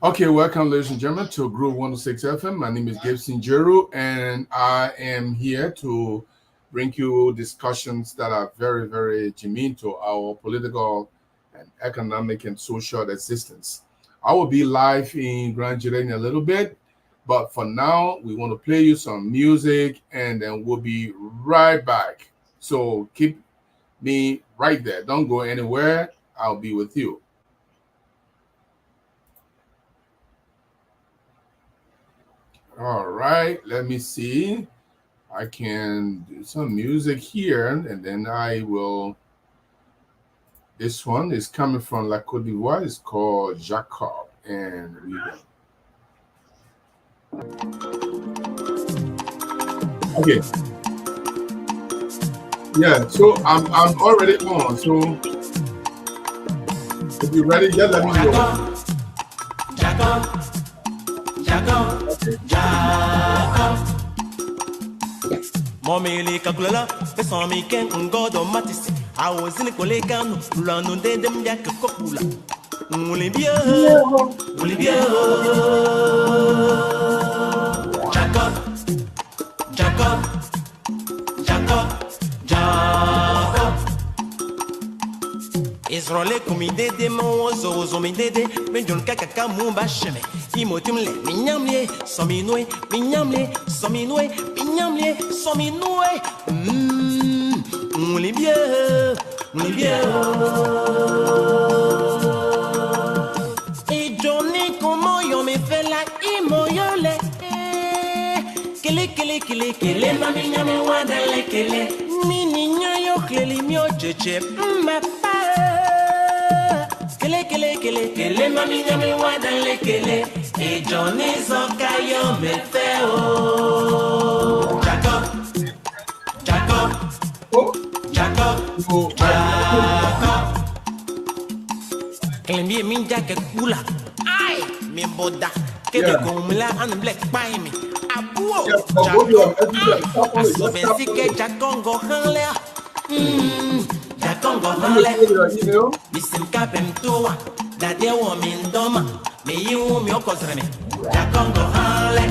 Okay, welcome, ladies and gentlemen, to Group 106 FM. My name is Gibson Jeru, and I am here to bring you discussions that are very, very germane to our political and economic and social existence. I will be live in Grand Jury in a little bit, but for now, we want to play you some music, and then we'll be right back. So keep me right there. Don't go anywhere. I'll be with you. All right, let me see. I can do some music here, and then I will. This one is coming from La Côte d'Ivoire. It's called Jacob, and we okay. Yeah, so I'm already on. So if you're ready, just let me know. Mommy Cllr, the Sammy can go to Matis. I was in a colleague, run on them yak copula. Olivia, Jacob, Israel comité de mon dede, mais John Kaka Mumbashame, Imotimle, Mignamle, Sominue, Mignamle, Sominue, Mignamle, Sominue. Olivia. Et Johnny, comment yo me fait la imoyole? Kele, mami, nyame wadale, kele. Mini yo kleli mio cheche, mapa. Kele, mami, nyame wadale, kele. Et Johnny, zokayo me fait oh. Jacob. Klembie minja ke kula. Ay, mi boda. Ke de komula an black by me. Abuo. Asobensi ke Jacongo hanle. Jacongo hanle. Bisim kapem toa. Dade wo min doma. Me yiwu mi okozreme. Jacongo hanle.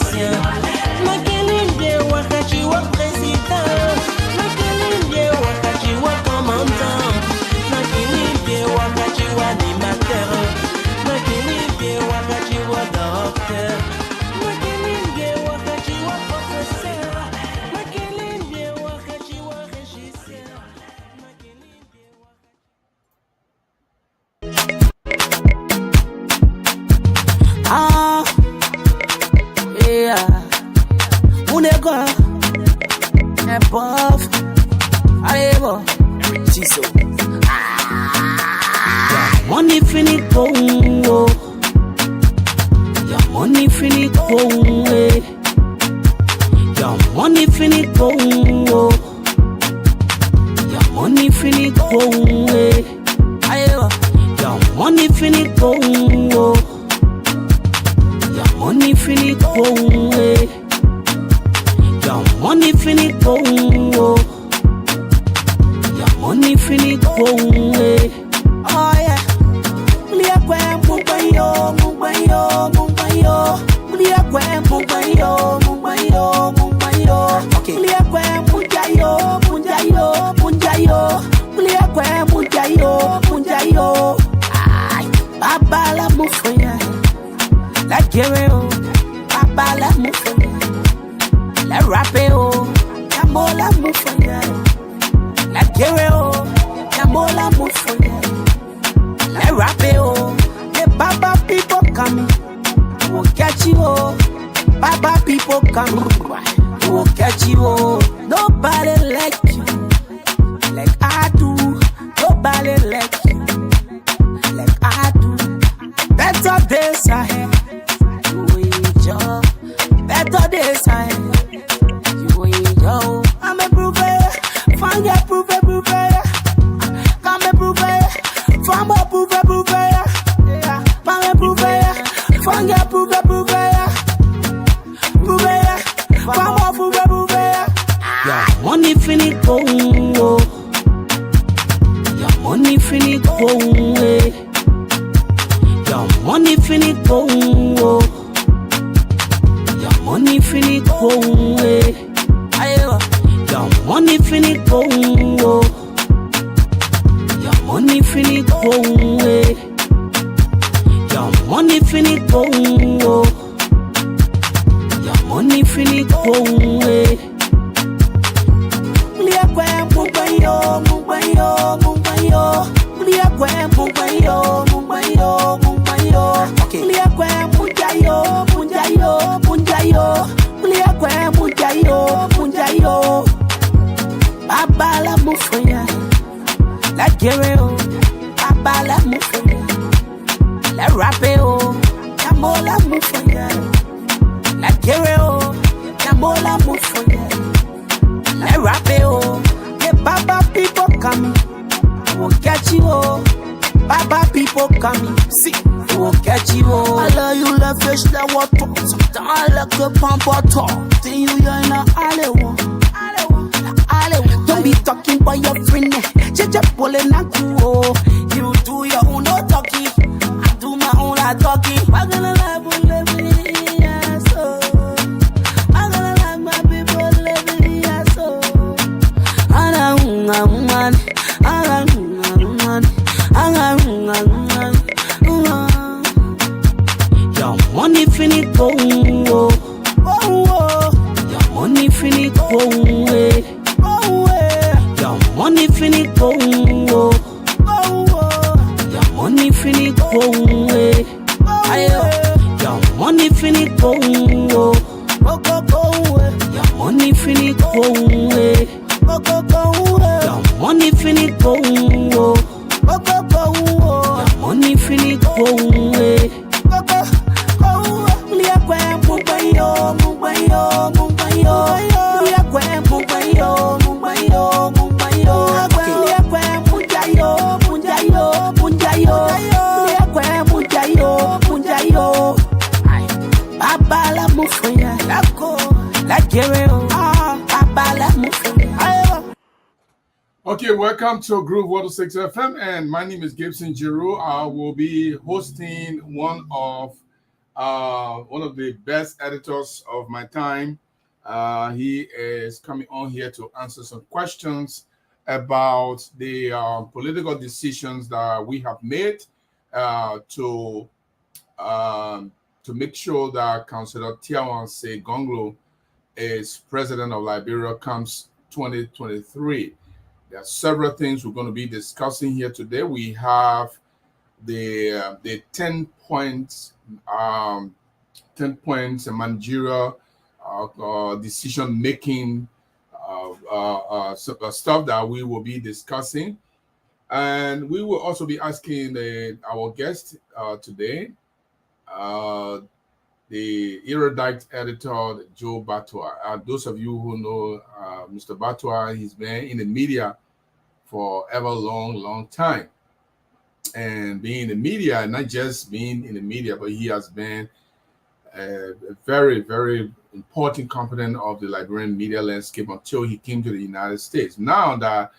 régicien. Makelinde wakati wa président. Makelinde wakati wa commandant. Makelinde wakati wa animateur. Makelinde wakati wa docteur. Makelinde wakati wa professeur. Makelinde wakati wa régicien. Ah, yeah. Unego, above, arebo, chiso. Money finit Congo. Your money finit Congo. Your money finit Congo. Your money finit Congo. Arebo, your money finit Congo. Money finit Congo. Your money finit Congo. Your money finit Congo. Oh yeah. Mulia kwe mubayo, mubayo, mubayo. Mulia kwe mubayo, mubayo, mubayo. Okay. Mulia kwe mujayo, mujayo, mujayo. Mulia kwe mujayo, mujayo. Ay, baba la mufoya. La guerrero, papa la mufanya. La rapeo, yamo la mufanya. La guerrero, yamo la mufanya. La rapeo, the baba people coming. We will catch you, baba people coming. We will catch you. Nobody like you, like I do. Nobody like you, like I do. Better days ahead. Better days ahead. You ain't yo. I'm a prover. Find your prover. Come a prover. From a prover. Find a prover. Find your prover. From a prover. Your money finit Congo. Your money finit Congo. Your money finit Congo. Money finit Congo. Your money finit Congo. Your money finit Congo. Your money finit Congo. Your money finit Congo. Mulia kwe mubayo, mubayo, mubayo. Mulia kwe mubayo, mubayo, mubayo. Okay. Mulia kwe mujayo, mujayo, mujayo. Mulia kwe mujayo, mujayo. Baba la mufanya. La guerrero, baba la mufanya. La rapeo, yamo la mufanya. La guerrero, yamo la mufanya. La rapeo, the baba people coming. We will catch you, baba people coming. See, we will catch you. I love you, la fish, la water. Sometimes I like a pump or talk. Then you are in a alleyway. Don't be talking about your friend. Just pulling a cool. You do your own no talking. I do my own talking. I'm gonna live with living, yeah, so. I'm gonna let my people living, yeah, so. Your money finit Congo. Your money finit Congo. Your money finit Congo. Your money finit Congo. Your money finit Congo. Your money finit Congo. Your money finit Congo. Your money finit Congo. Mulia kwe mubayo, mubayo, mubayo. Mulia kwe mubayo, mubayo, mubayo. Mulia kwe mujayo, mujayo, mujayo. Mulia kwe mujayo, mujayo. Baba la mufanya, la guerrero, baba la mufanya. Okay, welcome to Groove 106 FM, and my name is Gibson Giroux. I will be hosting one of one of the best editors of my time. He is coming on here to answer some questions about the political decisions that we have made to make sure that Councillor Tiawan Saye Gongloe is president of Liberia comes 2023. There are several things we're going to be discussing here today. We have the 10 points managerial decision making stuff that we will be discussing, and we will also be asking our guest today, the erudite editor Joe Batua. Those of you who know Mr. Batua, he's been in the media for ever long time. And being in the media, not just being in the media, but he has been a very, very important component of the Liberian media landscape until he came to the United States. Now that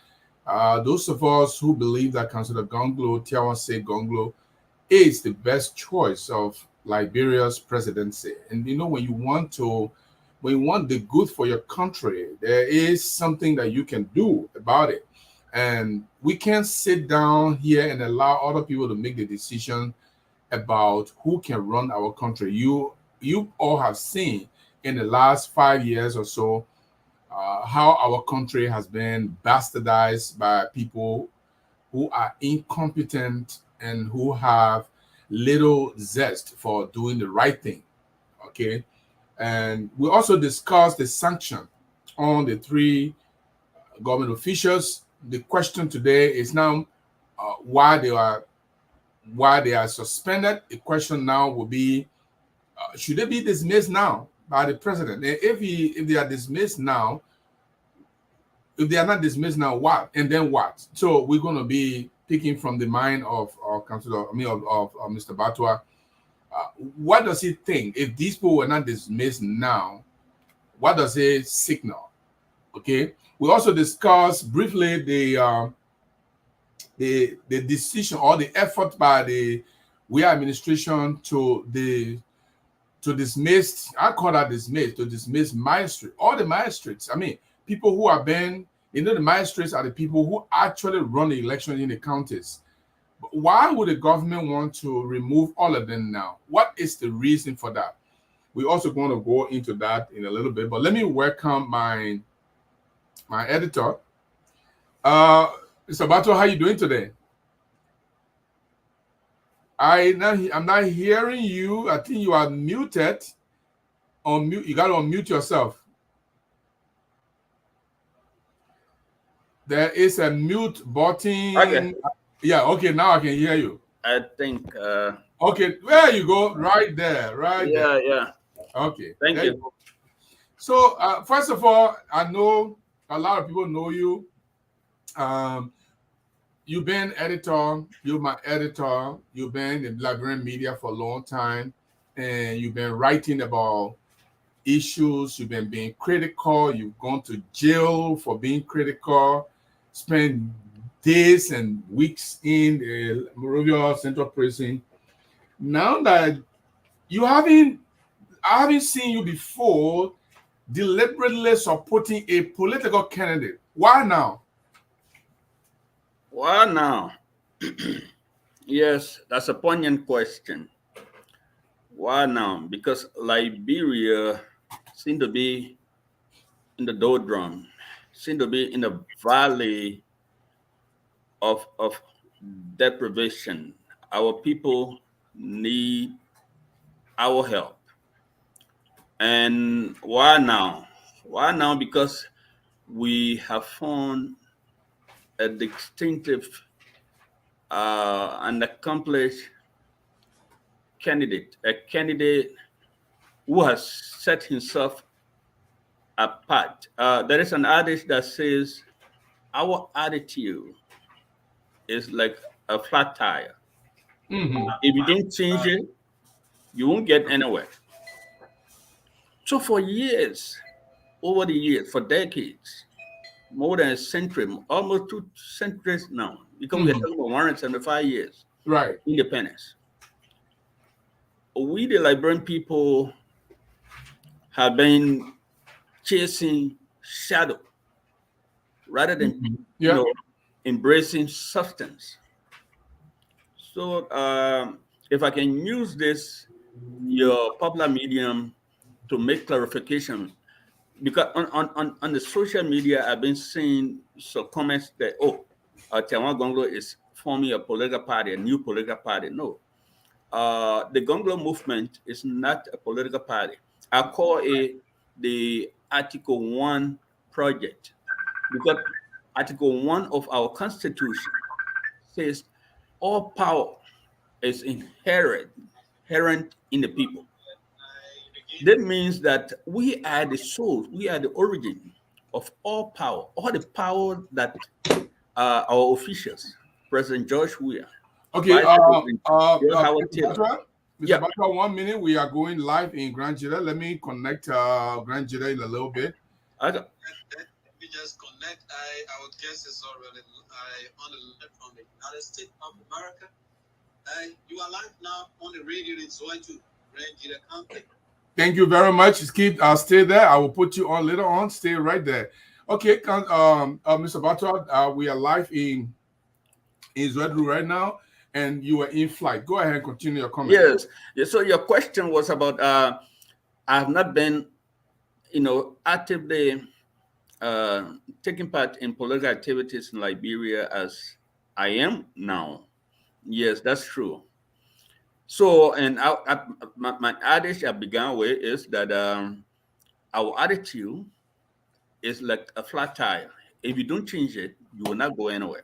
those of us who believe that Councillor Gongloe, Tiawan Saye Gongloe, is the best choice of Liberia's presidency, and you know, when you want the good for your country, there is something that you can do about it. And we can't sit down here and allow other people to make the decision about who can run our country. You all have seen in the last 5 years or so how our country has been bastardized by people who are incompetent and who have little zest for doing the right thing. Okay. And we also discussed the sanction on the 3 government officials. The question today is now why they are suspended. The question now will be, should they be dismissed now by the president? And if they are dismissed now, if they are not dismissed now, what? And then what? So we're going to be picking from the mind of Mr. Batua. What does he think? If these people were not dismissed now, what does it signal? Okay. We also discussed briefly the decision or the effort by the Weah Administration to dismiss, I call that dismiss, to dismiss magistrates, all the magistrates. I mean, people who have been, the magistrates are the people who actually run the elections in the counties. But why would the government want to remove all of them now? What is the reason for that? We're also going to go into that in a little bit, but let me welcome my editor. Mr. Bato, how are you doing today? I'm not hearing you. I think you are muted. You got to unmute yourself. There is a mute button. Okay. Yeah, okay, now I can hear you. I think. Okay, there you go. Right there. Yeah. Okay. Thank you. So, first of all, I know a lot of people know you. You've been editor. You're my editor. You've been in Liberian media for a long time, and you've been writing about issues. You've been being critical. You've gone to jail for being critical. Spent days and weeks in the Monrovia Central Prison. Now that I haven't seen you before deliberately supporting a political candidate. Why now? Why now? Yes, that's a poignant question. Why now? Because Liberia seems to be in the doldrum, seems to be in a valley of deprivation. Our people need our help. And why now? Why now? Because we have found a distinctive and accomplished candidate, a candidate who has set himself apart. There is an adage that says, our attitude is like a flat tire. Mm-hmm. If you don't change it, you won't get anywhere. So for years, over the years, for decades, more than a century, almost 2 centuries now, because we're talking about 175 years, right, independence. we, the Liberian people, have been chasing shadow rather than, Yeah. embracing substance. So, if I can use this, your popular medium, to make clarification, because on the social media, I've been seeing some comments that, Tiawan Gongloe is forming a political party, a new political party. No, the Gongloe movement is not a political party. I call it the Article 1 project, because Article 1 of our Constitution says all power is inherent in the people. That means that we are the source, we are the origin of all power, all the power that our officials, President George Weah, Okay. Vice President Bill Howard Mr. Taylor. Batra, Yeah, Mr. Batra, 1 minute. We are going live in Grand Jira. Let me connect Grand Jira in a little bit. let me just connect. Our guest is already on the line from the United States of America. You are live now on the radio. It's going to Grand Jira County. Thank you very much. Stay there. I will put you on later on. Stay right there. Okay, Mr. Batra, we are live in Zedru right now, and you are in flight. Go ahead and continue your comment. Yes. So your question was about I have not been, actively taking part in political activities in Liberia as I am now. Yes, that's true. So, and my adage I began with is that our attitude is like a flat tire. If you don't change it, you will not go anywhere.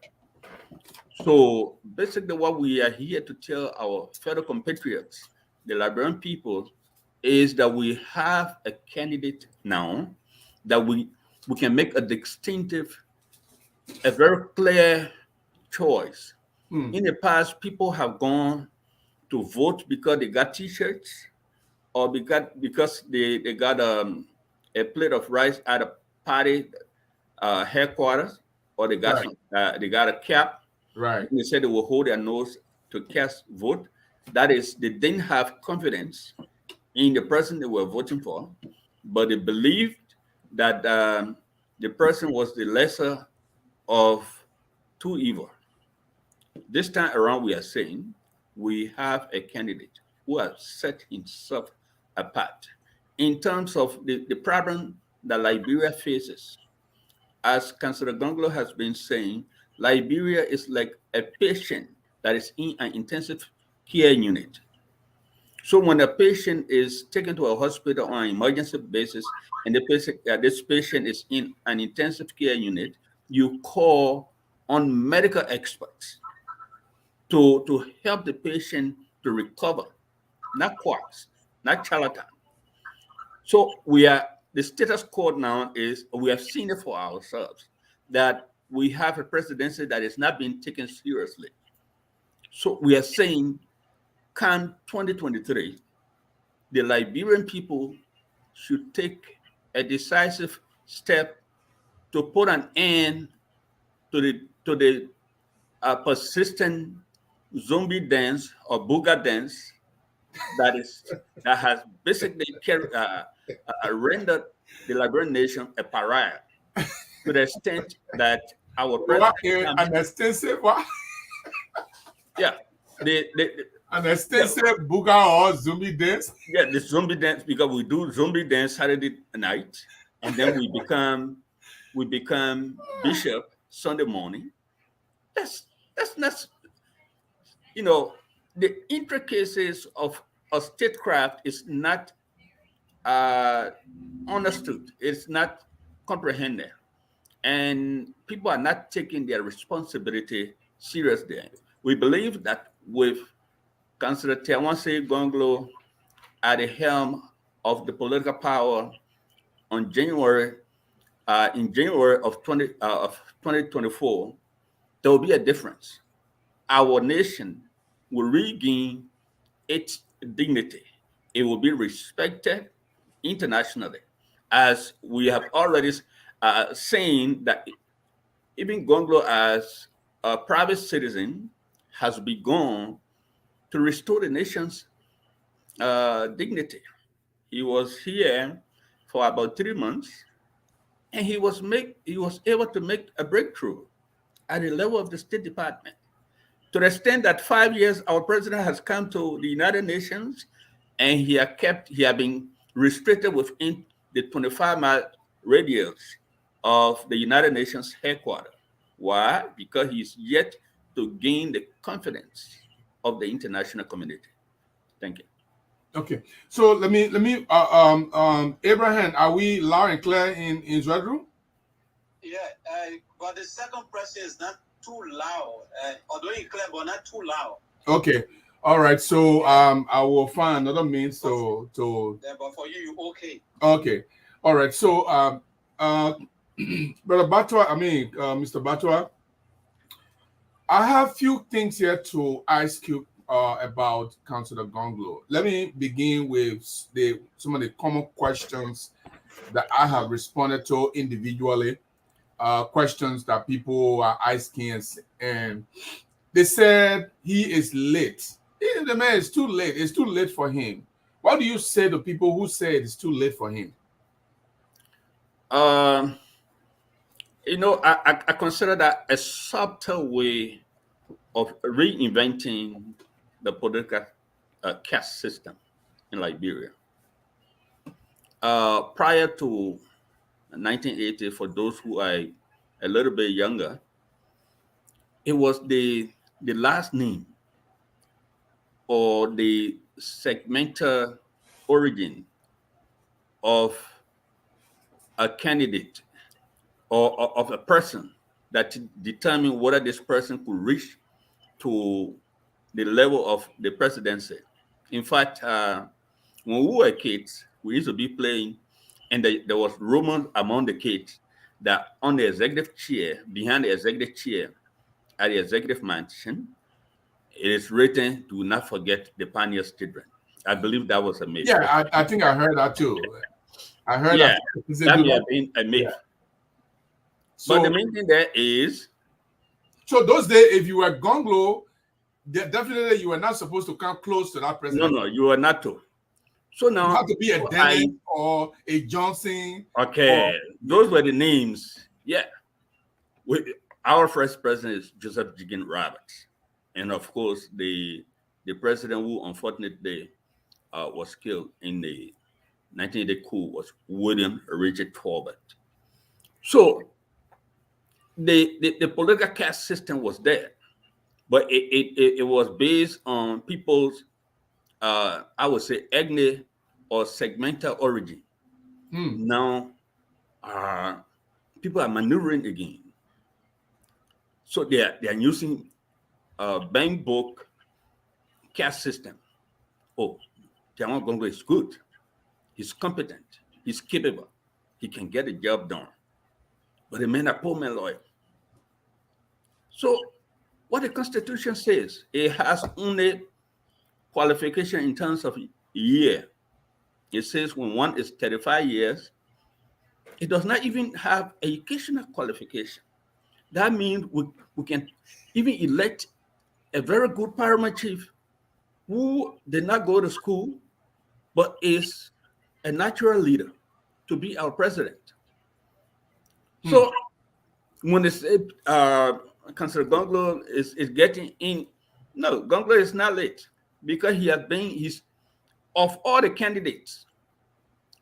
So basically what we are here to tell our fellow compatriots, the Liberian people, is that we have a candidate now that we can make a distinctive, a very clear choice. In the past, people have gone to vote because they got T-shirts, or because they got a plate of rice at a party headquarters, or they got they got a cap. Right. They said they will hold their nose to cast vote. That is, they didn't have confidence in the person they were voting for, but they believed that the person was the lesser of two evils. This time around, we are saying we have a candidate who has set himself apart in terms of the problem that Liberia faces. As Councillor Gongloe has been saying, Liberia is like a patient that is in an intensive care unit. So when a patient is taken to a hospital on an emergency basis, and this patient is in an intensive care unit, you call on medical experts to help the patient to recover, not quacks, not charlatan. So the status quo now is we have seen it for ourselves that we have a presidency that is not being taken seriously. So we are saying, come 2023, the Liberian people should take a decisive step to put an end to the persistent zombie dance or booger dance that has basically rendered the Liberian nation a pariah, to the extent that our president An extensive an extensive booger or zombie dance. Yeah, the zombie dance, because we do zombie dance Saturday night, and then we become bishop Sunday morning. That's not, the intricacies of statecraft is not understood. It's not comprehended, and people are not taking their responsibility seriously. We believe that with Councillor Tiawan Saye Gongloe at the helm of the political power in January of 2024, there will be a difference. Our nation will regain its dignity. It will be respected internationally, as we have already seen that even Gongloe, as a private citizen, has begun to restore the nation's dignity. He was here for about 3 months, and he was able to make a breakthrough at the level of the State Department. To the extent that 5 years our president has come to the United Nations, and he had been restricted within the 25-mile radius of the United Nations headquarters. Why? Because he's yet to gain the confidence of the international community. Thank you. Okay, so let me Abraham, are we loud and clear in Zwadru? Yeah, but the second question is not too loud. Although it's clear, but not too loud. Okay, all right. So I will find another means to. Yeah, but for you okay. Okay, all right. So Brother Batwa, Mr. Batwa, I have few things here to ask you about Councillor Gongloe. Let me begin with some of the common questions that I have responded to individually. Questions that people are asking, and they said he is late. The man is too late. It's too late for him. What do you say to people who say it's too late for him? I consider that a subtle way of reinventing the political caste system in Liberia. Prior to 1980, for those who are a little bit younger, it was the last name or the segmental origin of a candidate or of a person that determined whether this person could reach to the level of the presidency. In fact, when we were kids, we used to be playing, and there was rumors among the kids that on the executive chair, behind the executive chair at the executive mansion, it is written, "Do not forget the pioneers' children." I believe that was a myth. Yeah, I think I heard that too. I heard that may have that. been a myth. Yeah. So, but the main thing there is, so those days, if you were Gongloe, definitely you were not supposed to come close to that president. No, you were not to. So now you have to be a Dennis or a Johnson. Okay, those were the names. Yeah, our first president is Joseph Jigen Roberts, and of course the president who unfortunately was killed in the 1980 coup was William Richard Talbot. So the political caste system was there, but it was based on people's, I would say, ethnic or segmental origin. Now, people are maneuvering again. So they are using bank book caste system. Oh, Tiawan Gongloe is good. He's competent. He's capable. He can get the job done. But the men are poor men loyal. So what the Constitution says, it has only qualification in terms of year. It says when one is 35 years, it does not even have educational qualification. That means we can even elect a very good paramount chief who did not go to school, but is a natural leader to be our president. So when they say Councillor Gongloe is getting in, no, Gongloe is not late because he's of all the candidates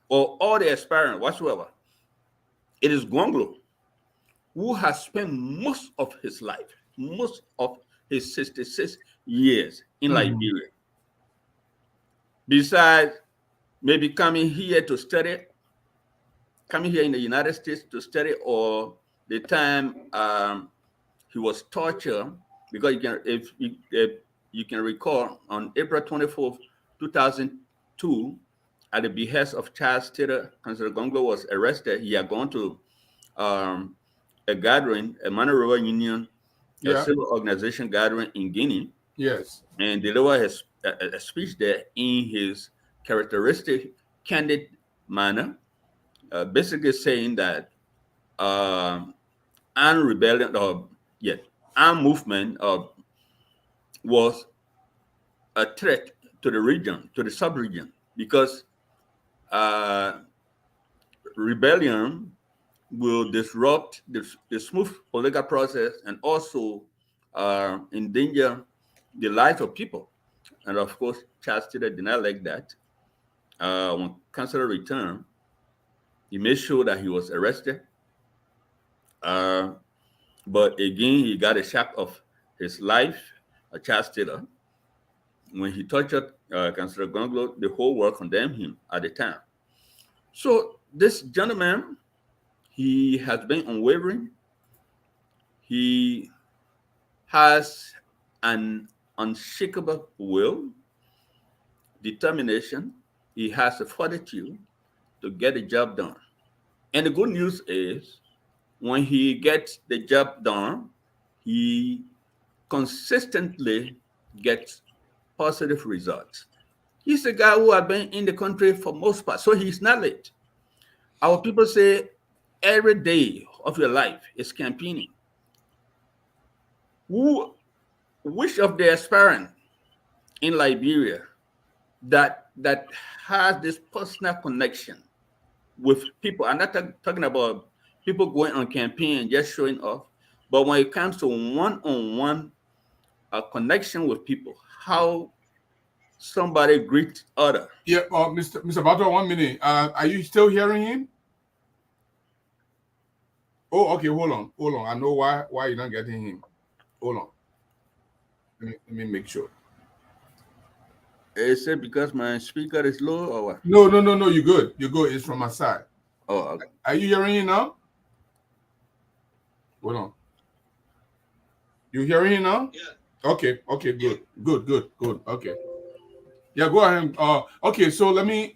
or all the aspirants whatsoever, it is Gongloe who has spent most of his life, most of his 66 years in Liberia. Besides maybe coming here to study, coming here in the United States to study, or the time he was tortured, because if you can recall, on April 24th, 2002, at the behest of Charles Taylor, Councillor Gongloe was arrested. He had gone to a gathering, a Manoroa Union, a civil organization gathering in Guinea. Yes. And delivered a speech there in his characteristic, candid manner, basically saying that armed rebellion, armed movement was a threat to the region, to the sub-region, because rebellion will disrupt the smooth political process and also endanger the lives of people. And of course, Charles Taylor did not like that. When Cllr returned, he made sure that he was arrested. But again, he got a shock of his life, Charles Taylor. When he tortured Councillor Gongloe, the whole world condemned him at the time. So this gentleman, he has been unwavering. He has an unshakable will, determination. He has the fortitude to get the job done. And the good news is, when he gets the job done, he consistently gets positive results. He's a guy who has been in the country for most part, so he's not late. Our people say every day of your life is campaigning. Which of the aspirants in Liberia that has this personal connection with people? I'm not talking about people going on campaign and just showing off, but when it comes to one-on-one connection with people, how somebody greets other. Yeah, Mr. Bato, 1 minute. Are you still hearing him? Oh, okay. Hold on. I know why you're not getting him. Hold on. Let me make sure. Is it because my speaker is low or what? No. You're good. It's from my side. Oh, okay. Are you hearing him now? Hold on. You hearing him now? Yeah. Okay. Good. Okay. Yeah, go ahead. Okay. So let me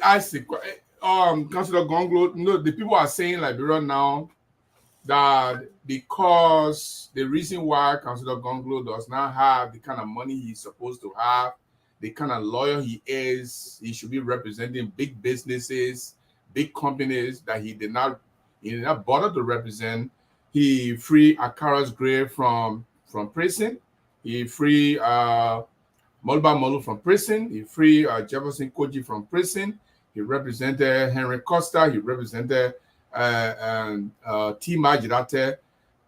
ask you. Councillor Gongloe, the people are saying Liberia now that because the reason why Councillor Gongloe does not have the kind of money he's supposed to have, the kind of lawyer he is, he should be representing big businesses, big companies that he did not bother to represent. He freed Akara's Gray from prison. He freed Molba Molu from prison. He freed Jefferson Koji from prison. He represented Henry Costa. He represented T. Majirate.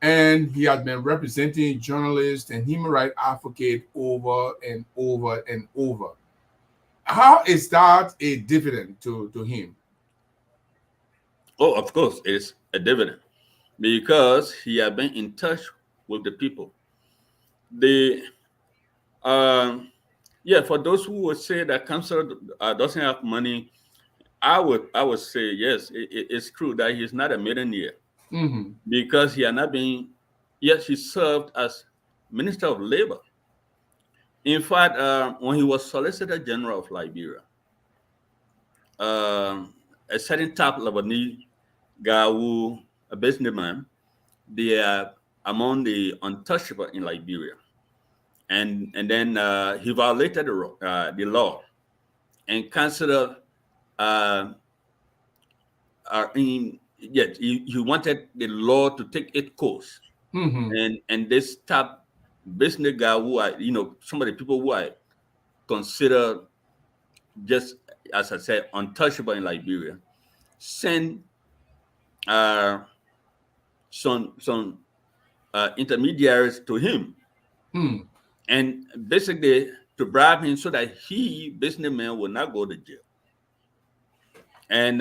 And he had been representing journalists and human rights advocates over and over and over. How is that a dividend to him? Oh, of course, it's a dividend because he had been in touch with the people. For those who would say that Cllr doesn't have money, I would say yes, it's true that he's not a millionaire because he had not been. Yes, he served as Minister of Labor. In fact, when he was Solicitor-General of Liberia, a certain top Lebanese guy a businessman, they are among the untouchable in Liberia. And then he violated the law and considered he wanted the law to take its course. And this top business guy who some of the people who I consider, just as I said, untouchable in Liberia, sent some intermediaries to him. And basically to bribe him so that businessman, will not go to jail. And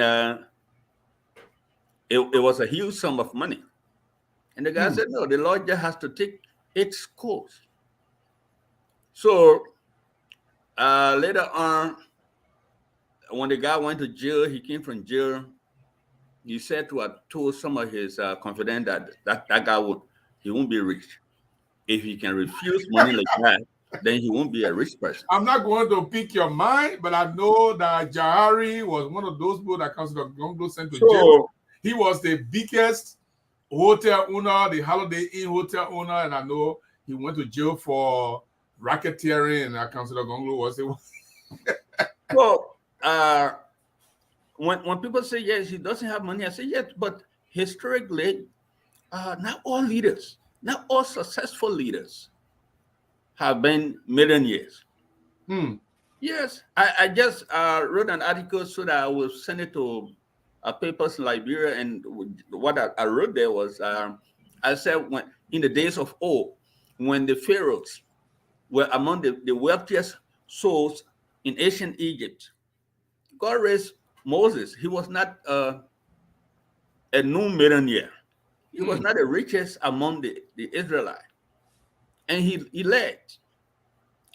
it was a huge sum of money. And the guy said, no, the law just has to take its course. So later on, when the guy went to jail, he came from jail. He said to have told some of his confidants that guy he won't be rich. If he can refuse money like that, then he won't be a rich person. I'm not going to pick your mind, but I know that Jahari was one of those people that Councillor Gongloe sent to jail. He was the biggest hotel owner, the Holiday Inn hotel owner, and I know he went to jail for racketeering, and Councillor Gongloe was it. Well, when people say yes, he doesn't have money, I say yes, but historically, not all leaders, not all successful leaders have been million years. Hmm. Yes, I just wrote an article so that I will send it to papers in Liberia, and what I wrote there was I said when in the days of old, when the pharaohs were among the wealthiest souls in ancient Egypt, God raised Moses. He was not a new millionaire. He was not the richest among the Israelites, and he led.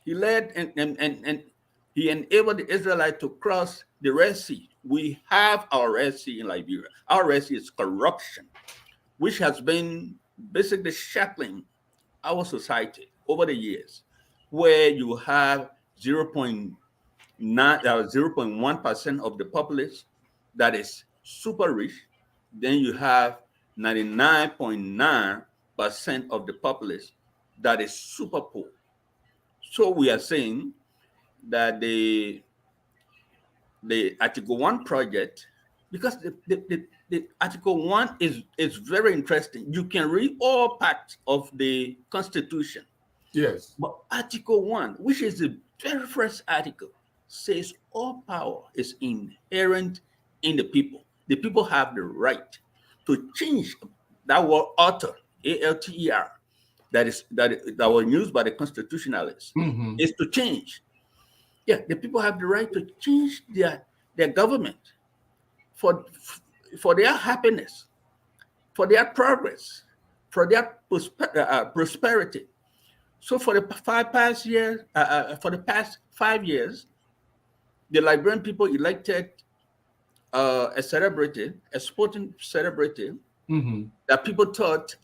He led and he enabled the Israelites to cross the Red Sea. We have our Red Sea in Liberia. Our Red Sea is corruption, which has been basically shackling our society over the years, where you have 0.1% of the populace that is super rich. Then you have 99.9% of the populace that is super poor. So we are saying that the Article 1 project, because the Article 1 is very interesting. You can read all parts of the Constitution. Yes. But Article 1, which is the very first article, says all power is inherent in the people. The people have the right to change that word alter, ALTER, that was used by the constitutionalists, is to change. Yeah, the people have the right to change their government for their happiness, for their progress, for their prosperity. So for the past 5 years, the Liberian people elected a celebrity, a sporting celebrity that people thought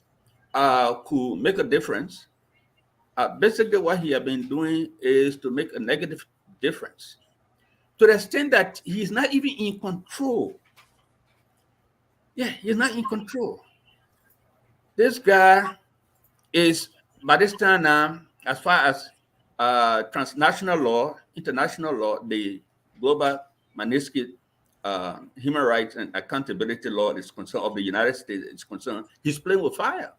could make a difference. Basically, what he had been doing is to make a negative difference, to the extent that he's not even in control. Yeah, he's not in control. This guy is, by this time now, as far as transnational law, international law, the global Magnitsky human rights and accountability law is concerned, of the United States is concerned, he's playing with fire.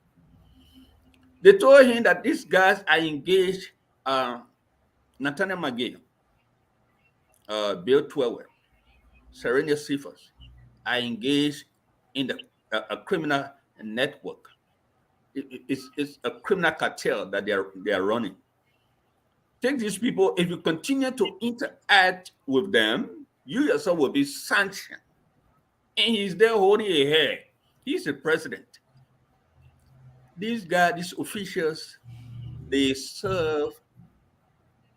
They told him that these guys are engaged, Nathaniel McGill, Bill Tweahway, Serenius Cephus, are engaged in a criminal network. It's a criminal cartel that they are running. Take these people, if you continue to interact with them, you yourself will be sanctioned. And he's there holding a hair. He's the president. These guys, these officials, they serve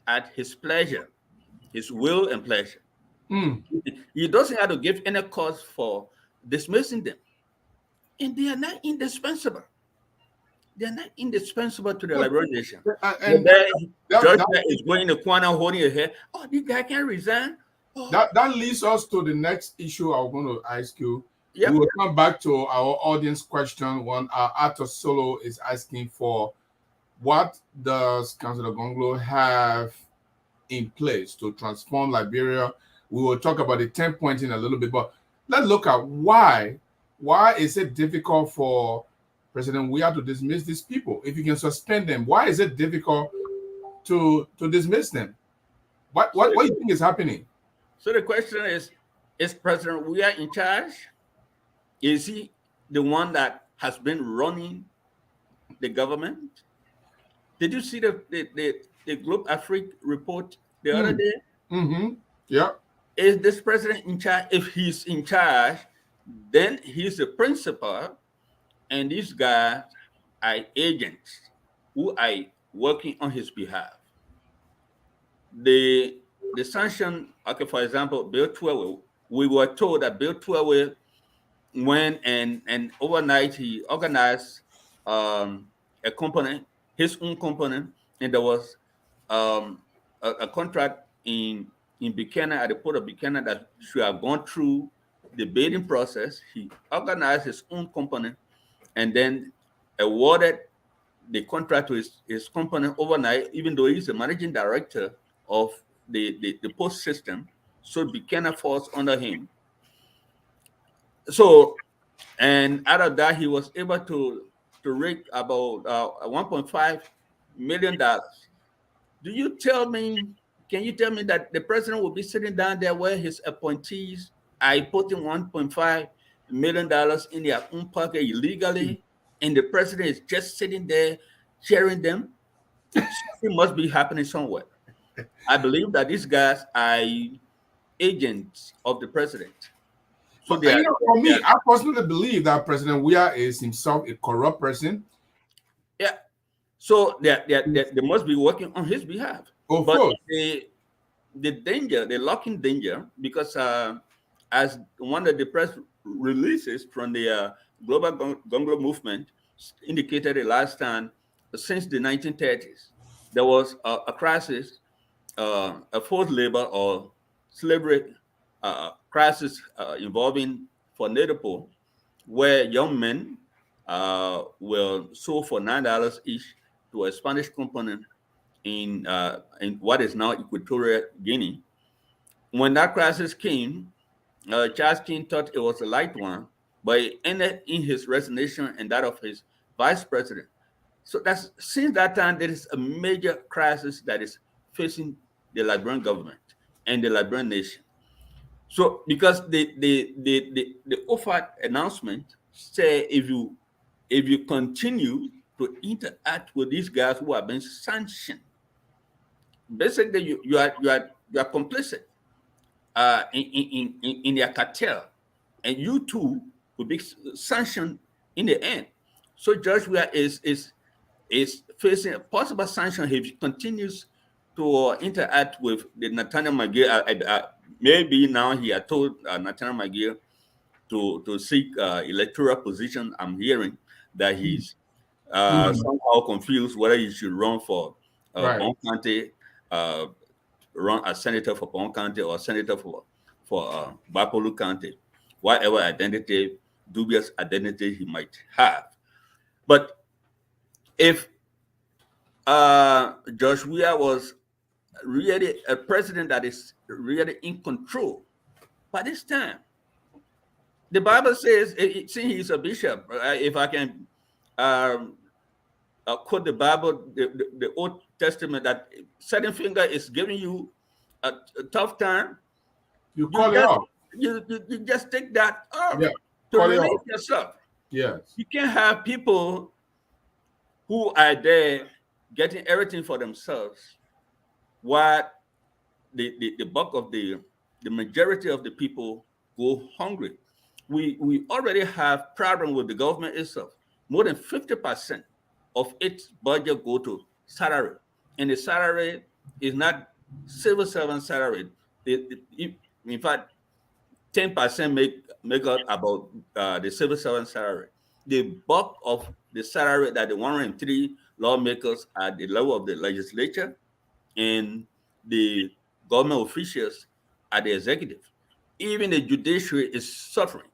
at his pleasure, his will and pleasure. He doesn't have to give any cause for dismissing them. And they are not indispensable. They're not indispensable to the Liberian nation. And George is going in the corner holding a head. Oh, this guy can resign. Oh. That leads us to the next issue I'm going to ask you. Yep. We will come back to our audience question. One, Arthur Solo is asking for what does Councillor Gongloe have in place to transform Liberia? We will talk about the 10 points in a little bit, but let's look at why is it difficult for President Weah to dismiss these people? If you can suspend them, why is it difficult to dismiss them? What do you think is happening? So the question is President Weah in charge? Is he the one that has been running the government? Did you see the Globe Afrique report the other day? Yeah. Is this president in charge? If he's in charge, then he's the principal, and these guys are agents who are working on his behalf. The sanction, okay, for example, Bill Tweahway, we were told that Bill Tweahway went and overnight he organized a component, his own component, and there was a contract in Buchanan, at the port of Buchanan, that should have gone through the bidding process. He organized his own component and then awarded the contract to his component overnight, even though he's the managing director of the post system. So Buchanan falls under him. So, and out of that, he was able to rig about $1.5 million. do you tell me? Can you tell me that the president will be sitting down there where his appointees are putting $1.5 million in their own pocket illegally, and the president is just sitting there sharing them? Something must be happening somewhere. I believe that these guys are agents of the president. So But, they are, for me, I personally believe that President Weah is himself a corrupt person. yeah. So they must be working on his behalf. Of But course. the danger, the locking danger, because as one of the press releases from the global Gongloe movement indicated the last time, since the 1930s, there was a crisis, a forced labor or slavery crisis involving for Nederpo, where young men were sold for $9 each to a Spanish company in what is now Equatorial Guinea. When that crisis came, Charles King thought it was a light one, but it ended in his resignation and that of his vice president. So that's since that time there is a major crisis that is facing the Liberian government and the Liberian nation. So because the offered announcement say if you continue to interact with these guys who have been sanctioned, basically you are complicit in their cartel, and you too will be sanctioned in the end. So George Weah is facing a possible sanction if he continues to interact with the Nathaniel McGill. Maybe now he had told Nathaniel McGill to seek electoral position. I'm hearing that he's somehow confused whether he should run for Bon County, run as senator for Bon County or senator for Bapolu County, whatever dubious identity he might have. But if George Weah was really a president that is really in control, by this time, the Bible says, since he's a bishop, if I can quote the Bible, the Old Testament, that certain finger is giving you a tough time, you call it off. You just take that off to relieve yourself. Yes. You can't have people who are there getting everything for themselves while the bulk of the majority of the people go hungry. We already have problem with the government itself. More than 50% of its budget go to salary, and the salary is not civil servant salary. In fact, 10% make up about the civil servant salary. The bulk of the salary that the 103 lawmakers at the level of the legislature and the government officials at the executive, even the judiciary is suffering.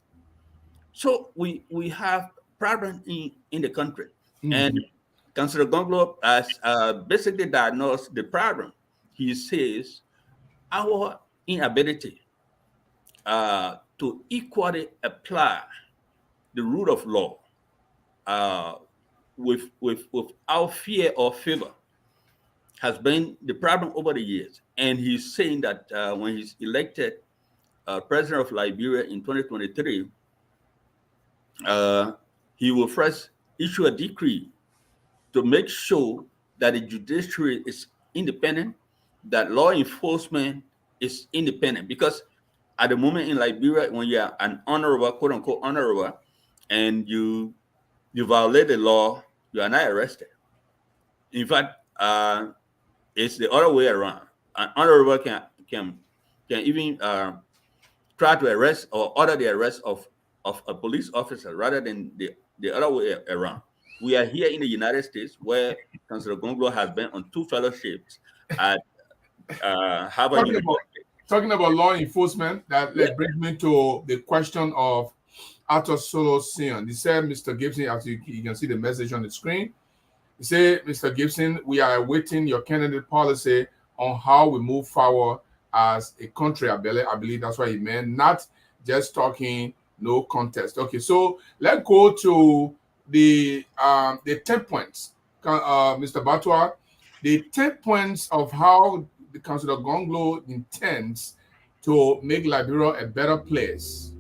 So we have problems in the country. And Councillor Gongloe has basically diagnosed the problem. He says our inability to equally apply the rule of law without fear or favor has been the problem over the years. And he's saying that when he's elected president of Liberia in 2023, he will first issue a decree to make sure that the judiciary is independent, that law enforcement is independent. Because at the moment in Liberia, when you are an honorable, quote unquote honorable, and you violate the law, you are not arrested. In fact, it's the other way around. An honorable can even try to arrest or order the arrest of a police officer rather than the other way around. We are here in the United States where Councillor Gongloe has been on 2 fellowships at Harvard University. Talking about law enforcement, that brings me to the question of Arthur Solo Sion. He said, Mr. Gibson, as you can see the message on the screen, he said, Mr. Gibson, we are awaiting your candidate policy on how we move forward as a country. I believe that's what he meant, not just talking, no contest. Okay, so let's go to the 10 points, Mr. Batwa. the 10 points of how the Councillor Gongloe intends to make Liberia a better place.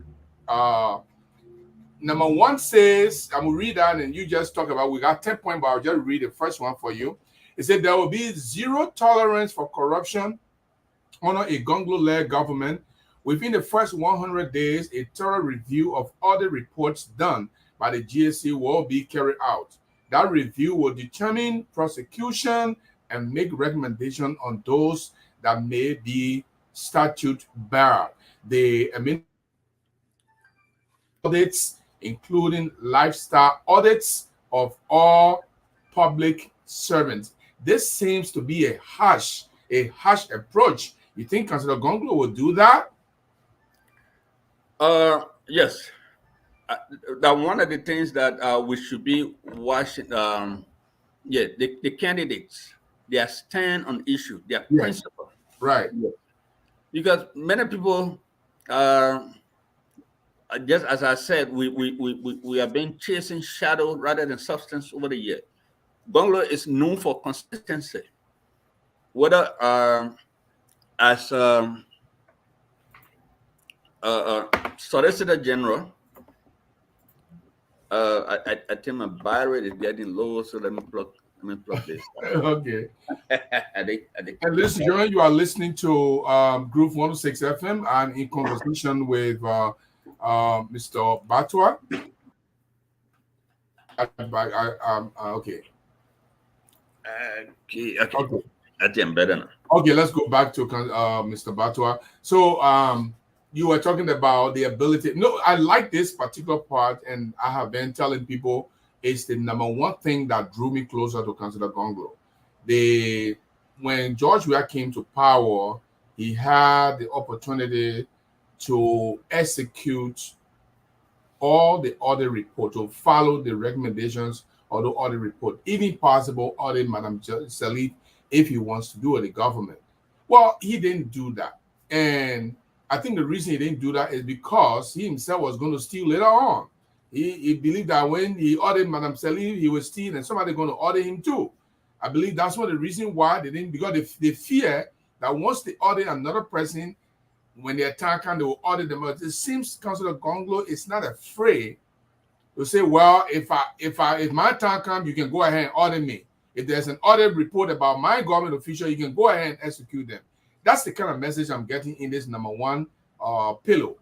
Number one says, I'm going to read that and you just talk about, we got 10 points, but I'll just read the first one for you. It said there will be zero tolerance for corruption under a Gongloe-led government. Within the first 100 days, a thorough review of all the reports done by the GSC will be carried out. That review will determine prosecution and make recommendation on those that may be statute barred. The audits, including lifestyle audits of all public servants. This seems to be a harsh approach. You think Councillor Gongloe will do that? Yes. That one of the things that we should be watching, the candidates, their stand on issue, their principle. Right. Yes. Because many people, just as I said, we have been chasing shadow rather than substance over the years. Gongloe is known for consistency, whether as Solicitor General. I think my bar rate is getting low, so let me plug this. Okay. And ladies and gentlemen, you are listening to Groove 106 FM. I'm in conversation with Mr. Batwa. Okay. Okay. I think I'm better now. Okay, let's go back to Mr. Batwa. So you were talking about the ability. No, I like this particular part, and I have been telling people it's the number one thing that drew me closer to Councillor Gongloe. When George Weah came to power, he had the opportunity to execute all the audit report, to follow the recommendations of the audit report, even possible audit Madam Salif if he wants to do it, the government. Well, he didn't do that. And I think the reason he didn't do that is because he himself was going to steal later on. He believed that when he audited Madam Salif, he would steal and somebody going to audit him too. I believe that's one of the reasons why they didn't, because they fear that once they audit another person, when they attack and they will audit them. It seems Councillor Gongloe is not afraid to say, well, if my time comes, you can go ahead and audit me. If there's an audit report about my government official, you can go ahead and execute them. That's the kind of message I'm getting in this number one pillow.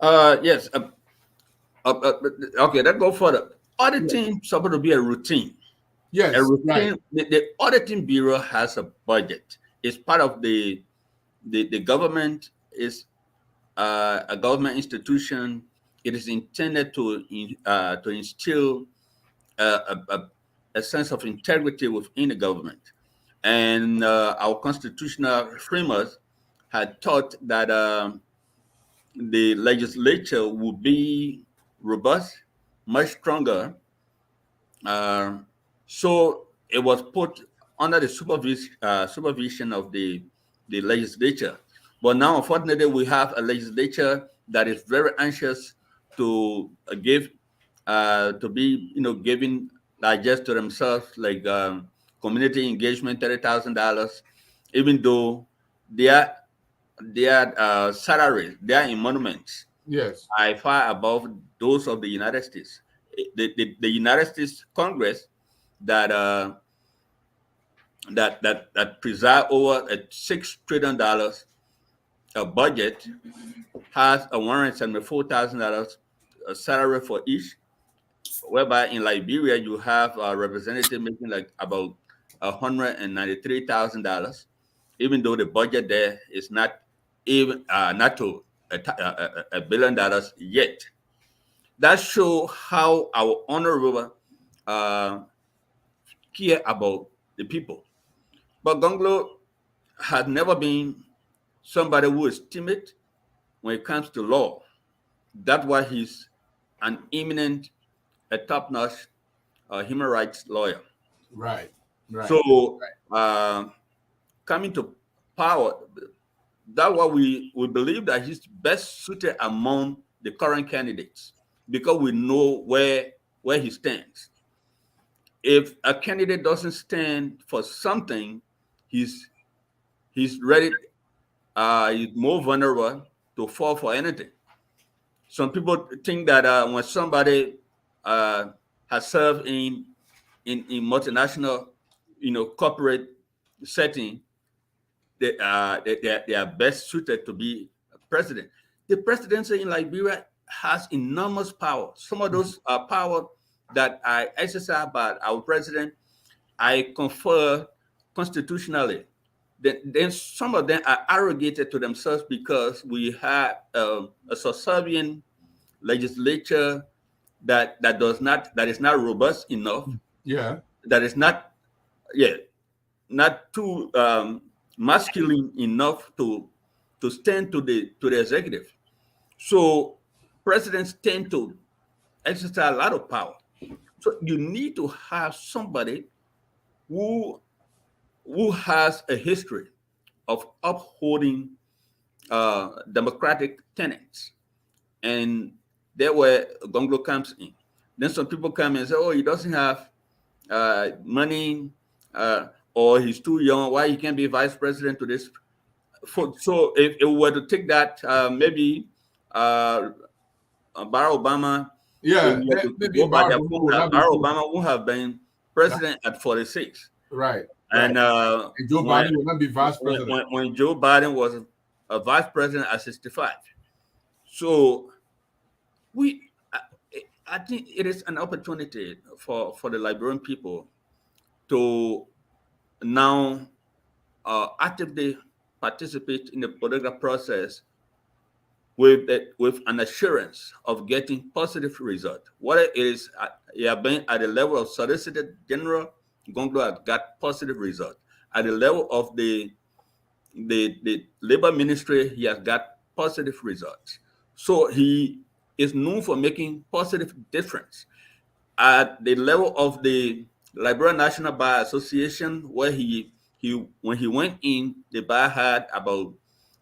Yes. Okay, let's go further. Auditing is supposed to be a routine. Yes, a routine. Right. The auditing bureau has a budget. It's part of the government. Is a government institution. It is intended to instill a sense of integrity within the government. And our constitutional framers had thought that the legislature would be robust, much stronger. So it was put under the supervision of the legislature. But now, unfortunately, we have a legislature that is very anxious to giving digest to themselves, like community engagement, $30,000, even though their salaries, their emoluments, yes, are far above those of the United States. The United States Congress that preside over a $6 trillion budget has a $174,000 salary for each, whereby in Liberia you have a representative making like about $193,000, even though the budget there is not even not to $1 billion yet. That shows how our honorable care about the people. But Gongloe has never been somebody who is timid when it comes to law. That's why he's an eminent, a top-notch human rights lawyer. Right. So coming to power, that's why we believe that he's best suited among the current candidates, because we know where he stands. if a candidate doesn't stand for something, he's ready. He's more vulnerable to fall for anything. Some people think that when somebody has served in multinational, corporate setting, they are best suited to be a president. The presidency in Liberia has enormous power. Some of those power that are exercised by our president, I confer constitutionally. Then some of them are arrogated to themselves because we have a subservient legislature that is not robust enough. Yeah. That is not too masculine enough to stand to the executive. So presidents tend to exercise a lot of power. So you need to have somebody who has a history of upholding democratic tenets. And there where Gongloe comes in. Then some people come and say, oh, he doesn't have money, or he's too young. Why he can't be vice president to this? So if we were to take that, maybe Barack Obama, Barack Obama would have been president at 46. Right. And Joe Biden will not be vice president. When Joe Biden was a vice president at 65. So I think it is an opportunity for the Liberian people to now actively participate in the political process with an assurance of getting positive result. What it is, you have been at the level of Solicitor-General Gongloe has got positive result. At the level of the labor ministry, he has got positive results. So he is known for making positive difference. At the level of the Liberia National Bar Association, where when he went in, the bar had about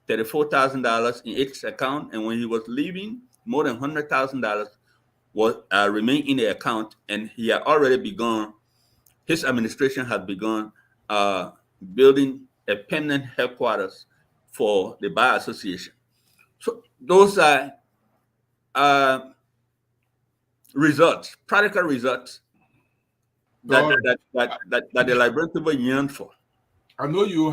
$34,000 in its account, and when he was leaving, more than $100,000 was remained in the account, and he had already begun. His administration had begun building a permanent headquarters for the Bar Association. So those are results, practical results that the Liberian people yearn for. I know you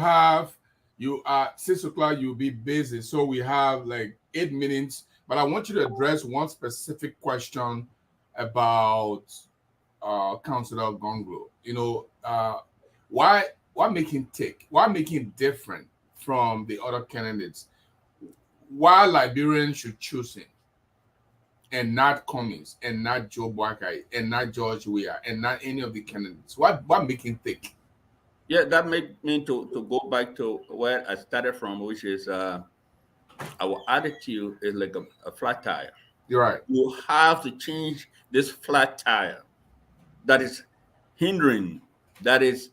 are 6 o'clock, you'll be busy, so we have like 8 minutes, but I want you to address one specific question about Councillor Gongloe. Why make him tick? Why make him different from the other candidates? Why Liberians should choose him and not Cummings and not Joe Boakai and not George Weah and not any of the candidates? What make him tick? Yeah, that made me to go back to where I started from, which is our attitude is like a flat tire. You're right. You have to change this flat tire that is hindering, that is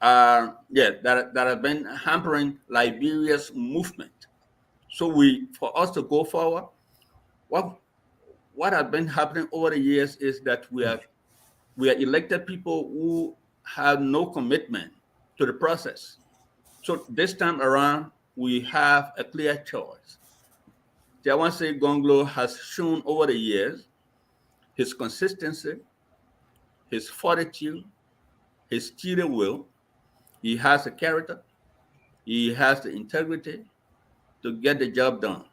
that have been hampering Liberia's movement. So for us to go forward, what has been happening over the years is that we are elected people who have no commitment to the process. So this time around, we have a clear choice. Tiawan Saye Gongloe has shown over the years his consistency, his fortitude, his steering will. He has the character, he has the integrity to get the job done.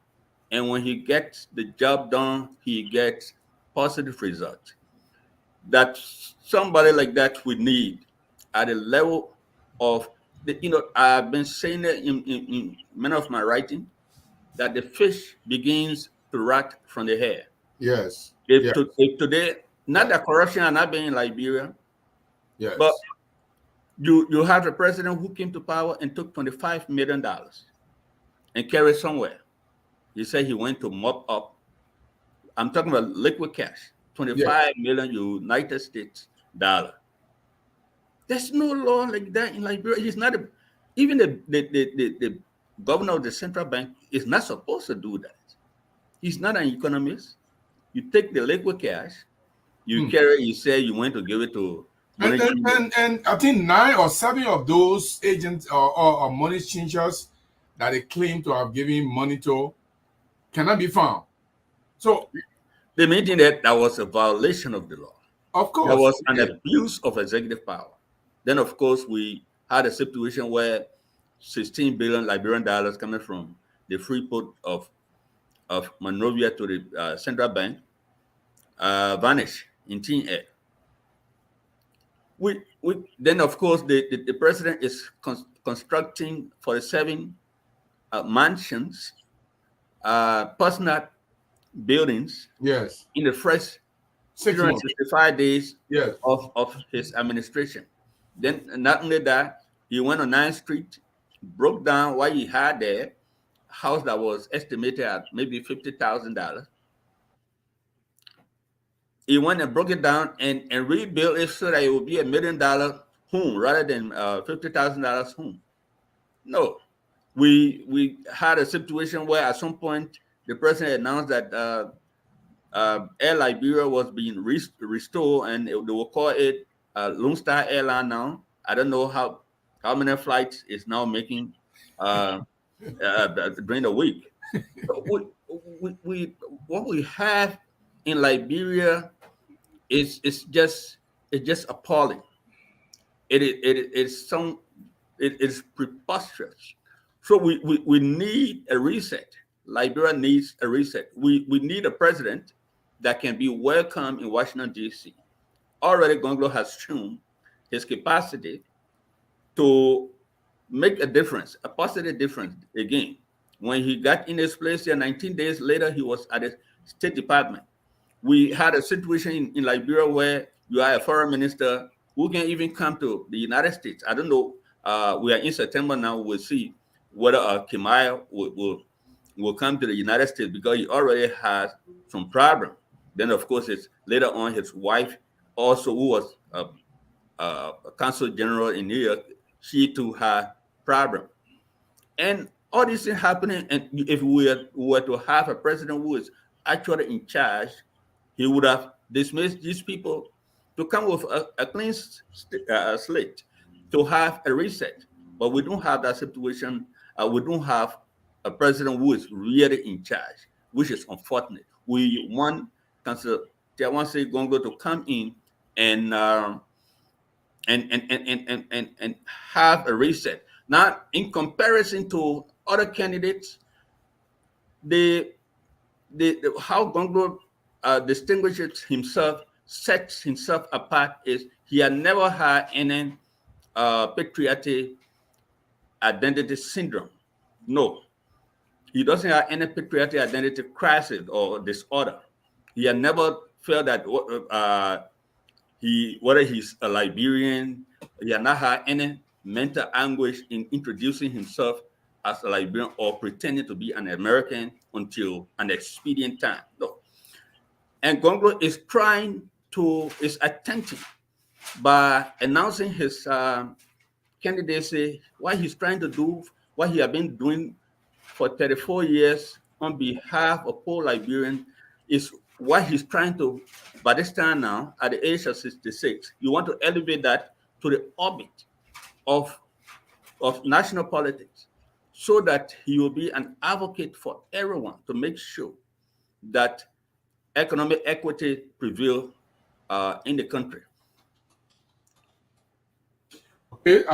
And when he gets the job done, he gets positive results. That somebody like that we need at the level of I've been saying it in many of my writing, that the fish begins to rot from the hair. Yes. If today, not that corruption has not been in Liberia, yes, but you have a president who came to power and took $25 million and carried somewhere. He said he went to mop up. I'm talking about liquid cash, 25 million United States dollar. There's no law like that in Liberia. He's not even the governor of the central bank is not supposed to do that. He's not an economist. You take the liquid cash, you carry. You say you want to give it to And I think 9 or 7 of those agents or money changers that they claim to have given money to cannot be found. So they maintain that was a violation of the law. Of course. There was an abuse of executive power. Then, of course, we had a situation where 16 billion Liberian dollars coming from the free port of Monrovia to the central bank vanished in thin air. Then, of course, the president is constructing 47 mansions, personal buildings, yes, in the first 365 days of his administration. Then, not only that, he went on 9th Street, broke down what he had there, a house that was estimated at maybe $50,000. He went and broke it down and rebuilt it so that it would be $1 million home rather than $50,000 home. No, we had a situation where at some point the president announced that Air Liberia was being restored, and they will call it Lone Star Airline now. I don't know how many flights it's now making during the week. What we have in Liberia is just appalling. It is preposterous. So we need a reset. Liberia needs a reset. We need a president that can be welcome in Washington, D.C. Already Gongloe has shown his capacity to make a difference, a positive difference again. When he got in his place here, 19 days later, he was at the State Department. We had a situation in Liberia where you are a foreign minister who can even come to the United States. I don't know. We are in September now. We'll see whether Cllr will come to the United States because he already has some problem. Then, of course, it's later on his wife, also who was a consul general in New York, she too had problem. And all these things happening, and if we were to have a president who is actually in charge, he would have dismissed these people to come with a clean slate, to have a reset. But we don't have that situation. We don't have a president who is really in charge, which is unfortunate. We want Councillor Tiawan Saye Gongloe to come in and have a reset. Now, in comparison to other candidates, how Gongloe distinguishes himself, sets himself apart, is he had never had any patriotic identity syndrome. No, he doesn't have any patriotic identity crisis or disorder. He had never felt that whether he's a Liberian, he had not had any mental anguish in introducing himself as a Liberian or pretending to be an American until an expedient time. No. And Gongloe is attempting by announcing his candidacy, what he's trying to do, what he has been doing for 34 years on behalf of poor Liberians, is what he's trying to, by this time now, at the age of 66, you want to elevate that to the orbit of national politics so that he will be an advocate for everyone to make sure that economic equity prevail in the country. Okay,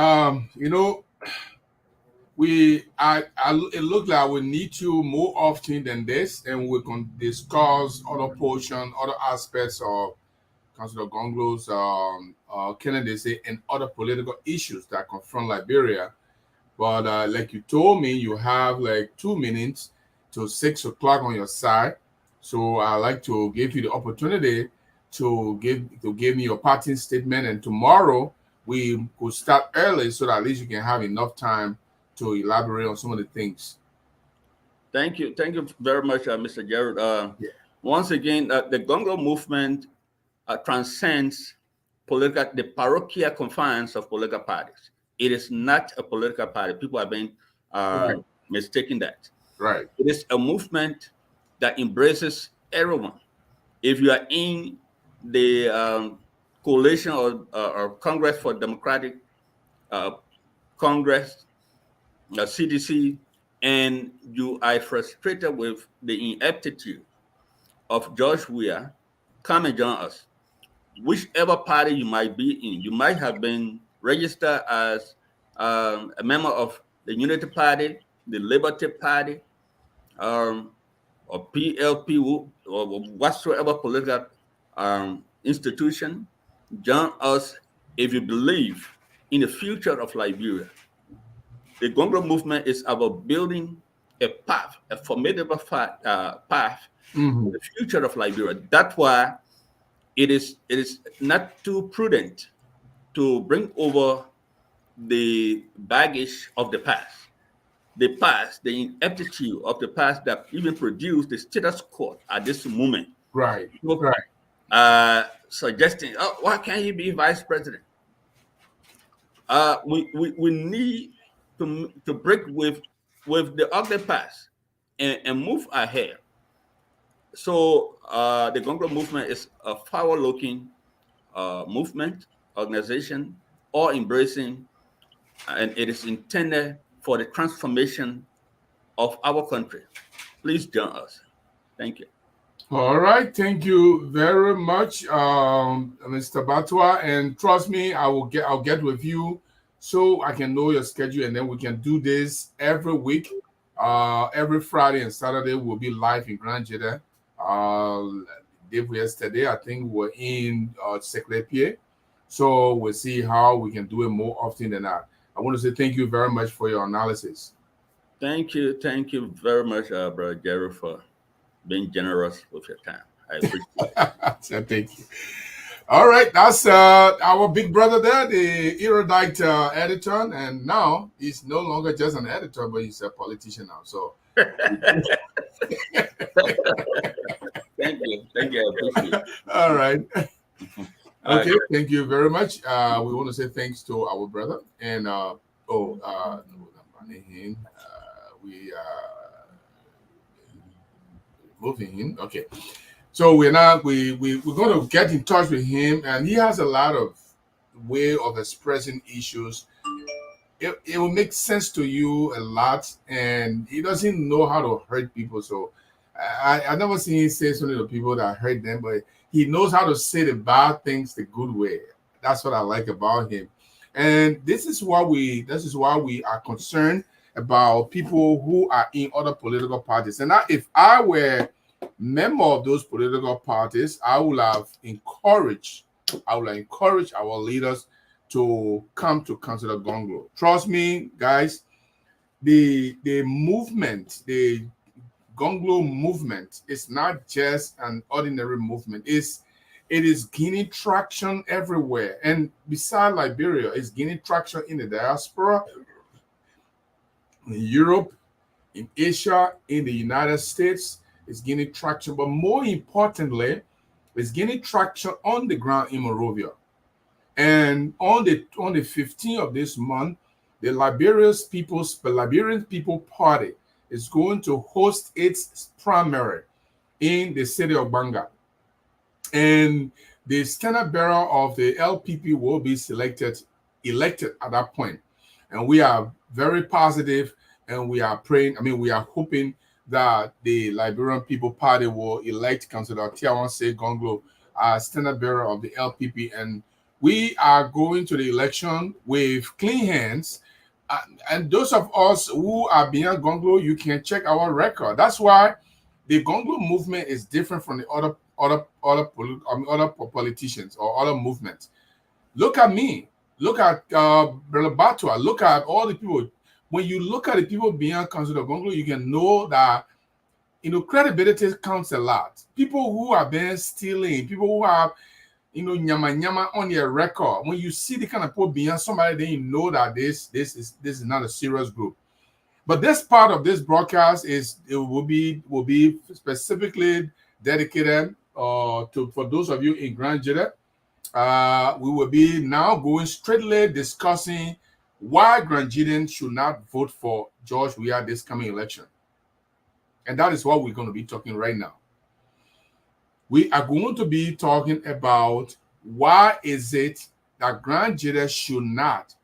it looks like we need you more often than this, and we can discuss other portions, other aspects of Councillor Gongloe's candidacy and other political issues that confront Liberia. But like you told me, you have like 2 minutes to 6 o'clock on your side. So I'd like to give you the opportunity to give me your parting statement, and tomorrow we could start early so that at least you can have enough time to elaborate on some of the things. Thank you very much, Mr. Jared. Once again, the Gongloe movement transcends the parochial confines of political parties. It is not a political party. People have been mistaking that. Right. It is a movement that embraces everyone. If you are in the Coalition or Congress for Democratic Congress, CDC, and you are frustrated with the ineptitude of George Weah, come and join us. Whichever party you might be in, you might have been registered as a member of the Unity Party, the Liberty Party, or PLP, or whatsoever political institution. Join us if you believe in the future of Liberia. The Gongloe movement is about building a path, a formidable path for the future of Liberia. That's why it is not too prudent to bring over the baggage of the past. The past, the ineptitude of the past that even produced the status quo at this moment. Right, right. Suggesting, oh, why can't he be vice president? We need to break with the ugly past and move ahead. So the Gongloe movement is a forward-looking movement, organization, all embracing, and it is intended for the transformation of our country. Please join us. Thank you. All right, thank you very much, Mr. Batwa. And trust me, I'll get with you so I can know your schedule, and then we can do this every week. Every Friday and Saturday we'll be live in Grand Jeddah. Yesterday, I think we were in Cllr, so we'll see how we can do it more often than that. I want to say thank you very much for your analysis. Thank you very much, Brother Jerry, for being generous with your time. I appreciate it. So thank you. All right, that's our big brother there, the erudite editor, and now he's no longer just an editor, but he's a politician now. So thank you, I appreciate it. All right. Okay, thank you very much. We want to say thanks to our brother, and we moving in. Okay, so we're going to get in touch with him, and he has a lot of way of expressing issues. It will make sense to you a lot, and he doesn't know how to hurt people. So I never seen him say something to people that hurt them, but he knows how to say the bad things the good way. That's what I like about him. And this is why we are concerned about people who are in other political parties. And if I were a member of those political parties, I would have encouraged our leaders to come to consider Gongloe. Trust me, guys, the movement, the Gongloe movement is not just an ordinary movement. It is gaining traction everywhere. And beside Liberia, it's gaining traction in the diaspora, in Europe, in Asia, in the United States. It's gaining traction. But more importantly, it's gaining traction on the ground in Monrovia. And on the 15th of this month, the Liberian People Party is going to host its primary in the city of Banga. And the standard bearer of the LPP will be elected at that point. And we are very positive, and we are praying. We are hoping that the Liberian People Party will elect Councillor Tiawan Saye Gongloe as standard bearer of the LPP. And we are going to the election with clean hands. And those of us who are beyond Gongloe, you can check our record. That's why the Gongloe movement is different from the other politicians or other movements. Look at me. Look at Brother Batwa. Look at all the people. When you look at the people beyond Council of Gongloe, you can know that credibility counts a lot. People who are been stealing, people who have nyama on their record. When you see the kind of people beyond somebody, then you know that this is not a serious group. But this part of this broadcast will be specifically dedicated for those of you in Grand Jeddah. We will be now going straightly discussing why Grand Jeddahs should not vote for George Weah this coming election. And that is what we're going to be talking right now. We are going to be talking about why is it that Grand Jury should not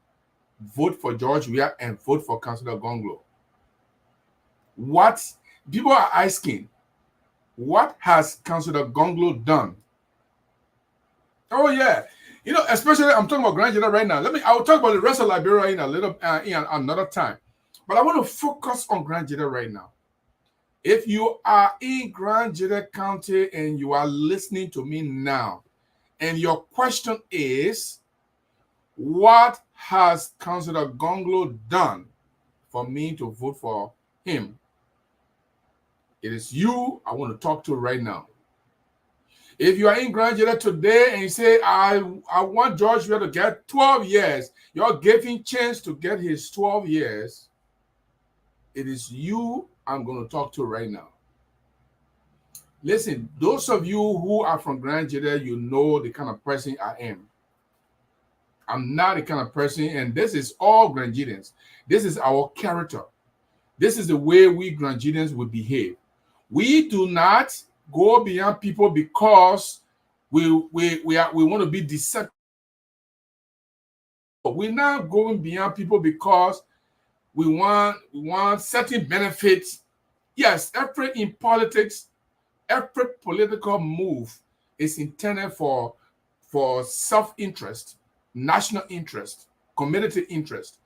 vote for George Weah and vote for Councillor Gongloe? What people are asking, what has Councillor Gongloe done? Oh yeah, you know, especially I'm talking about Grand Jury right now. I will talk about the rest of Liberia in a little in another time, but I want to focus on Grand Jury right now. If you are in Grand Jury County and you are listening to me now, and your question is, what has Councillor Gongloe done for me to vote for him? It is you I want to talk to right now. If you are in Grand Jury today and you say, I want George Weah to get 12 years, you're giving chance to get his 12 years, it is you I'm going to talk to right now. Listen, those of you who are from Grand Jury, you know the kind of person I am. I'm not the kind of person, and this is all Grand Jurians. This is our character. This is the way we Grand Jurians will behave. We do not go beyond people because we want to be deceptive. We're not going beyond people because we want certain benefits. Yes, in politics, every political move is intended for self-interest, national interest, community interest.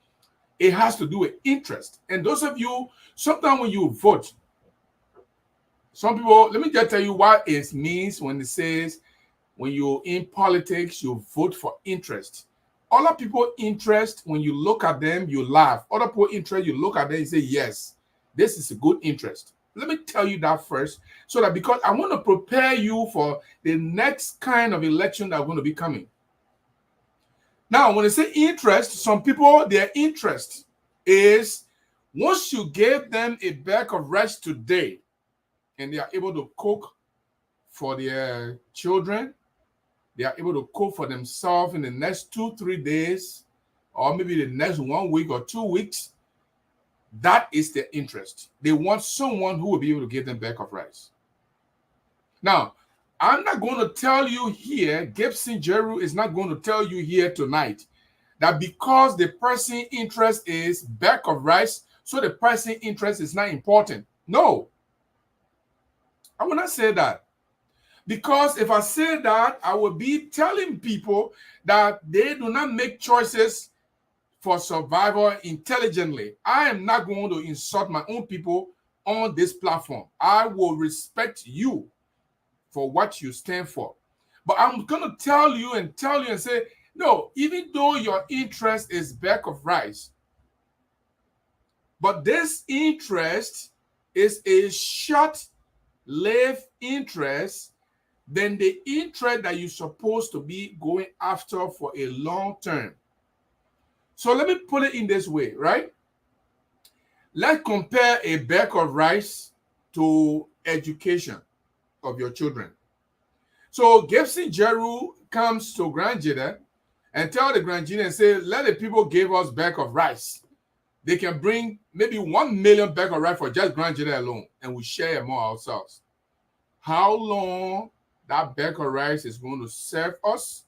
It has to do with interest. And those of you, sometimes when you vote, some people, let me just tell you what it means when it says when you're in politics, you vote for interest. Other people interest, when you look at them, you laugh. Other people interest, you look at them and say, yes, this is a good interest. Let me tell you that first, so that because I want to prepare you for the next kind of election that are going to be coming. Now, when I say interest, some people, their interest is once you give them a bag of rice today and they are able to cook for their children, they are able to cook for themselves in the next 2-3 days, or maybe the next 1 week or 2 weeks, that is their interest. They want someone who will be able to give them a bag of rice. Now, I'm not going to tell you here, Gibson Jeru is not going to tell you here tonight that because the person's interest is bag of rice, so the person's interest is not important. No. I will not say that. Because if I say that, I will be telling people that they do not make choices for survival intelligently. I am not going to insult my own people on this platform. I will respect you for what you stand for. But I'm going to tell you and say, no, even though your interest is bag of rice, but this interest is a short-lived interest than the interest that you're supposed to be going after for a long term. So let me put it in this way, right? Let's compare a bag of rice to education of your children. So Gibson Jeru comes to Grand Jury and tell the Grand Jury and say, let the people give us bag of rice. They can bring maybe 1 million bag of rice for just Grand Jury alone, and we share them all ourselves. How long that bag of rice is going to serve us?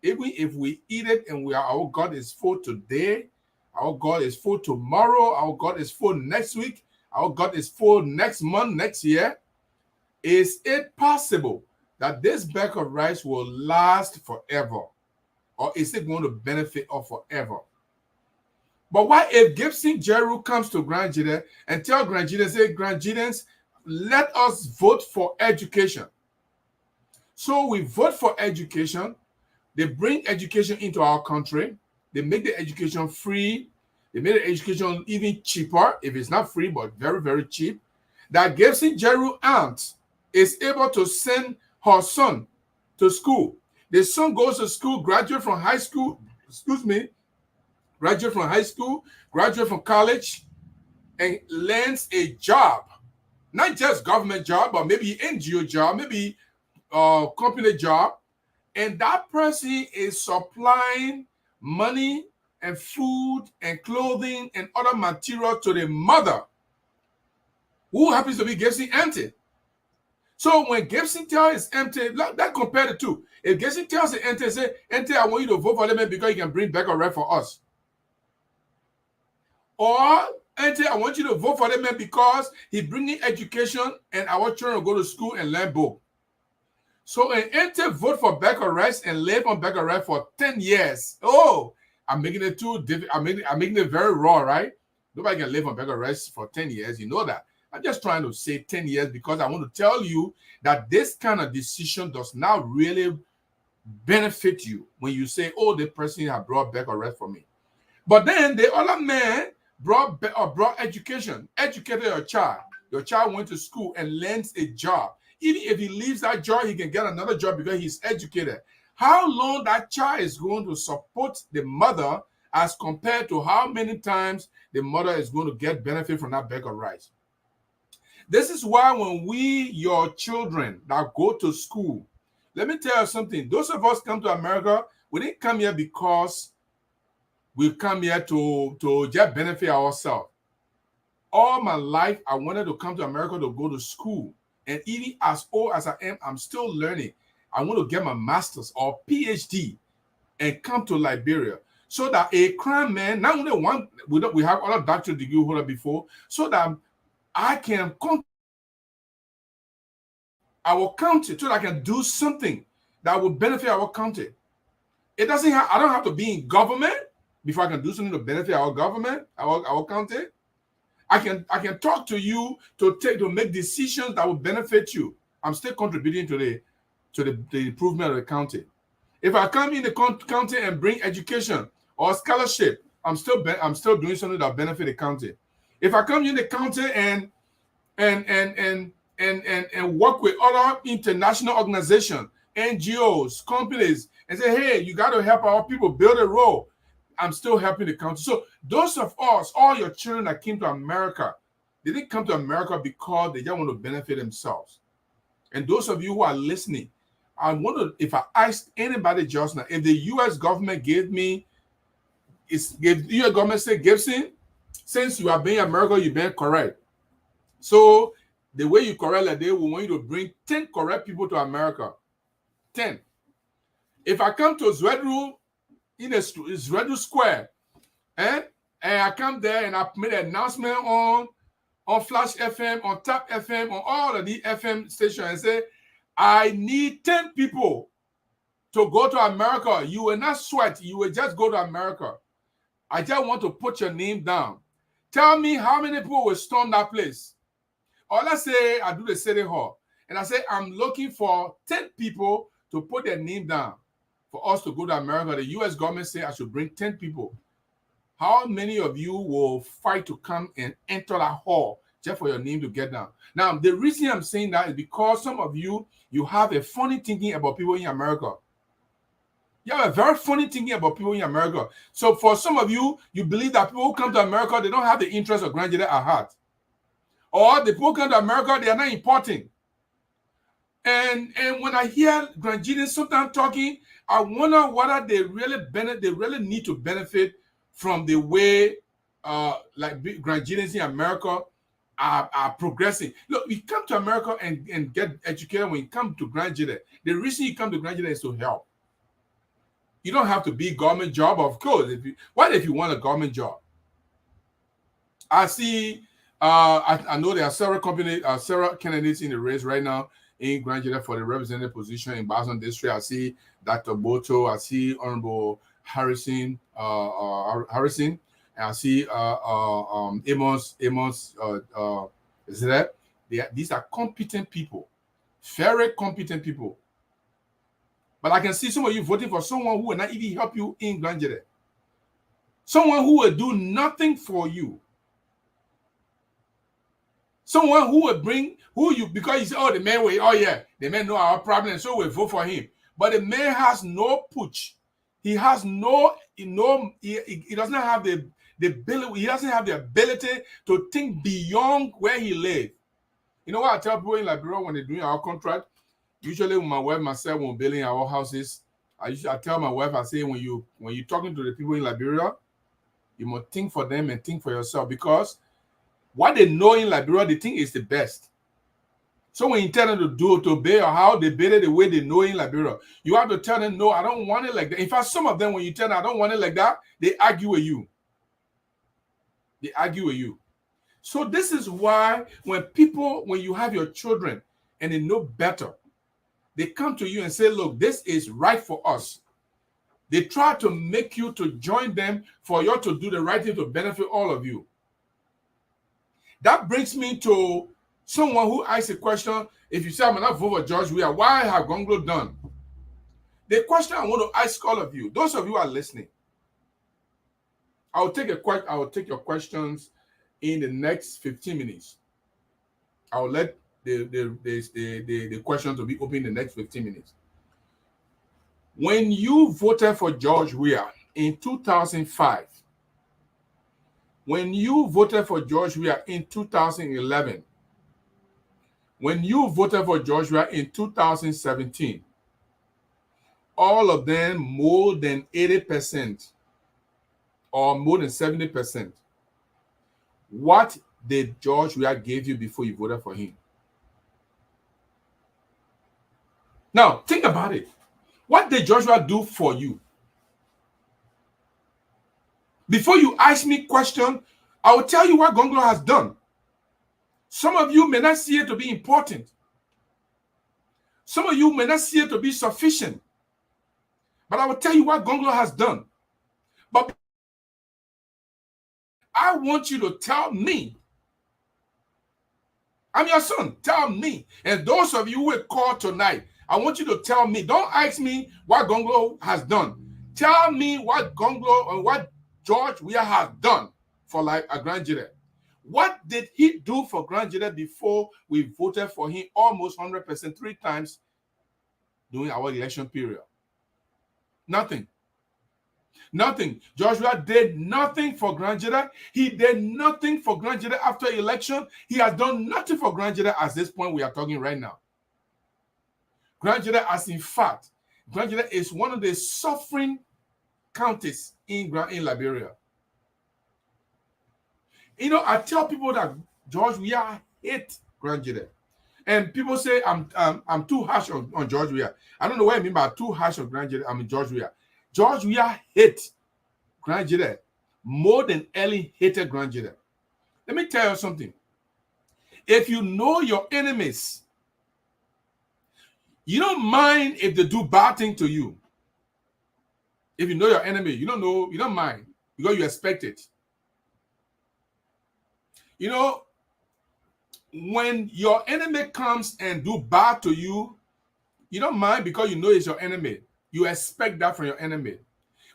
Even if we eat it and our God is full today, our God is full tomorrow, our God is full next week, our God is full next month, next year, is it possible that this bag of rice will last forever? Or is it going to benefit us forever? But what if Gibson Jeru comes to Grand Jury and tell Grand Jury, say, Grand Jurians, let us vote for education. So we vote for education. They bring education into our country. They make the education free. They make the education even cheaper, if it's not free, but very, very cheap. That Gibson Jeru aunt is able to send her son to school. The son goes to school, graduate from high school, graduate from college, and lands a job. Not just government job, but maybe NGO job, maybe company job. And that person is supplying money and food and clothing and other material to the mother, who happens to be Gibson auntie. So when Gibson tell is empty, that compare the two. If Gibson tells the Ente, say, Ente, I want you to vote for them because you can bring back a rep for us. Or, Ente, I want you to vote for them because he's bringing education and our children will go to school and learn book. So an Ente vote for back arrest and live on back arrest for 10 years. Oh, I'm making it too difficult. I'm making it very raw, right? Nobody can live on back arrest for 10 years. You know that. I'm just trying to say 10 years because I want to tell you that this kind of decision does not really benefit you when you say, oh, the person has brought back arrest for me. But then the other man brought education, educated your child. Your child went to school and learns a job. Even if he leaves that job, he can get another job because he's educated. How long that child is going to support the mother as compared to how many times the mother is going to get benefit from that bag of rice? This is why when your children that go to school, let me tell you something. Those of us come to America, we didn't come here because we come here to just benefit ourselves. All my life, I wanted to come to America to go to school. And even as old as I am, I'm still learning. I want to get my master's or PhD and come to Liberia so that a crime man, not only one, we have other doctorate degree holder before, so that I can come our country, so that I can do something that will benefit our country. It doesn't have, I don't have to be in government before I can do something to benefit our government, our country. I can talk to you to make decisions that will benefit you. I'm still contributing to the improvement of the county. If I come in the county and bring education or scholarship, I'm still doing something that will benefit the county. If I come in the county and work with other international organizations, NGOs, companies, and say, hey, you got to help our people build a road, I'm still helping the country. So those of us, all your children that came to America, they didn't come to America because they just want to benefit themselves. And those of you who are listening, I wonder if I asked anybody just now, if the U.S. government gave me, if the U.S. government said, Gibson, since you are being America, you've been correct. So the way you correct that, they will want you to bring 10 correct people to America. 10. If I come to Zwedru, in a Zwedru Square, and I come there and I made an announcement on Flash FM, on Tap FM, on all of the FM stations and say, I need 10 people to go to America. You will not sweat. You will just go to America. I just want to put your name down. Tell me how many people will storm that place. Or let's say I do the city hall and I say, I'm looking for 10 people to put their name down for us to go to America. The U.S. government say I should bring 10 people. How many of you will fight to come and enter that hall just for your name to get down? Now, the reason I'm saying that is because some of you have a funny thinking about people in America. You have a very funny thinking about people in America. So for some of you, you believe that people who come to America, they don't have the interest of Grand Jide at heart. Or the people who come to America, they are not important. And when I hear Grand Jide sometimes talking, I wonder whether they really need to benefit from the way like Grand Jides in America are progressing. Look, we come to America and get educated when you come to Grand Jide. The reason you come to Grand Jide is to help. You don't have to be a government job, of course. What if you want a government job? I see, I know there are several candidates in the race right now in Grand Jide for the representative position in Boston District. I see Dr. Boto, I see Honorable Harrison, and I see Amos, is that? These are competent people, very competent people. But I can see some of you voting for someone who will not even help you in Grand Jide. Someone who will do nothing for you. Someone who will bring, because you say, oh, the man will, oh yeah, the man know our problem, so we'll vote for him. But the man has no putsch. He has he doesn't have the ability, he doesn't have the ability to think beyond where he lives. You know what I tell people in Liberia when they're doing our contract? Usually when my wife, myself, when building our houses, I tell my wife, I say, when you're talking to the people in Liberia, you must think for them and think for yourself, because what they know in Liberia, they think is the best. So when you tell them to obey or how they obey it the way they know in Liberia, you have to tell them, no, I don't want it like that. In fact, some of them, when you tell them I don't want it like that, they argue with you. They argue with you. So this is why when you have your children and they know better, they come to you and say, look, this is right for us. They try to make you to join them for you to do the right thing to benefit all of you. That brings me to someone who asked a question. If you say, I'm not vote for George Weah, why have Gongloe done? The question I want to ask all of you, those of you who are listening, I will take your questions in the next 15 minutes. I will let the question to be open in the next 15 minutes. When you voted for George Weah in 2005, when you voted for George Weah in 2011, when you voted for George Weah in 2017, all of them more than 80% or more than 70%. What did George Weah give you before you voted for him? Now, think about it. What did George Weah do for you? Before you ask me question, I will tell you what Gongloe has done. Some of you may not see it to be important. Some of you may not see it to be sufficient. But I will tell you what Gongloe has done. But I want you to tell me. I'm your son. Tell me. And those of you who will call tonight, I want you to tell me. Don't ask me what Gongloe has done. Tell me what Gongloe and what George Weah has done for like a Grand Jury. What did he do for Grand Jury before we voted for him almost 100% 3 times during our election period? Nothing. Nothing. George Weah did nothing for Grand Jury. He did nothing for Grand Jury after election. He has done nothing for Grand Jury at this point we are talking right now. Grand Jury, as in fact, Grand Jury is one of the suffering counties in Liberia. You know, I tell people that George Weah hates Grand Jury. And people say I'm too harsh on George Weah. I don't know what I mean by too harsh on Grand Jury. I mean George Weah. George Weah hates Grand Jury more than Ellie hated Grand Jury. Let me tell you something. If you know your enemies, you don't mind if they do bad thing to you. If you know your enemy, you don't mind because you expect it. You know, when your enemy comes and do bad to you, you don't mind because you know it's your enemy. You expect that from your enemy.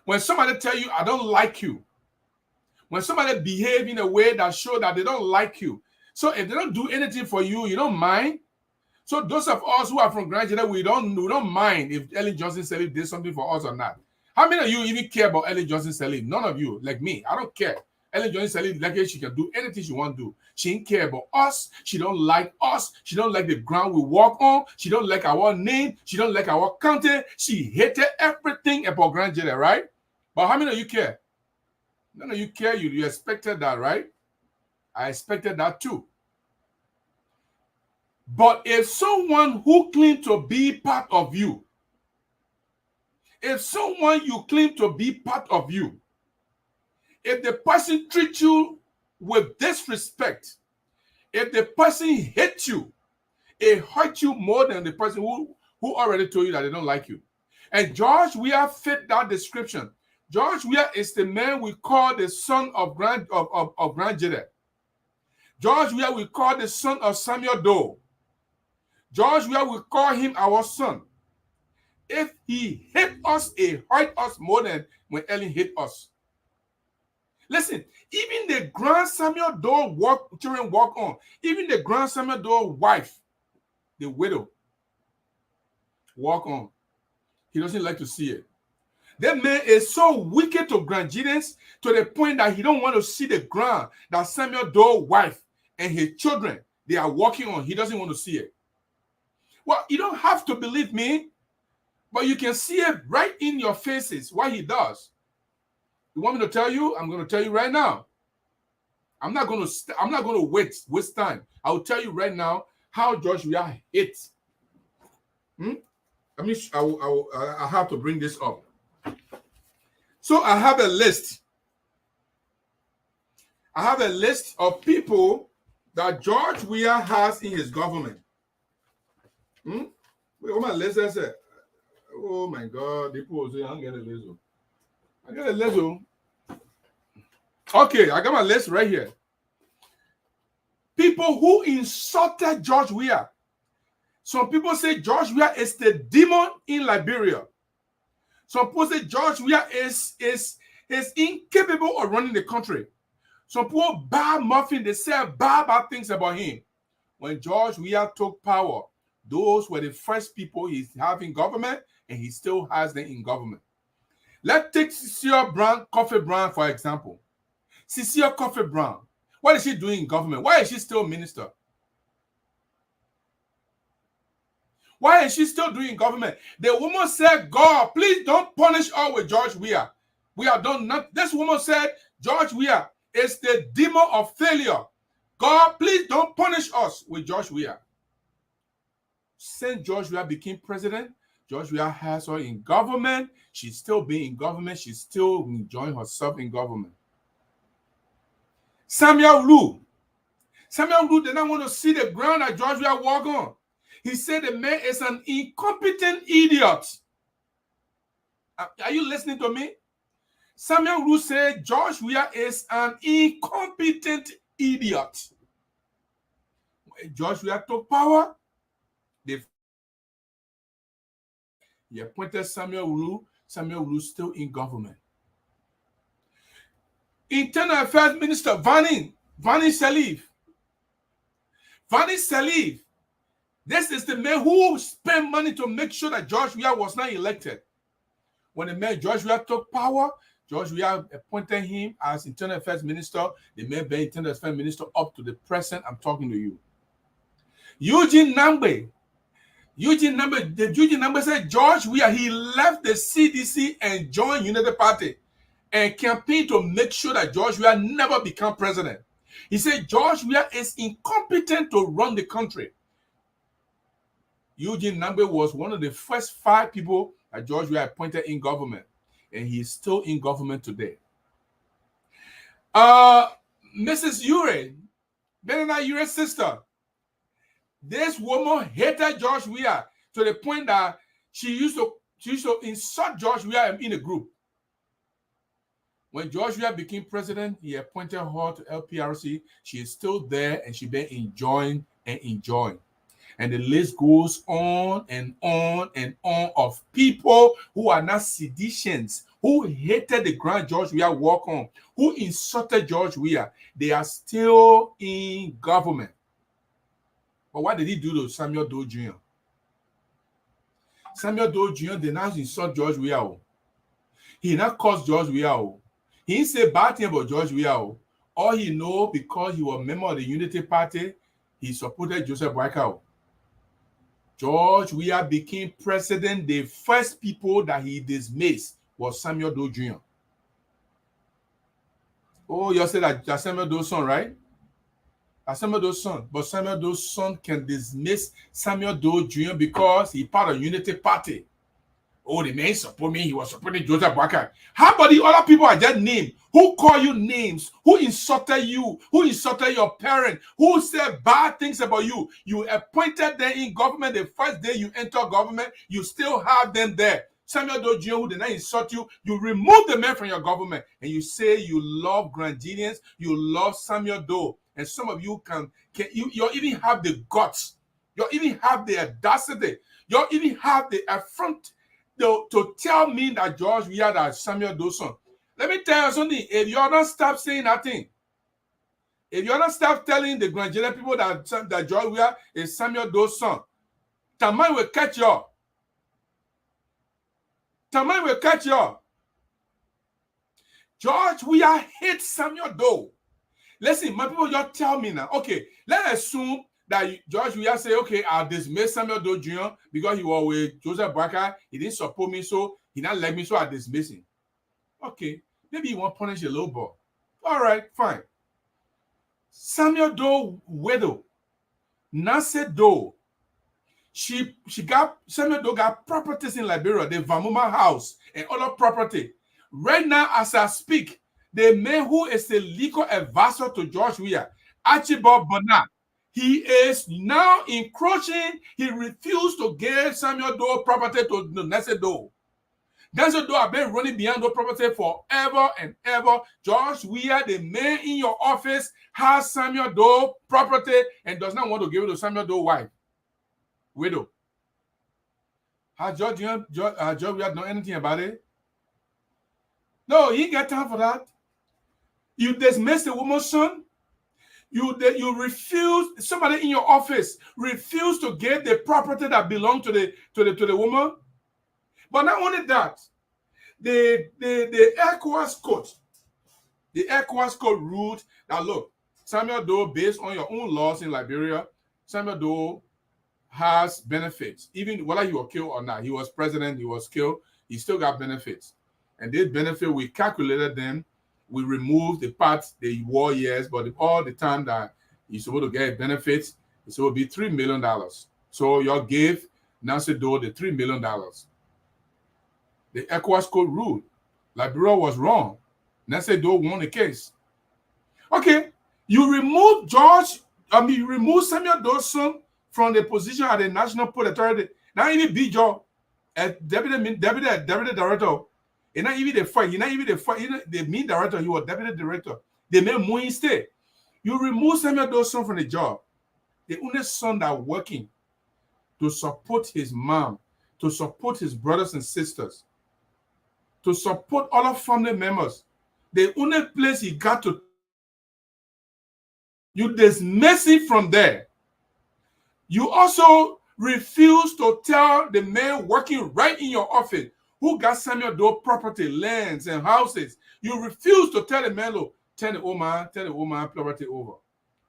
When somebody tell you, I don't like you, when somebody behave in a way that show that they don't like you, so if they don't do anything for you, you don't mind. So those of us who are from Grand Jury, we don't mind if Ellen Johnson Sirleaf did something for us or not. How many of you even care about Ellen Johnson Sirleaf? None of you, like me. I don't care. Ellen Johnson Sirleaf, like she can do anything she want to do. She ain't care about us. She don't like us. She don't like the ground we walk on. She don't like our name. She don't like our country. She hated everything about Grand Jury, right? But how many of you care? None of you care. You expected that, right? I expected that too. But if someone who claims to be part of you, if someone you claim to be part of you, if the person treats you with disrespect, if the person hates you, it hurts you more than the person who already told you that they don't like you. And George Weah fit that description. George Weah is the man we call the son of Grand Jury. George Weah we call the son of Samuel Doe. George Weah we call him our son. If he hate us, it hurt us more than when Ellen hate us. Listen, even the Grand Samuel Doe children walk on. Even the Grand Samuel Doe wife, the widow, walk on. He doesn't like to see it. That man is so wicked to Grand Juryans to the point that he don't want to see the ground that Samuel Doe wife and his children, they are walking on. He doesn't want to see it. Well, you don't have to believe me, but you can see it right in your faces what he does. You want me to tell you? I'm going to tell you right now. I'm not going to waste time. I will tell you right now how George Weah hates. I mean, I have to bring this up. So I have a list. I have a list of people that George Weah has in his government. Wait, what my list I said? Oh my God, people say I'm getting a list. I got a list. Okay, I got my list right here. People who insulted George Weah. Some people say George Weah is the demon in Liberia. Some people say George Weah is incapable of running the country. Some people bad muffin, they say bad things about him. When George Weah took power, those were the first people he's having government, and he still has them in government. Let's take Cecile Coffee Brown, for example. Cecile Coffee Brown. What is she doing in government? Why is she still minister? Why is she still doing government? The woman said, God, please don't punish us with George Weah. We have done nothing. This woman said, George Weah is the demon of failure. God, please don't punish us with George Weah. Since George Weah became president, George Weah has her in government. She's still being in government. She's still enjoying herself in government. Samuel Wu did not want to see the ground that George Weah walked on. He said the man is an incompetent idiot. Are you listening to me? Samuel Wu said George Weah is an incompetent idiot. When George Weah took power, he appointed Samuel Wu. Samuel Wu still in government. Internal Affairs Minister Vani Salif. Vani Salif. This is the man who spent money to make sure that George Weah was not elected. When the man George Weah took power, George Weah appointed him as Internal Affairs Minister. The man being Internal Affairs Minister up to the present. I'm talking to you. Eugene Nambe said George Weah, he left the CDC and joined United Party and campaigned to make sure that George Weah never become president. He said George Weah is incompetent to run the country. Eugene Nambe was one of the first 5 people that George Weah appointed in government, and he's still in government today. Mrs. Ure, Benana Ure's sister, this woman hated George Weah to the point that she used to insult George Weah in a group. When George Weah became president, he appointed her to LPRC. She is still there, and she's been enjoying. And the list goes on and on and on of people who are not seditious, who hated the ground George Weah walked on, who insulted George Weah. They are still in government. But what did he do to Samuel Doe Jr.? Samuel Doe Jr. did not insult George Weah. He did not curse George Weah. He didn't say bad thing about George Weah. All he know, because he was a member of the Unity Party, he supported Joseph Boyka. George Weah became president. The first people that he dismissed was Samuel Doe Jr. Oh, you said that Samuel Doe's son, right? Samuel Doe's son. But Samuel Doe's son can dismiss Samuel Doe Jr. because he part of Unity Party. Oh, the man support me. He was supporting Joseph Boyka. How about the other people I just named? Who call you names? Who insulted you? Who insulted your parent? Who said bad things about you? You appointed them in government the first day you enter government. You still have them there. Samuel Doe Jr., who did not insult you, you remove the man from your government, and you say you love Grandinians, you love Samuel Doe, and some of you you even have the guts, you even have the audacity, you even have the affront to tell me that George Weah that Samuel Doe's son. Let me tell you something. If you don't stop saying that thing, if you don't stop telling the Grandian people that George Weah is Samuel Doe's son, Tamai will catch you up. Tamai will catch you up. George Weah hates Samuel Doe. Listen, my people, just tell me now. Okay, let's assume that George Weah say, okay, I'll dismiss Samuel Doe Jr. because he was with Joseph Boyka. He didn't support me, so he not like me, so I dismiss him. Okay, maybe he want to punish a little bit. All right, fine. Samuel Doe widow Nancy Doe, she got, Samuel Doe got properties in Liberia, the Vamuma house and other property. Right now, as I speak, the man who is the legal advisor to George Weah, Archibald Bonner, he is now encroaching. He refused to give Samuel Doe property to Nancy Doe. Nancy Doe have been running behind the property forever and ever. George Weah, the man in your office, has Samuel Doe property and does not want to give it to Samuel Doe's wife, widow. Has George Weah done anything about it? No, he ain't got time for that. You dismiss the woman's son. You refuse, somebody in your office refuse to give the property that belongs to the woman. But not only that, the ECOWAS code ruled that, look, Samuel Doe, based on your own laws in Liberia, Samuel Doe has benefits. Even whether he was killed or not, he was president, he was killed, he still got benefits. And this benefit, we calculated them. We removed the parts, the war years, but all the time that you're supposed to get benefits, it's supposed to be $3 million. So you gave Nancy Doe the $3 million. The ECOWAS code ruled. Liberia was wrong. Nancy Doe won the case. Okay, you remove Samuel Doe's son from the position at the National Port Authority. Now even be Joe, deputy director. He's not even the fight. He's not even the main director. He was deputy director. They made Moin stay. You remove Samuel Doe's son from the job. The only son that working to support his mom, to support his brothers and sisters, to support other family members. The only place he got to, you dismiss it from there. You also refuse to tell the man working right in your office who got Samuel Doe property, lands, and houses. You refuse to tell the man, look, tell the woman property over.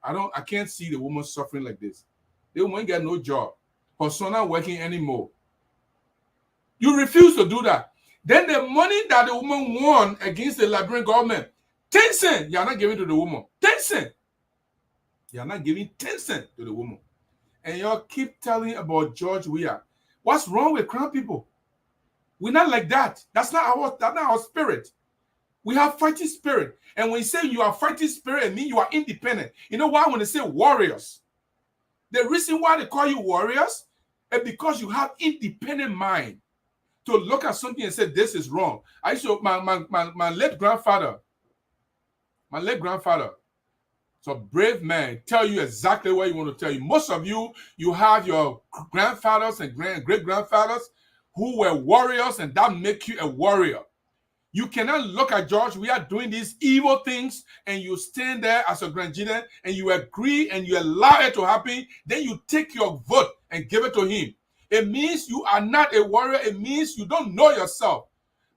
I can't see the woman suffering like this. The woman got no job. Her son not working anymore. You refuse to do that. Then the money that the woman won against the Liberian government, 10 cents, you're not giving to the woman. 10 cents. You're not giving 10 cents to the woman. And y'all keep telling about George Weah. What's wrong with Crown people? We're not like that. That's not our spirit. We have fighting spirit. And when you say you are fighting spirit, it means you are independent. You know why? When they say warriors, the reason why they call you warriors is because you have independent mind to look at something and say, this is wrong. I used to, my late grandfather, so brave man, tell you exactly what you want to tell you. Most of you have your grandfathers and great-grandfathers who were warriors, and that make you a warrior. You cannot look at George Weah doing these evil things and you stand there as a grandchildren and you agree and you allow it to happen. Then you take your vote and give it to him. It means you are not a warrior. It means you don't know yourself.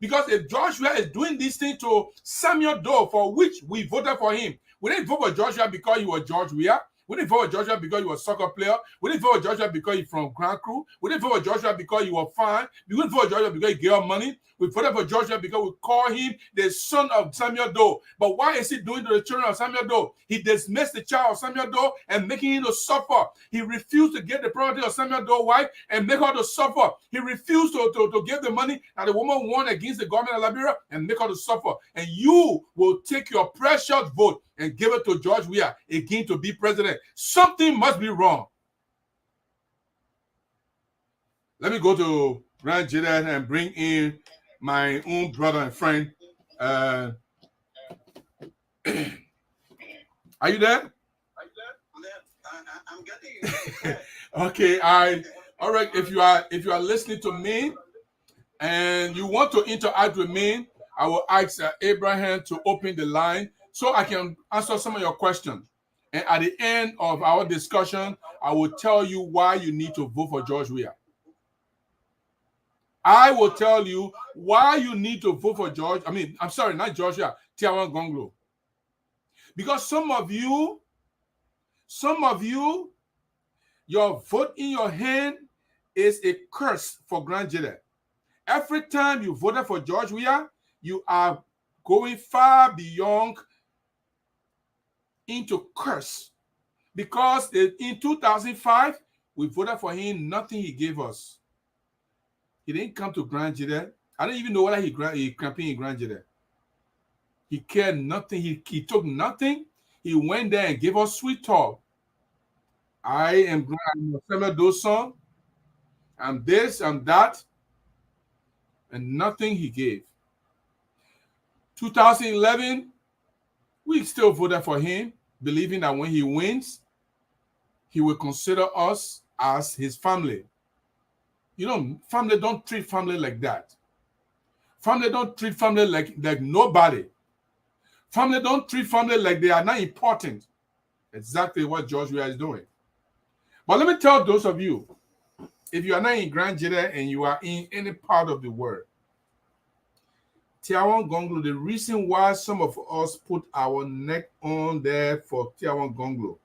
Because if George Weah is doing this thing to Samuel Doe, for which we voted for him, we didn't vote for George Weah because he was George Weah. We didn't vote for George Weah because he was a soccer player. We didn't vote for George Weah because he's from Grand Crew. We didn't vote for George Weah because he was fine. We didn't vote for George Weah because he gave us money. We voted for George Weah because we call him the son of Samuel Doe. But why is he doing to the children of Samuel Doe? He dismissed the child of Samuel Doe and making him to suffer. He refused to get the property of Samuel Doe's wife and make her to suffer. He refused to give the money that the woman won against the government of Liberia and make her to suffer. And you will take your precious vote and give it to George Weah again to be president. Something must be wrong. Let me go to Grand Jordan and bring in my own brother and friend. Are you there? I'm getting you. Okay, all right. If you are listening to me and you want to interact with me, I will ask Abraham to open the line so I can answer some of your questions. And at the end of our discussion, I will tell you why you need to vote for George Weah. I will tell you why you need to vote for George. I'm sorry, not George Weah, Tiawan Gongloe. Because some of you, your vote in your hand is a curse for Grand Jordan. Every time you voted for George Weah, you are going far beyond into curse. Because in 2005, we voted for him, nothing he gave us. He didn't come to Grand Jide. I don't even know whether he campaigned in Grand Jide. He cared nothing. He took nothing. He went there and gave us sweet talk. I am Grand Doson. I'm this, I'm that. And nothing he gave. 2011, we still voted for him, believing that when he wins, he will consider us as his family. You know, family don't treat family like that. Family don't treat family like nobody. Family don't treat family like they are not important. Exactly what George Weah is doing. But let me tell those of you, if you are not in Grand Jide and you are in any part of the world, Tiawan Gongloe, the reason why some of us put our neck on there for Tiawan Gongloe,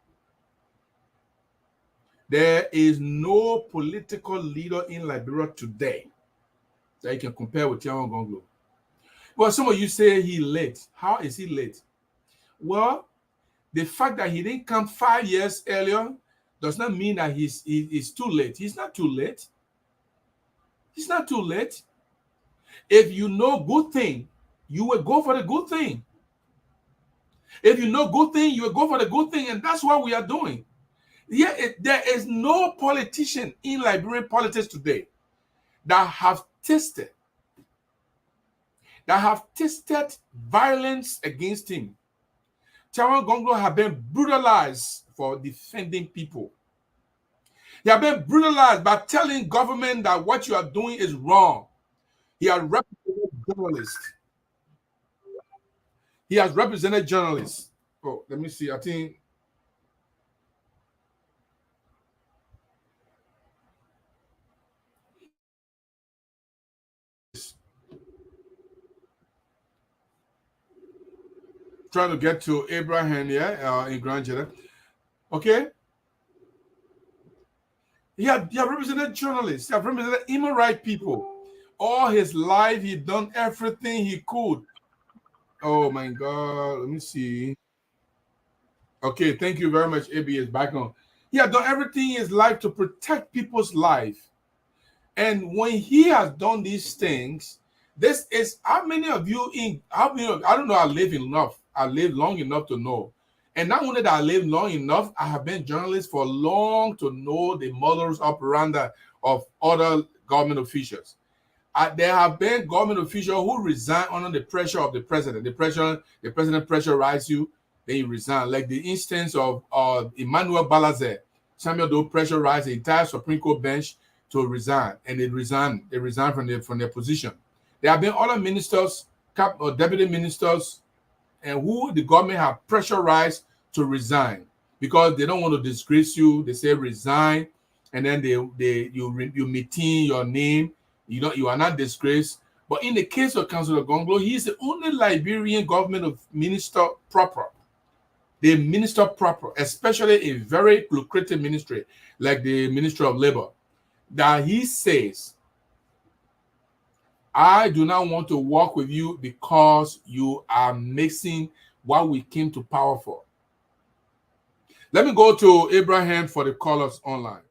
there is no political leader in Liberia today that you can compare with Tiawan Gongloe. Well, some of you say he late. How is he late? Well, the fact that he didn't come 5 years earlier does not mean that he's too late. He's not too late. He's not too late. If you know good thing, you will go for the good thing. If you know good thing, you will go for the good thing, and that's what we are doing. Yeah, there is no politician in Liberian politics today that have tasted violence against him. Tiawan Gongloe have been brutalized for defending people. He have been brutalized by telling government that what you are doing is wrong. He has represented journalists. He has represented journalists. Oh, let me see. I think trying to get to Abraham here in Grand Jide. Okay. He have represented journalists. He have represented human rights people. All his life, he done everything he could. Oh my God. Let me see. Okay, thank you very much. AB is back on. He had done everything in his life to protect people's life. And when he has done these things, this is how many of you I don't know, I live long enough to know. And not only that I live long enough, I have been journalist for long to know the modus operandi of other government officials. There have been government officials who resign under the pressure of the president. The president pressurizes you, then you resign. Like the instance of Emmanuel Balazer. Samuel Doe pressurized the entire Supreme Court bench to resign, and they resign from their position. There have been other ministers, or deputy ministers, and who the government have pressurized to resign because they don't want to disgrace you. They say resign, and then you maintain your name. You are not disgraced. But in the case of Councillor Gongloe, he is the only Liberian government of minister proper. The minister proper, especially a very lucrative ministry like the Ministry of Labor, that he says, I do not want to work with you because you are mixing what we came to power for. Let me go to Abraham for the callers online.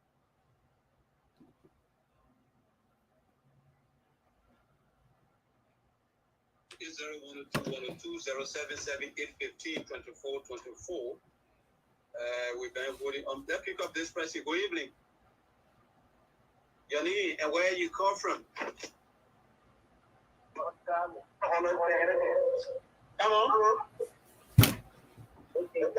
Is 012-102-077-815-2424. We've been voting on. Let's pick up this press. Good evening. Your name and where you come from? Come on. You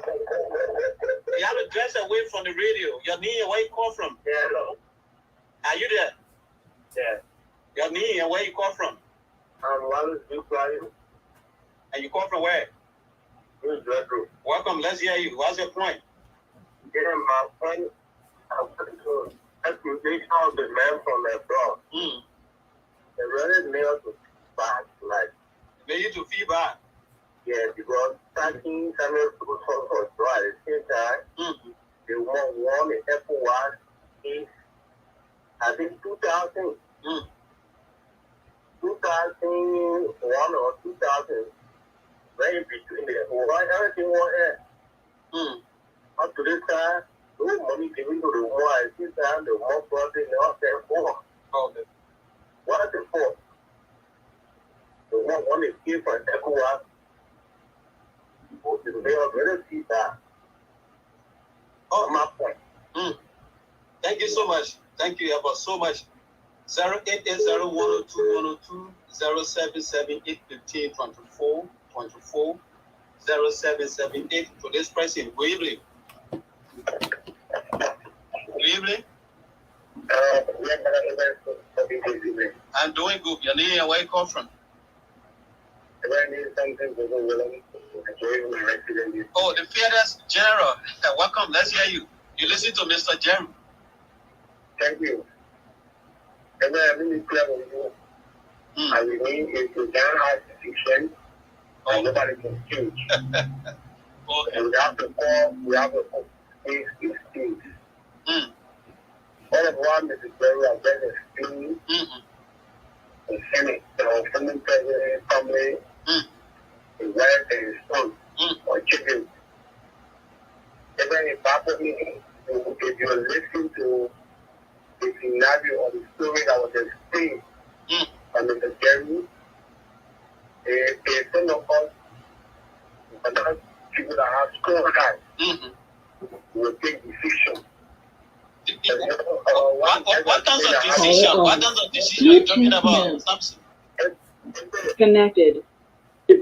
have to dress away from the radio. Your name and where you come from? Hello. Are you there? Yeah. Your name and where you come from? And you come from where? Welcome. Let's hear you. What's your point? Yeah, my point. Accusation of the man from abroad. They really nailed to back like. They need to feel bad. Yeah, because starting Samuel for dry at the same time, they want one in Apple Watch is I think 2000. 2001 or 2000, right in between there. Why everything was here? Up to this time, no money given to the war, and this time the war brought in the other four. Okay. What is the four? The one is here for ECOWAS. They already see that. Oh, My point. Thank you so much. Thank you about so much. 0880102 0778 15 24 24 0778. Today's president. Good evening. Good evening. I'm doing good. Your name and where you come from? Oh, the Fearless General. Welcome. Let's hear you. You listen to Mr. General. Thank you. And then let me clear with you. I mean, if you don't have decision, nobody can change. Okay. And we have to call these things. All of one is very against the Senate, the Senate president, family, his wife and his son, or children. And then if you listen to the scenario or the story that was explained by Mr. Jerry, some of us, other people that have score high, will take decisions. What kinds of decision? What kinds of decision are you talking about, Samson? Connected. I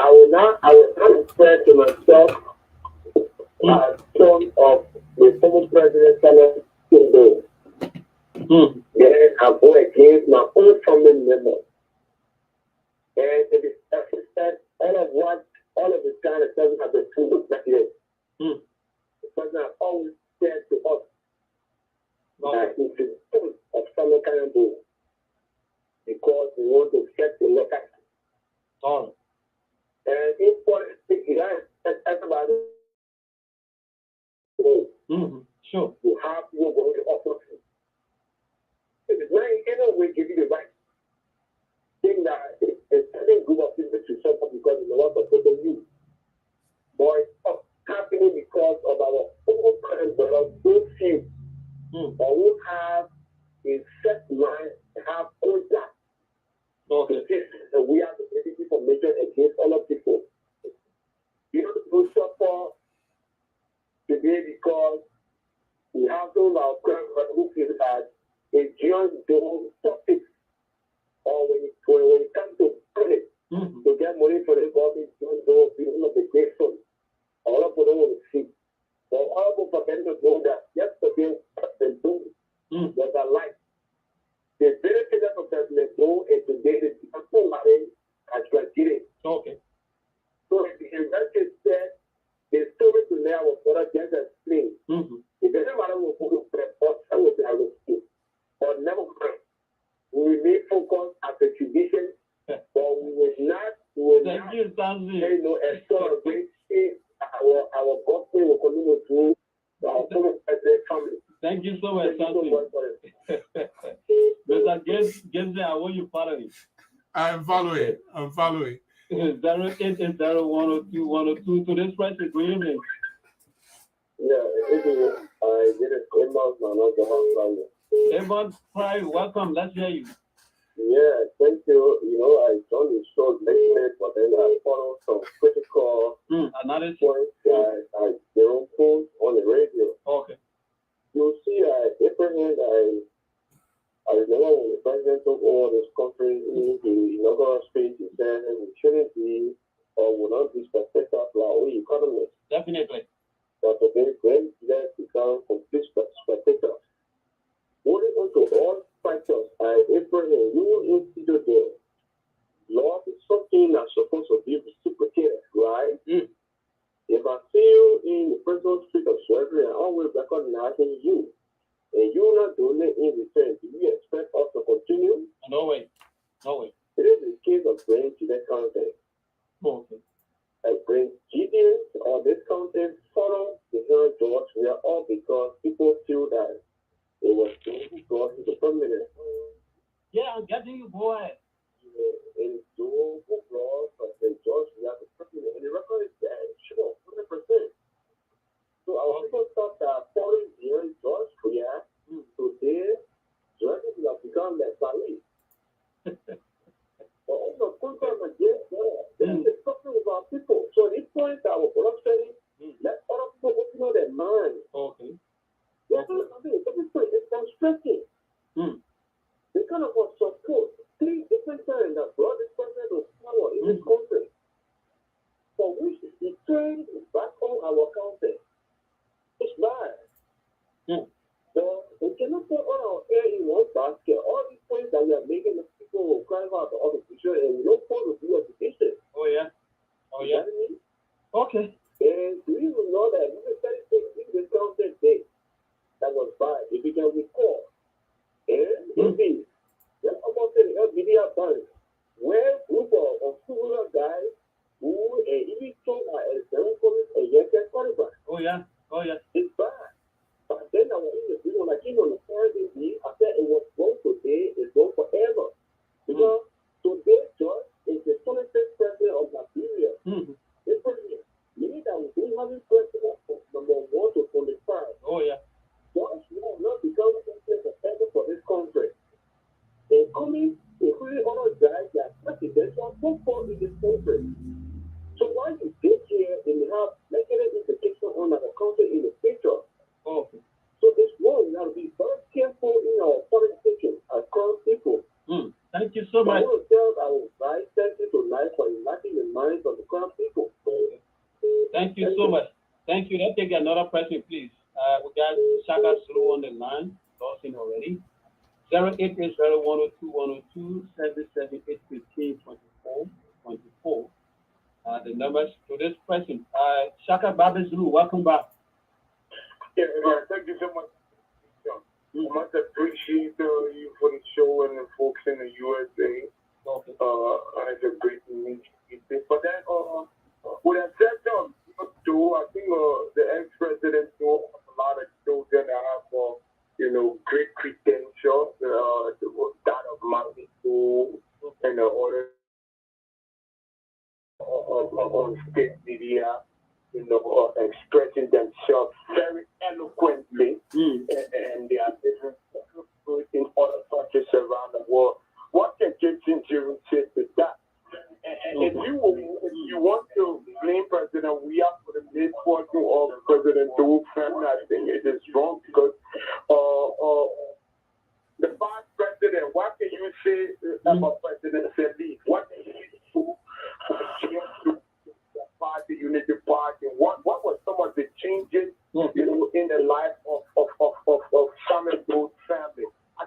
will not refer to myself as son of the former president, Cllr. Then I go against my own family members. And it is said, all of the kind of things have been true with president. The president has always said to us that it's the son of some kind of book because we want to set the local. And in politics, you have everybody. Sure. You have to go to office. It is not in any way give you the right thing that a certain group of people should suffer because it's a lot of people use. But it's happening because of our own parents that are so few or who have a set mind, have contact. So we have the ability for measure against all of people. You know, people suffer today because we have those our grandparents who feel that they just don't topics. Or when it comes to credit, to get money for the government, don't know people of the great son. All of them want to see. So all of them for them to know that yesterday what they do was a life. The benefit of that they go and today they become somebody as graduated. Okay. So if the investor said the story to now was what I just explained. It doesn't matter what we prep or some of the other school or never prep. We remain focused as a tradition, but we will not celebrate our birthday will continue through our family. Thank you so much, Mr. Genze, I want you following. I'm following. 0800102 to this president. Good evening. Yeah, I did it in my Everyone, welcome. Let's hear you. Yeah, thank you. You know, I joined the show late, but then I followed some critical analysis points I don't post on the radio. Okay. You see, Abraham, I remember when the president took over this country in the inaugural speech, he said we shouldn't be or will not be spectators to our own economists. Definitely. But today, great leaders become complete spectators. Holding on to all factors, Abraham, you institute the law is something that's supposed to be reciprocated, right? If I see you in the personal street of surgery, I always recognizing you. And you're not doing it in return. Do you expect us to continue? No way. It is the case of bringing to that content. Okay. I bring Gideon or this content follow the George Weah all because people feel that it was George is a permanent. Yeah, I'm getting you, boy. And George brought President George Weah the president. And the record is there, sure, 100%. our corruption. Let other people open up their minds. Okay. It's frustrating. They kind of was support 3 different times that brought this president to power in this country, for which he turned back on our country. It's bad. So we cannot put all our air in one basket. All these points that we are making, the people will cry out the opposition, and we don't want to do education. Oh yeah. Oh yeah. You know what I mean? Okay. And do you know that we were 36 in this county day that was bad? If you can recall, and indeed, just about the media bank, where group of similar guys who even told our external police a yes can qualify. Oh yeah. Oh yeah. It's bad. But then I was in the video, like on the Thursday, I said it was wrong today, it's wrong forever. Because today, George is the 25th president of Liberia. It's brilliant. Meaning that we don't have a president from number 1 to 25. Oh yeah. George will not become president forever for this country. And coming, including other guys that presidents are so far in this country. So why you get here and you have negative implications on our country in the future? Okay. So it's wrong. We have to be very careful in our politics across people. Thank you so much. I want to tell our guys, thank you to life for enlightening the minds of the crown people. Thank you so much. Thank you. Let's take another person, please. We got Shaka Sulu on the line. Lost in already. 080-102-102 778-15-24. The numbers to this person. Shaka Babe Zulu, welcome back. Yeah, thank you so much. I must appreciate you for the show and the folks in the USA. Okay. It's a great meeting. But then, with that said, too, I think the ex-president knows a lot of children that have, great credentials, that of money too, and order on state media, expressing themselves very eloquently, and they are different in other countries around the world. What can Gibson Jerome say to that? And if you want to blame President Weah for the misfortune of President George Weah, I think it is wrong because the past president, what can you say about President Cephus? What can you do to the party, Unity Party? What were some of the changes, in the life of Samuel George family? I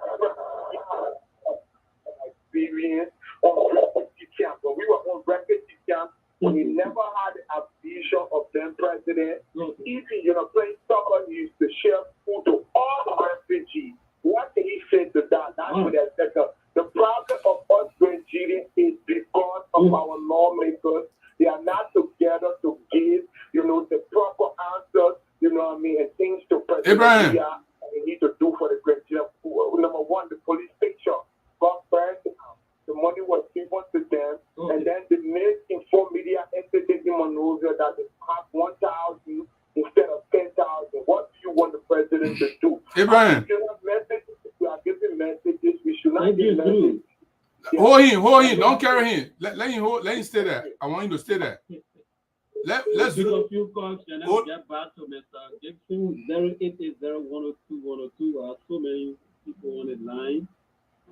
experience on refugee camp. When we were on refugee camp, we never had a vision of them president. If playing soccer, he used to share food to all the refugees. What can he say to that? That's what I said. The problem of us Nigerians is because of our lawmakers. They are not together to give, the proper answers, and things to President Weah. We need to do for the Nigerian. Number one, the police picture got burned. The money was given to them, and then the misinformed media entertained Monrovia that they have 1,000 instead of 10,000. What do you want the president to do? Abraham. We are giving messages. We should not give messages. Hold him. Don't carry him. Let him stay there. I want him to stay there. Let's do do a few calls and then we'll get back to Mr. Gibson. 080-102-102. So many people on the line.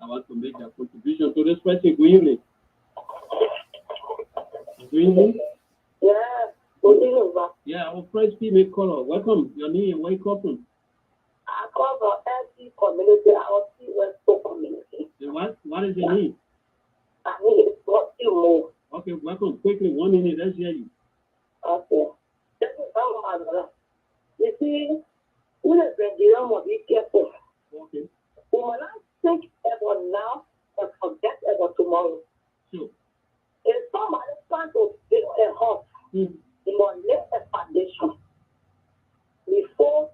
I want to make a contribution to this question. Good evening. Good evening. Yeah. Good evening, sir. Yeah, our first female caller. Welcome. Your name and where you come from? I come from LC community, our West community. And what is your name? I need it's what you move. Okay, welcome. Quickly, 1 minute. Let's hear you. Okay. This is how I know. You see, we have been dealing with be careful. Okay. We will not think about now and forget about tomorrow. Sure. If somebody trying to build a house, you must lay a foundation. Before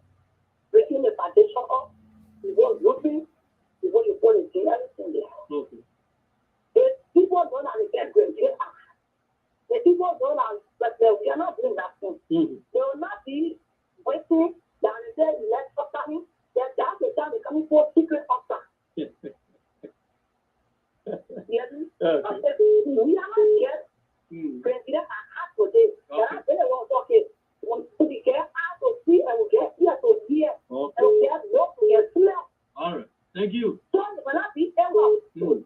breaking the foundation up, you go roofing, before you put everything there. Okay. If people don't understand great, the people don't understand, but we are not doing that thing. They will not be waiting down there, electoral coming, that's the time they're coming for secret officer. Yes. We are not yet. President has today. They want Thank you. So they will not be able to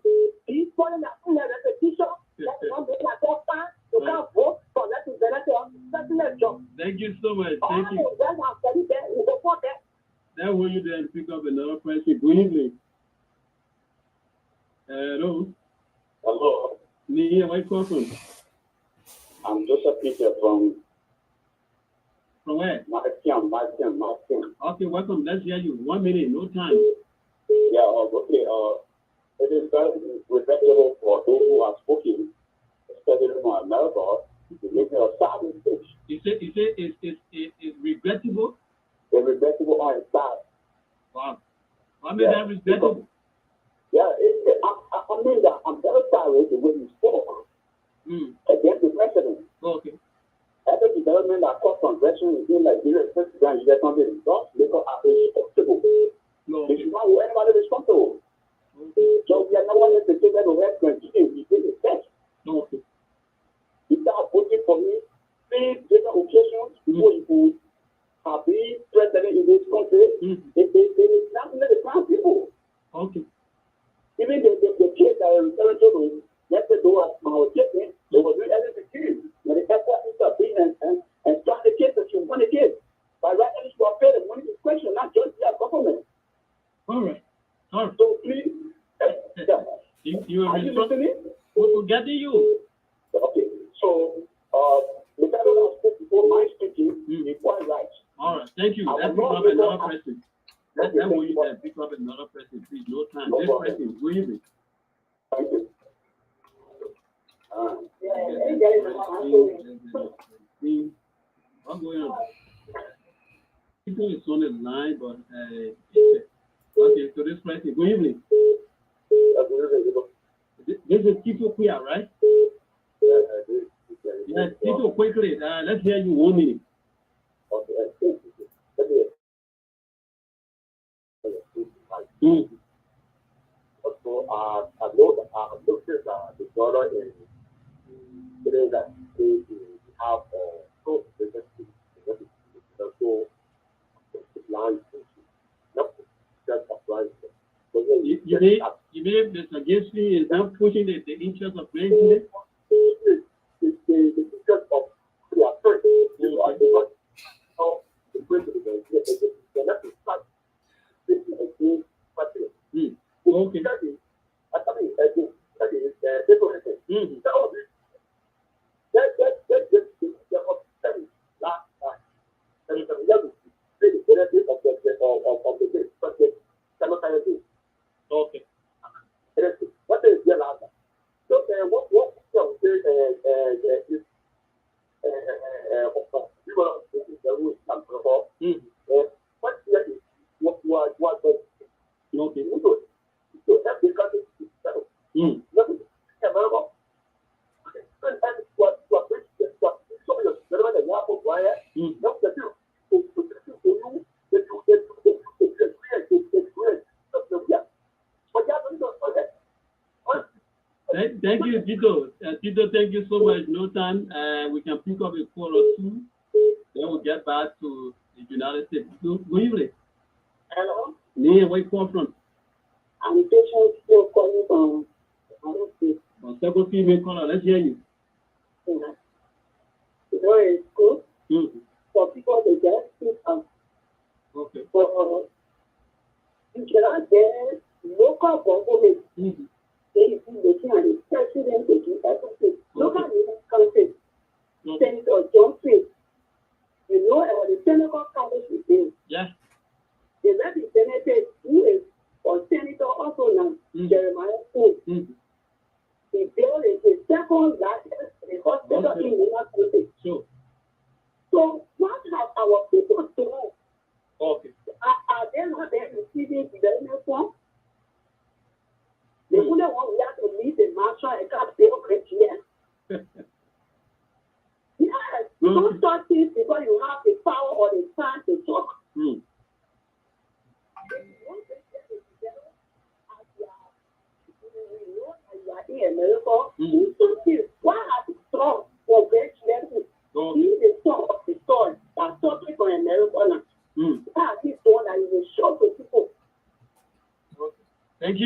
be following up in a repetition. That's not being a doctor. You can't vote for that to better job. Thank you so much. All Thank the you. well after that, we go for that. That will you then pick up another question. Good evening. Hello. Hello. Nia, where you come from? I'm Joseph Peter from where? Martian. Okay, welcome. Let's hear you. 1 minute, no time. Yeah, okay. It is very regrettable for those who have spoken, especially from America, to make a sad mistake. You say it's regrettable? It's regrettable and sad. Wow. What made that regrettable? Yeah, I mean that I'm very sorry the way you spoke against the president. Okay. Every development that caused conversion within Nigeria, President is something because are responsible. No. They should not hold anybody responsible. So we are not wanting to take that over continue. We did the test. Okay. You start voting for me 3 different occasions before you could have been president in this country. They not let the crown people. Okay. Even the kids that are referring to let the door our children, they were doing everything to you. When the effort intervene and start the kids that you want the kids. By right now, you are paid the money to question, not just their government. All right. So please, you are listening? We're getting you. Okay. So the federal has spoken before my speaking is quite right. All right. Thank you. Let's pick up another person. Let's pick up another person, please. No time. This person, good evening. Thank you. What's going on? People is on the line, but okay, so this person, good evening. This is Tito Weah, right? Yes, Tito, quickly. Let's hear you 1 minute. Also, I know that I've looked at the dollar in today that they have so line not just apply. You mean Mr. Gibson is now pushing the interest of Nigeria? The interest of their first. So the president they let to start this again. Okay. That is different. Okay. What is the last? So what Thank you, Tito. Tito, thank you so much. No time. We can pick up a call or two. Then we'll get back to the United States. Good evening. Hello? Nia, where you come from? I'm patient still calling from Second female caller. Let's hear you. It's good for people to get speak up. Okay. For you cannot get local government. They can president to do everything. Local country. Senator Johnson. You know about the Senegal College is there. Yeah. The representative who is for senator also now, Jeremiah Fu. The bill is the second largest in the hospital in the country. Sure. So what have our people done? Okay. Are they not there receiving development funds? The only one we have to meet the marshal and can't pay over here. Yes, don't start things because you have the power or the time to talk. In America, why are the strong for great level? He is the son of the son that's talking for America now. That is the one that is a shock to people. Thank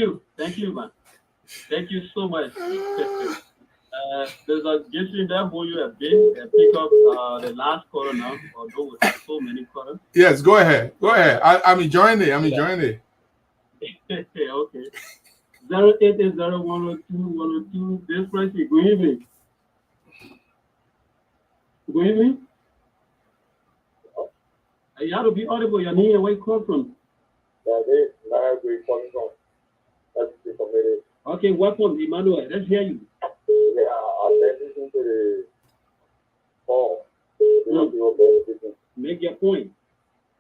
you, man. Thank you so much. There's a Gibson there who you have been and pick up the last caller now, although we have so many callers. Yes, go ahead. I'm enjoying it. Okay. 080-102-102. This person, good evening. Good evening. You have to be audible. Your name and where you come from. Okay, welcome, Emmanuel. Let's hear you. Make your point.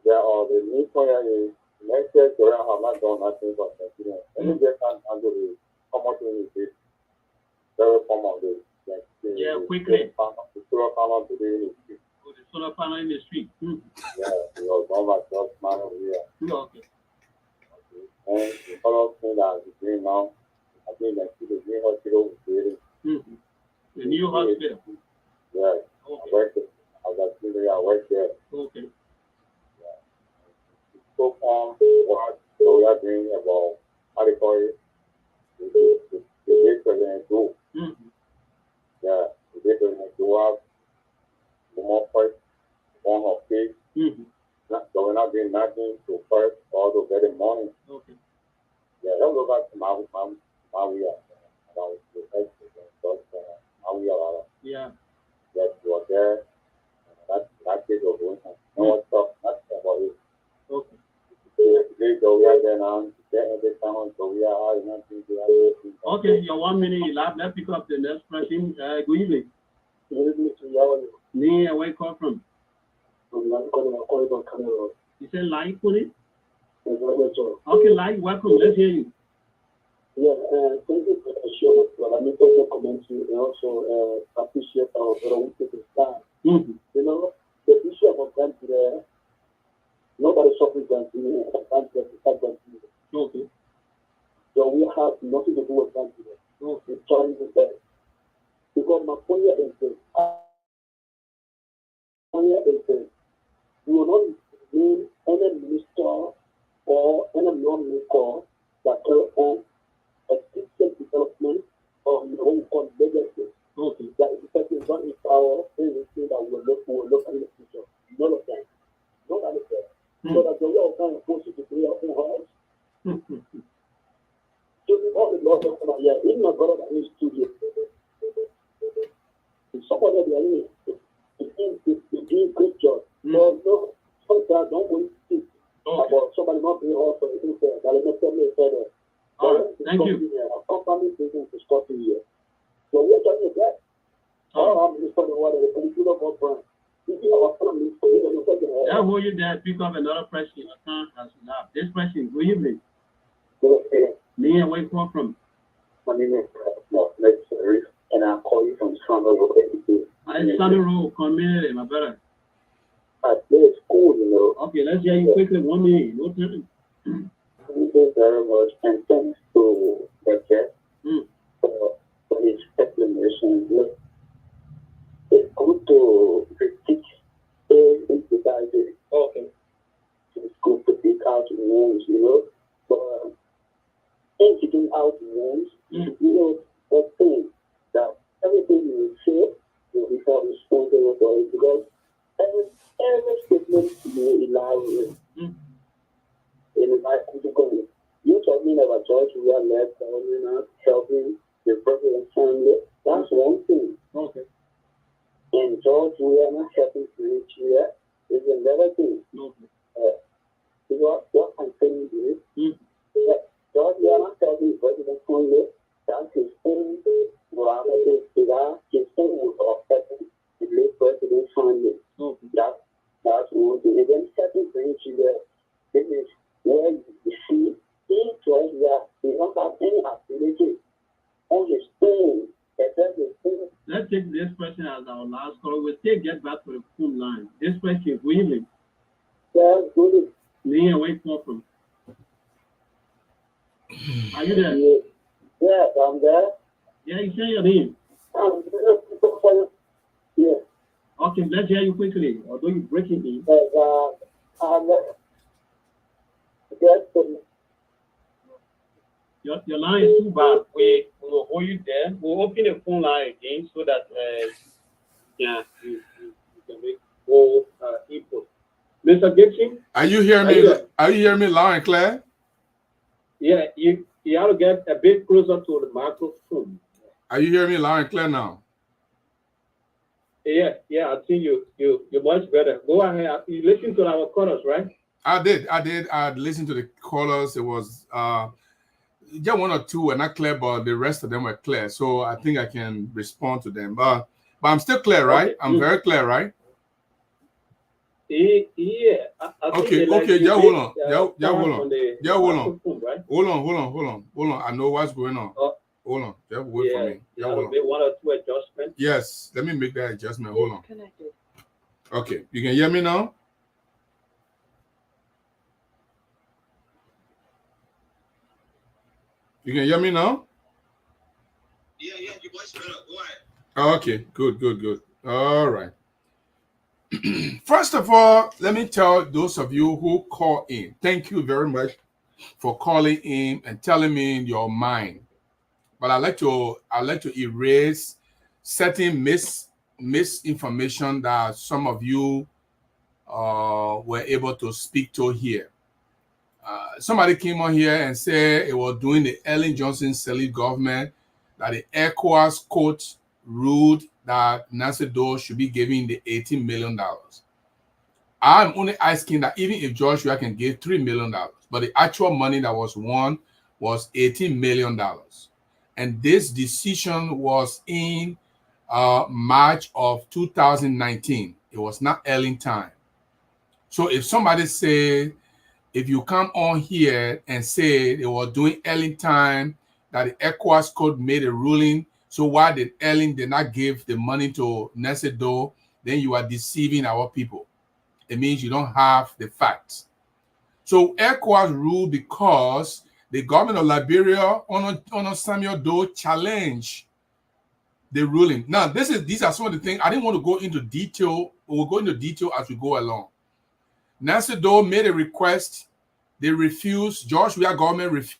The new point is next year Korea have not done nothing for Nigeria. Any just under the common thing is very common. Yeah, quickly. The solar panel today in the street. Oh, the solar panel in the street. Yeah, it was done by just man over here. Okay. And the other thing that is doing now, I think that the new hospital was created. The new hospital. Yeah. Okay. I worked there. I worked there. Okay. So far, what we are doing about how they call it, the State President do. Yeah, the State President do have the more first one of case. So we're not doing nothing to first or to get the money. Okay. Yeah, let's go back to Weah. Yeah. Yes, you are there. That case was going on. No one talked nothing about it. Okay. Okay, your 1 minute elapsed. Let's pick up the next person. Good evening. Good evening to you. Where you come from? You said live, Puni? Okay, live, welcome. Let's hear you. Yes, thank you for the show. Well, let me also comment you and also appreciate our brother who took his time. You know, the issue about country there, nobody suffers country and country. Okay. So we have nothing to do with country there. Okay. It's trying to say. Because my point is this. You will not name any minister or any non-minister that can own assistant development of your own called legacy. Okay. That is the person not in power, anything that will look in the future. None of that. Don't understand. So that the law can force you to create your own house. So the all the laws of here, even my brother that is studio. Somebody that is doing good job. No, sometimes don't wait to speak about somebody not being hard for anything fair. That will not tell me further. All right, thank you. A company business is costing here. So we are talking about that. Our minister of water, the political conference. I'll hold you there. Pick up another question. Your time has elapsed. This question, good evening. Me and where you come from? My name is Serenius, and I call you from Sandra Road. Sandra Road community, my brother. I play school, you know. Okay, let's hear you quickly. 1 minute. No time. Thank you very much, and thanks to the guest for his explanation. Look, it's good to critique everything. Okay. It's good to pick out wounds, you know. But in picking out wounds, you know, the thing that everything you say, you become responsible for it because every statement you elaborate. In my critical, you talking about George Weah left helping the president's family. That's one thing. Okay. And George Weah not helping Nigeria is another thing. Okay. What I'm saying is, George Weah not helping the president's family. That's his own morality. His own was affecting the late president's family. Okay. That's one thing. And then second thing, this is where you see he George Weah, he don't have any ability on his own. Let's take this question as our last call. We'll still get back to the phone line. This question, good evening. Yeah, good. Me and where you come from? Are you there? Yes, I'm there. Yeah, you say your name. Yeah. Okay, let's hear you quickly. Although you're breaking in. Yes, Your line is too bad. We will hold you there. We'll open the phone line again so that you can make more input. Mr. Gibson? Are you hearing me? Are you hearing me loud and clear? Yeah, you have to get a bit closer to the microphone. Are you hearing me loud and clear now? Yeah, I think you're much better. Go ahead. You listen to our callers, right? I did. I listened to the callers. It was just one or two were not clear, but the rest of them were clear. So I think I can respond to them. But I'm still clear, right? Okay. I'm very clear, right? Yeah. I think okay. Yeah, hold on. Right? Hold on. I know what's going on. Hold on. Just wait for me. Yeah, hold on. One or two adjustments. Yes. Let me make that adjustment. Hold on. Okay. You can hear me now? You can hear me now? Yeah, your voice better. Go ahead. Okay. Good. All right. First of all, let me tell those of you who call in, thank you very much for calling in and telling me your mind. But I like to erase certain misinformation that some of you were able to speak to here. Somebody came on here and said it was during the Ellen Johnson Sirleaf government that the ECOWAS court ruled that Nasser should be giving the $18 million. I'm only asking that even if George Weah can give $3 million, but the actual money that was won was $18 million. And this decision was in March of 2019. It was not Ellen time. So if somebody say, if you come on here and say they were doing Ellen time, that the ECOWAS court made a ruling, so why did Ellen did not give the money to Nasser? Then you are deceiving our people. It means you don't have the facts. So ECOWAS ruled because the government of Liberia on Samuel Doe challenged the ruling. Now, these are some of the things I didn't want to go into detail. We'll go into detail as we go along. Nasser Doe made a request. They refused. George Weah government refused.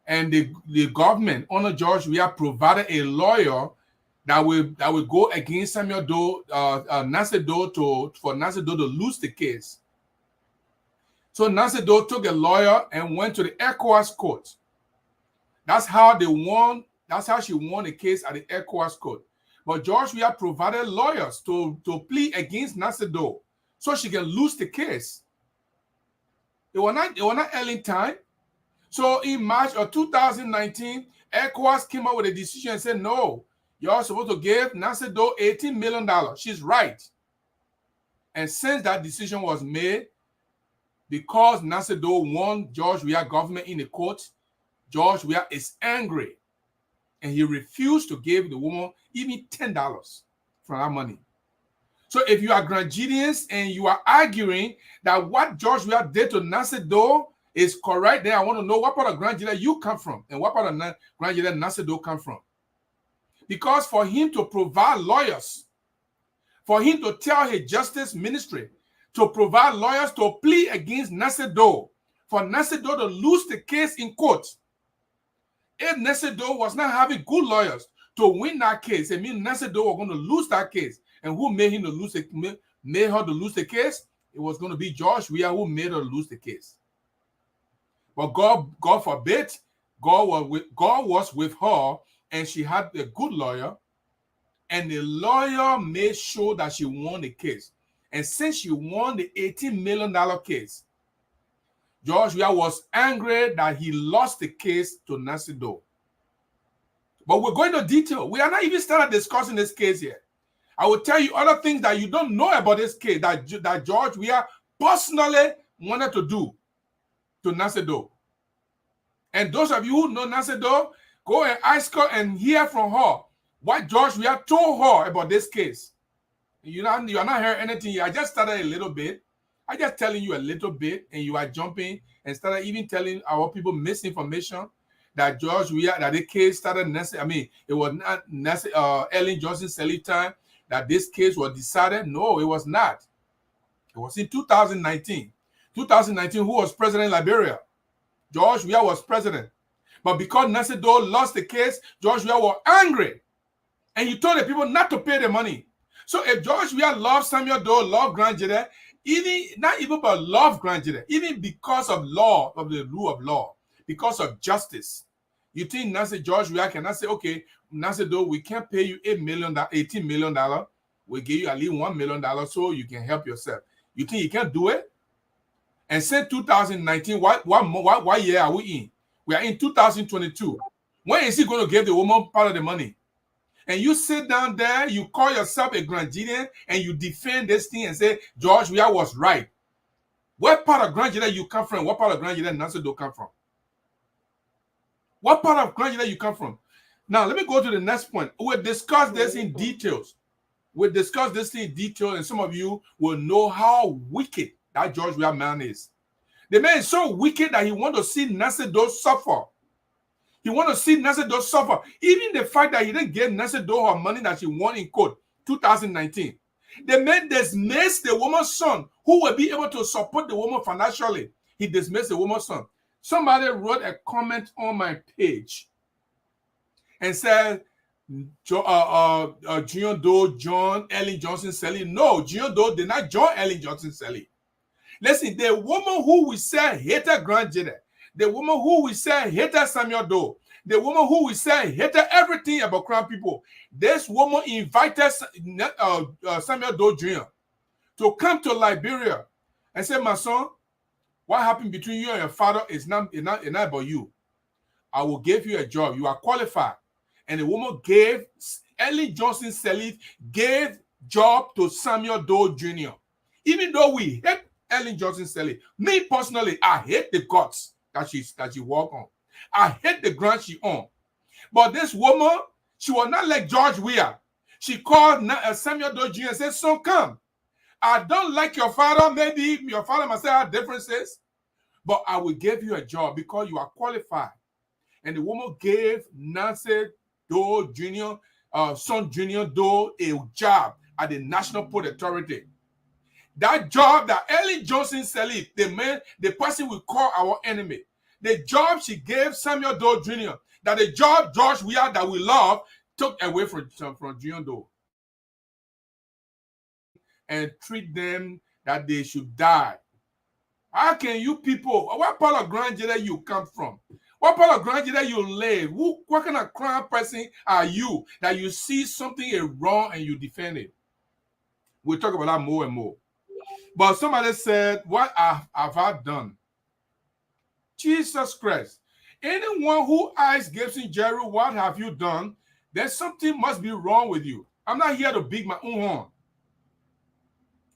And the government under George Weah provided a lawyer that will go against Samuel Doe, Nasser Doe for Nasser Doe to lose the case. So Nasser Doe took a lawyer and went to the ECOWAS court. That's how they won. That's how she won the case at the ECOWAS court. But George Weah provided lawyers to plead against Nasser Doe so she can lose the case. It was not Ellen time. So in March of 2019, ECOWAS came up with a decision and said, no, you're supposed to give Nasser Doe $18 million. She's right. And since that decision was made, because Nasser Doe won George Weah government in the court, George Weah is angry. And he refused to give the woman even $10 for that money. So if you are Grandidians and you are arguing that what George Weah did to Nasser Doe is correct, then I want to know what part of Grand Jila you come from and what part of Grand Jila Nasser Doe come from. Because for him to provide lawyers, for him to tell his justice ministry to provide lawyers to plead against Nasser Doe, for Nasser Doe to lose the case in court, if Nasser Doe was not having good lawyers to win that case, it means Nasser Doe was going to lose that case. And who made him to lose made her to lose the case? It was going to be George Weah who made her lose the case. But God forbid, God was with her, and she had a good lawyer, and the lawyer made sure that she won the case. And since she won the $18 million case, George Weah was angry that he lost the case to Nasser Doe. But we're going into detail. We are not even started discussing this case yet. I will tell you other things that you don't know about this case that George Weah personally wanted to do to Nasser Doe. And those of you who know Nasser Doe, go and ask her and hear from her what George Weah told her about this case. You are not hearing anything. I just started a little bit. I just telling you a little bit, and you are jumping and started even telling our people misinformation that George Weah, that the case started. It was not Ellen Johnson Sirleaf time that this case was decided. No, it was not. It was in 2019. 2019, who was president of Liberia? George Weah was president. But because Nancy Doe lost the case, George Weah was angry. And he told the people not to pay the money. So if George Weah loved Samuel Doe, loved Grand Jury, not even but love Grand Jury, even because of law, of the rule of law, because of justice, you think Nancy George Weah cannot say, okay, Nancy Doe, we can't pay you $18 million. We give you at least $1 million so you can help yourself. You think he can't do it? And since 2019, what year are we in? We are in 2022. When is he going to give the woman part of the money? And you sit down there, you call yourself a Grand Jury, and you defend this thing and say, George Weah was right. What part of Grand Jury you come from? What part of Grand Jury Nancy Doe come from? What part of Grand Jury you come from? Now, let me go to the next point. We'll discuss this in details. We'll discuss this thing in detail, and some of you will know how wicked that George Weah man is. The man is so wicked that he wants to see Nancy Doe suffer. He wants to see Nancy Doe suffer. Even the fact that he didn't give Nancy Doe her money that she won in court 2019. The man dismissed the woman's son who will be able to support the woman financially. He dismissed the woman's son. Somebody wrote a comment on my page and said, Junior Doe joined Ellen Johnson Sirleaf. No, Junior Doe did not join Ellen Johnson Sirleaf. Listen, the woman who we say hated Grand Jury, the woman who we say hated Samuel Doe, the woman who we say hated everything about Crown people, this woman invited Samuel Doe Jr. to come to Liberia and say, my son, what happened between you and your father is not about you. I will give you a job. You are qualified. And the woman gave, Ellen Johnson Sirleaf gave job to Samuel Doe Jr. Even though we hate Ellen Johnson Sirleaf, me personally, I hate the guts that she walk on. I hate the ground she on. But this woman, she was not like George Weah. She called Samuel Doe Jr. and said, son, come. I don't like your father. Maybe your father must have differences, but I will give you a job because you are qualified. And the woman gave Nancy Doe Jr., son Junior Doe, a job at the National Port Authority. That job that Ellen Johnson Sirleaf, the person we call our enemy, the job she gave Samuel Doe Jr., that the job George Weah that we love took away from Junior Doe. And treat them that they should die. How can you people, what part of Grand Jury you come from? What part of Grand Jury you live? What kind of crown person are you that you see something is wrong and you defend it? We'll talk about that more and more. But somebody said, what have I done? Jesus Christ. Anyone who asks Gibson Jerry, what have you done? Then something must be wrong with you. I'm not here to beat my own horn.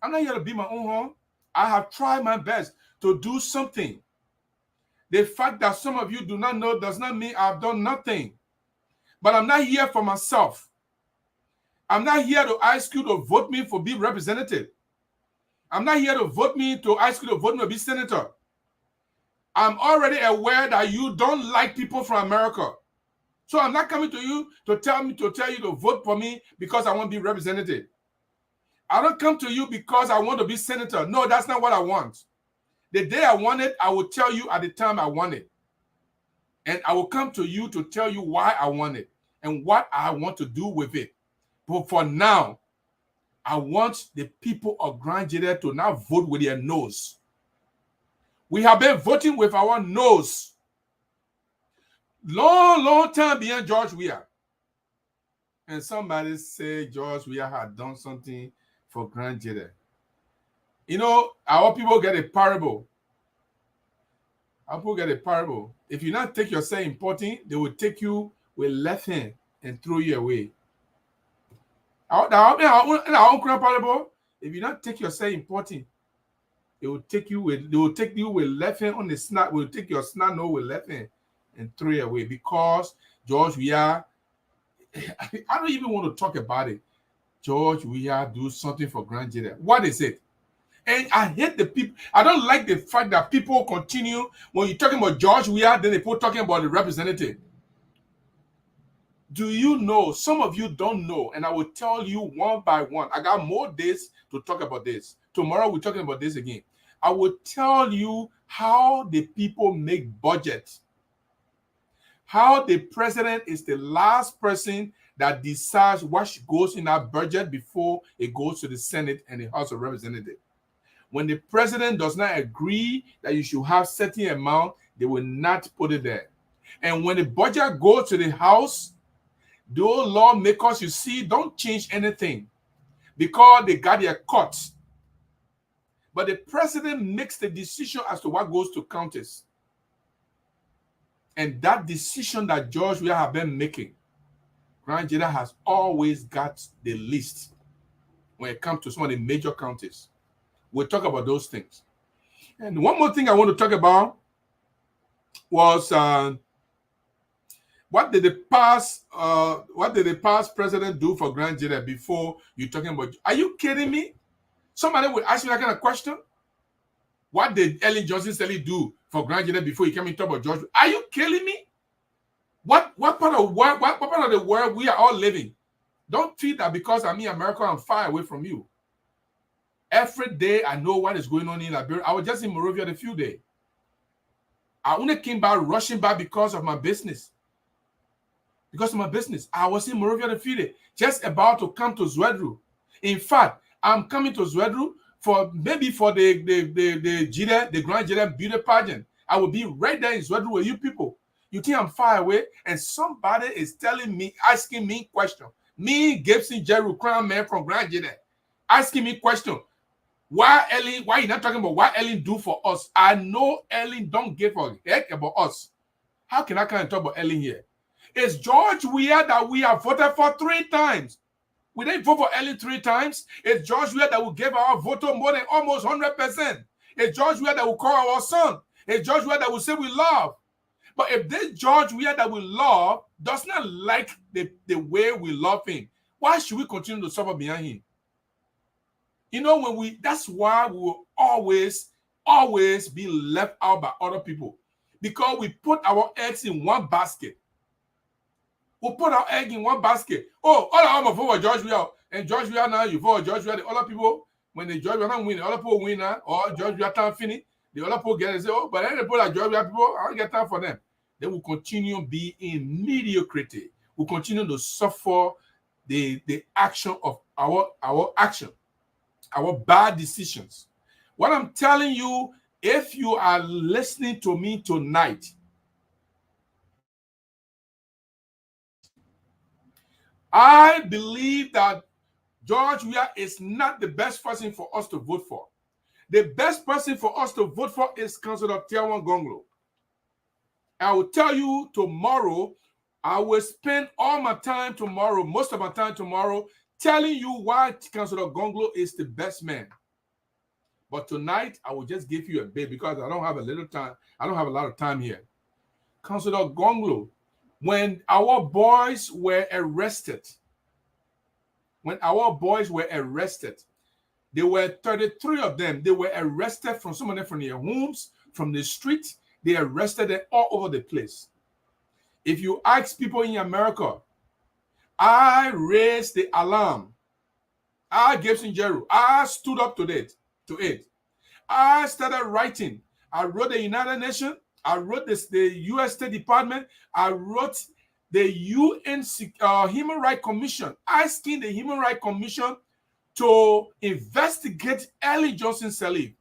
I'm not here to beat my own horn. I have tried my best to do something. The fact that some of you do not know does not mean I've done nothing. But I'm not here for myself. I'm not here to ask you to vote me for being representative. I'm not here to vote me to ask you to vote me to be senator. I'm already aware that you don't like people from America. So I'm not coming to you to tell you to vote for me because I want to be representative. I don't come to you because I want to be senator. No, that's not what I want. The day I want it, I will tell you at the time I want it. And I will come to you to tell you why I want it and what I want to do with it. But for now, I want the people of Grand Jury to now vote with their nose. We have been voting with our nose. Long time beyond George Weah. And somebody say George Weah had done something for Grand Jury. You know, our people get a parable. Our people get a parable. If you not take yourself important, they will take you with left hand and throw you away. Our own parable, if you not take yourself important, they will take you with left hand on the snap, will take your snap nose with left hand and throw it away because George Weah, I don't even want to talk about it. George Weah do something for Grand Jury. What is it? And I hate the people. I don't like the fact that people continue when you're talking about George Weah, then they put talking about the representative. Do you know? Some of you don't know, and I will tell you one by one. I got more days to talk about this. Tomorrow we're talking about this again. I will tell you how the people make budget. How the president is the last person that decides what goes in that budget before it goes to the Senate and the House of Representatives. When the president does not agree that you should have certain amount, they will not put it there. And when the budget goes to the House, those lawmakers, you see, don't change anything because they got their cuts. But the president makes the decision as to what goes to counties. And that decision that George Weah have been making, Grand Jeddah has always got the list when it comes to some of the major counties. We'll talk about those things. And one more thing I want to talk about was what did the past president do for Grand Jeddah before you're talking about? Are you kidding me? Somebody will ask me that kind of question. What did Ellen Johnson Sirleaf do for Grand Jeddah before he came and talk about George? Are you killing me? What part of the world we are all living? Don't think that because I'm in America, I'm far away from you. Every day I know what is going on in Liberia. I was just in Monrovia a few days. I only came back rushing back because of my business. Because of my business. I was in Monrovia a few days, just about to come to Zwedru. In fact, I'm coming to Zwedru for the Grand Jeddah beauty pageant. I will be right there in Zwedru with you people. You think I'm far away? And somebody is telling me, asking me question. Me, Gibson Jeru, crown man from Grand Jeddah, asking me question. Why you not talking about what Ellen do for us? I know Ellen don't give a heck about us. How can I come and talk about Ellen here? It's George Weah that we have voted for 3 times. We didn't vote for Ellen 3 times. It's George Weah that will give our vote more than almost 100%. It's George Weah that will call our son. It's George Weah that will say we love. But if this George Weah that we love does not like the way we love him, why should we continue to suffer behind him? You know, that's why we will always be left out by other people. Because we put our eggs in one basket. We put our egg in one basket. Oh, all of them vote for George Weah. And George Weah now, you vote for George Weah. The other people, when the George Weah not win, the other people win now, or George Weah time finish, the other people get and say, oh, but then they put like George Weah people, I don't get time for them. They will continue to be in mediocrity. We'll continue to suffer the action of our action, our bad decisions. What I'm telling you, if you are listening to me tonight, I believe that George Weah is not the best person for us to vote for. The best person for us to vote for is Councillor Tiawan Gongloe. I will tell you tomorrow, I will spend all my time tomorrow, most of my time tomorrow, telling you why Councillor Gongloe is the best man. But tonight, I will just give you a bit because I don't have a little time. I don't have a lot of time here. Councillor Gongloe, when our boys were arrested, there were 33 of them. They were arrested from some of them from their homes, from the street. They arrested them all over the place. If you ask people in America, I raised the alarm. I gave Sinjeru. I stood up to it. I started writing. I wrote the United Nations. I wrote the U.S. State Department. I wrote the UN Human Rights Commission, asking the Human Rights Commission to investigate Ellen Johnson Sirleaf.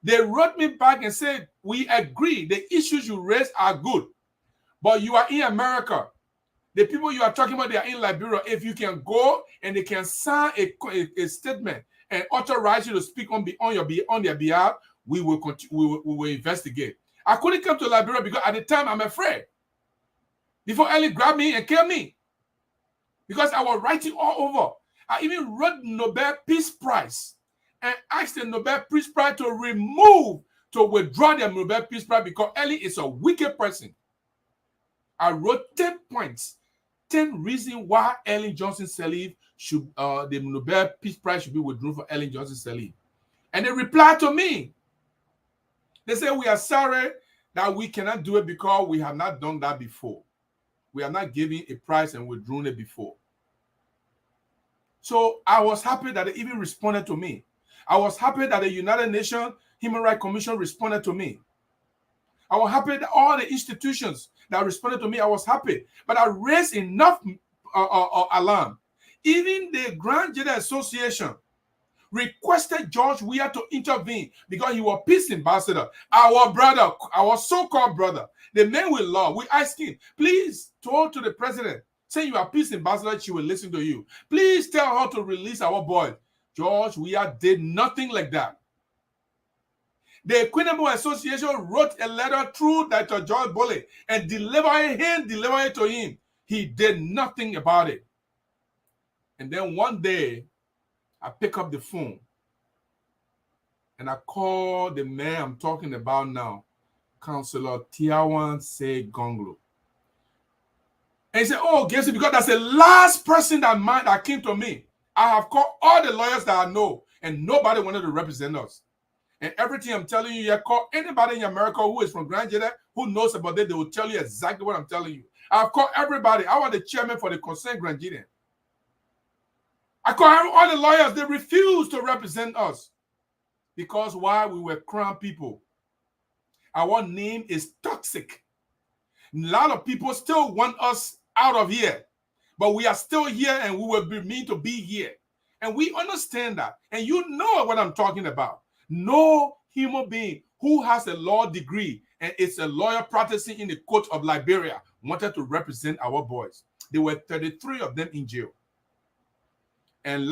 They wrote me back and said, we agree, the issues you raised are good, but you are in America. The people you are talking about, they are in Liberia. If you can go and they can sign a statement and authorize you to speak on their behalf, we will investigate. I couldn't come to Liberia because at the time I'm afraid. Before Ellen grabbed me and killed me. Because I was writing all over. I even wrote Nobel Peace Prize and asked the Nobel Peace Prize to withdraw the Nobel Peace Prize because Ellen is a wicked person. I wrote 10 points, 10 reasons why Ellen Johnson Sirleaf should, the Nobel Peace Prize should be withdrawn for Ellen Johnson Sirleaf. And they replied to me. They said, we are sorry that we cannot do it because we have not done that before. We have not given a prize and withdrawn it before. So I was happy that they even responded to me. I was happy that the United Nations Human Rights Commission responded to me. I was happy that all the institutions that responded to me, I was happy. But I raised enough alarm. Even the Grand Jury Association requested George Weah to intervene because he was peace ambassador. Our brother, our so-called brother, the man with law, we asked him, please talk to the president, say you are peace ambassador, she will listen to you. Please tell her to release our boy. George Weah did nothing like that. The Equitable Association wrote a letter through Dr. George Bulley and delivered it to him. He did nothing about it. And then one day, I pick up the phone and I call the man I'm talking about now, Councillor Tiawan Saye Gongloe. And he said, oh, guess it, because that's the last person that came to me. I have called all the lawyers that I know, and nobody wanted to represent us. And everything I'm telling you, you call anybody in America who is from Grand Jury, who knows about it, they will tell you exactly what I'm telling you. I've called everybody. I was the chairman for the concerned Grand Jury. I called all the lawyers. They refused to represent us. Because why? We were crown people. Our name is toxic. A lot of people still want us out of here. But we are still here and we will be meant to be here. And we understand that. And you know what I'm talking about. No human being who has a law degree and is a lawyer practicing in the court of Liberia wanted to represent our boys. There were 33 of them in jail. And the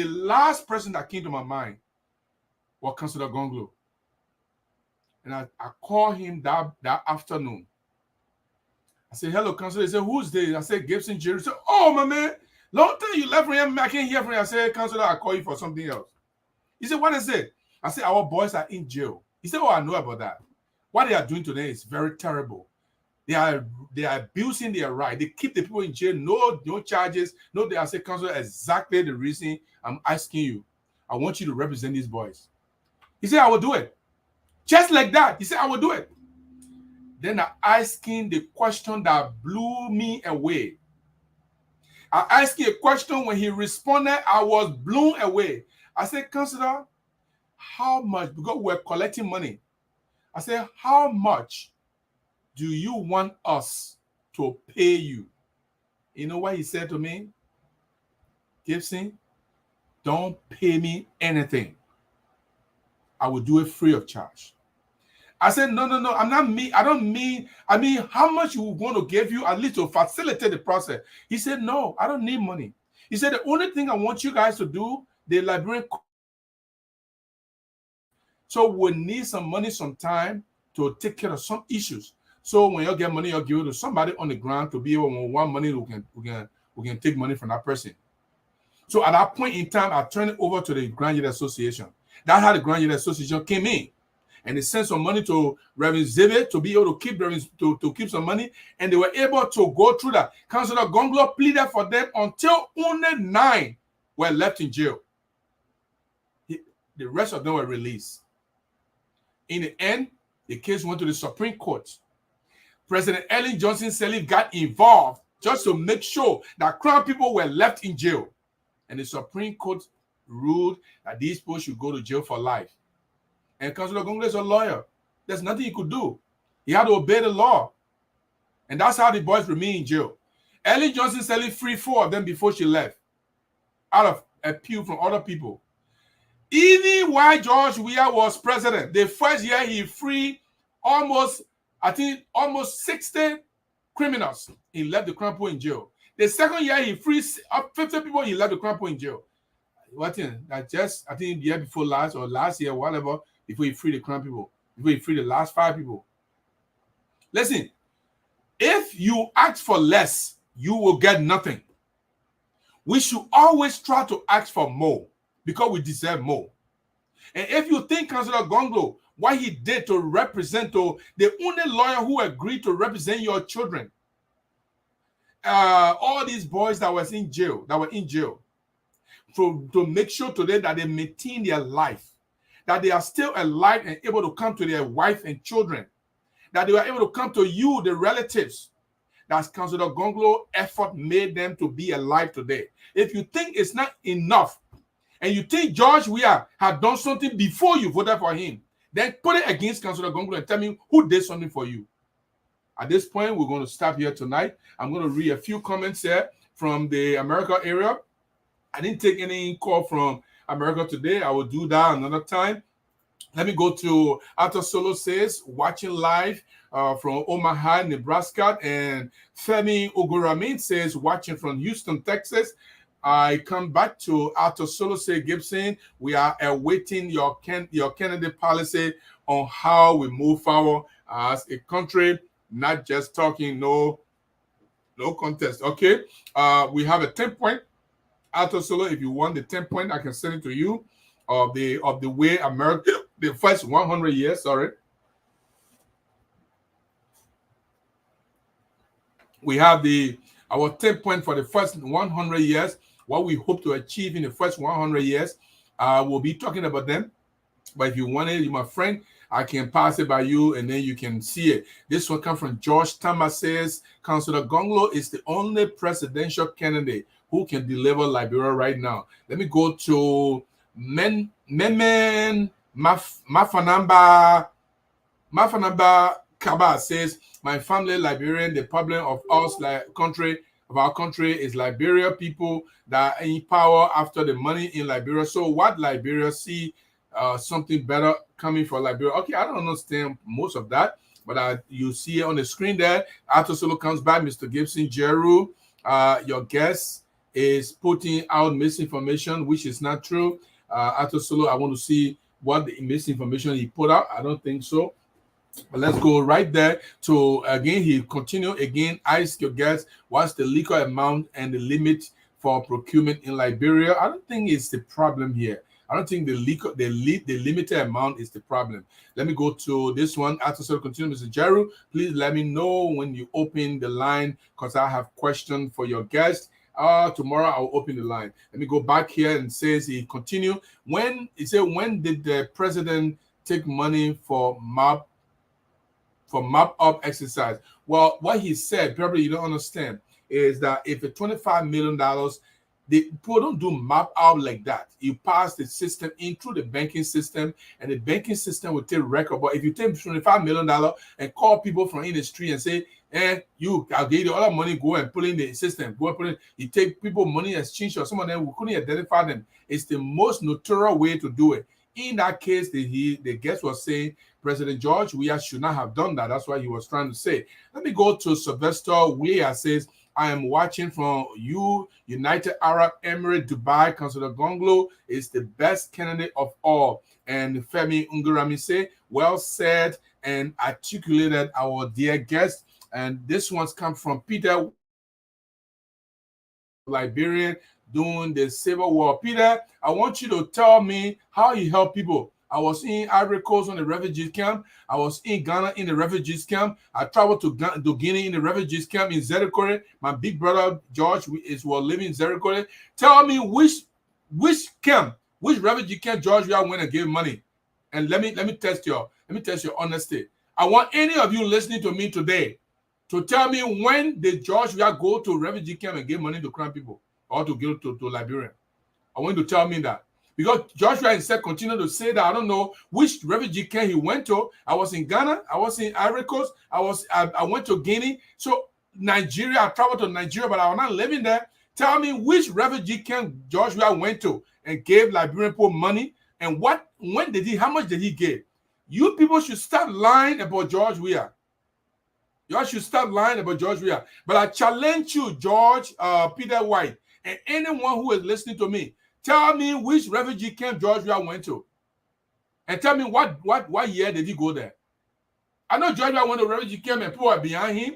last person that came to my mind was Councillor Gongloe. And I called him that afternoon. I said, hello, Councillor. He said, who's this? I said, Gibson Jerry. He said, oh, my man, long time you left from him. I can't hear from you. I said, Councillor, I'll call you for something else. He said, what is it? I said, our boys are in jail. He said, oh, I know about that. What they are doing today is very terrible. They are abusing their right. They keep the people in jail, no charges. No, they are saying, Councillor, exactly the reason I'm asking you. I want you to represent these boys. He said, I will do it. Just like that. He said, I will do it. Then I asked him the question that blew me away. I asked him a question. When he responded, I was blown away. I said, Councillor, how much? Because we're collecting money. I said, how much do you want us to pay you? You know what he said to me? Gibson, don't pay me anything. I will do it free of charge. I said, no, I'm not me. I mean, how much we want to give you at least to facilitate the process. He said, no, I don't need money. He said, the only thing I want you guys to do, the Liberian. So we need some money sometime to take care of some issues. So when you get money, you'll give it to somebody on the ground to be able to want money, we can take money from that person. So at that point in time, I turned it over to the Grand Jury Association. That's how the Grand Jury Association came in. And they sent some money to Reverend Zebe to be able to keep some money. And they were able to go through that. Councillor Gongloe pleaded for them until only 9 were left in jail. The rest of them were released. In the end, the case went to the Supreme Court. President Ellen Johnson Sirleaf got involved just to make sure that crown people were left in jail. And the Supreme Court ruled that these people should go to jail for life. And Councillor Gongloe is a lawyer. There's nothing he could do. He had to obey the law. And that's how the boys remain in jail. Ellen Johnson Sirleaf freed 4 of them before she left, out of appeal from other people. Even while George Weah was president, the first year he freed almost 60 criminals. He left the crown people in jail. The second year he freed up 50 people. He left the crown people in jail. I think the year before last or last year, whatever, before he freed the crown people, before he freed the last 5 people. Listen, if you ask for less, you will get nothing. We should always try to ask for more because we deserve more. And if you think Councillor Gongloe, what he did to represent the only lawyer who agreed to represent your children, all these boys that were in jail, to make sure today that they maintain their life, that they are still alive and able to come to their wife and children, that they were able to come to you, the relatives. That's Councillor Gongloe effort made them to be alive today. If you think it's not enough, and you think George Weah had done something before you voted for him, then put it against Councillor Gongloe and tell me who did something for you. At this point, we're going to stop here tonight. I'm going to read a few comments here from the America area. I didn't take any call from America today. I will do that another time. Let me go to Arthur Solo says, watching live from Omaha, Nebraska. And Femi Ogoramin says, watching from Houston, Texas. I come back to Arthur Solo say Gibson. We are awaiting your Kennedy policy on how we move forward as a country, not just talking, no contest. Okay. We have a 10-point. Arthur Solo, if you want the 10-point, I can send it to you. Of the way America, the first 100 years, sorry. We have our 10-point for the first 100 years, what we hope to achieve in the first 100 years. We'll be talking about them. But if you want it, my friend, I can pass it by you and then you can see it. This one comes from George Tama says, Councillor Gongloe is the only presidential candidate who can deliver Liberia right now. Let me go to Memen Mafanamba Kaba says, my family Liberian, the problem of our country is Liberia people that are in power after the money in Liberia. So what Liberia see something better coming for Liberia? Okay, I don't understand most of that, but you see it on the screen there. Arthur Solo comes back, Mr. Gibson Jeru. Your guest is putting out misinformation, which is not true. Arthur Solo, I want to see what the misinformation he put out. I don't think so. But let's go right there to, again, he continue again, ask your guests, what's the liquor amount and the limit for procurement in Liberia? I don't think it's the problem here. I don't think the limited amount is the problem. Let me go to this one. After so continue, Mr. Jeru, please let me know when you open the line because I have questions for your guest. Tomorrow I'll open the line. Let me go back here and says he continue. When did the president take money for map up exercise? Well, what he said, probably you don't understand, is that if a $25 million, the people don't do map out like that. You pass the system in through the banking system, and the banking system will take record. But if you take $25 million and call people from industry and say, I'll give you all the money, go and put in the system, go and put in, you take people money exchange, or some of them, we couldn't identify them. It's the most notorious way to do it. In that case, the guest was saying President George Weah should not have done that. That's what he was trying to say. Let me go to Sylvester Weah says, I am watching from United Arab Emirates, Dubai. Councillor Gongloe is the best candidate of all. And Femi Ungurami say, well said and articulated, our dear guest. And this one's come from Peter, Liberian, during the Civil War. Peter, I want you to tell me how you help people. I was in Ivory Coast on the refugee camp. I was in Ghana in the refugees camp. I traveled to Guinea in the refugees camp in Zerikore. My big brother George was living in Zerikore. Tell me which refugee camp George Weah went and gave money. And let me test your honesty. I want any of you listening to me today to tell me when did George Weah go to refugee camp and give money to Crown people or to give to Liberia. I want you to tell me that. Because Joshua instead continued to say that I don't know which refugee camp he went to. I was in Ghana. I was in Ivory Coast. I went to Guinea. So Nigeria, I traveled to Nigeria, but I was not living there. Tell me which refugee camp Joshua went to and gave Liberian people money and how much did he give? You people should stop lying about George Weah. You should stop lying about George Weah. But I challenge you, George, Peter White, and anyone who is listening to me. Tell me which refugee camp George Weah went to. And tell me what year did he go there? I know George Weah went to refugee camp and people are behind him.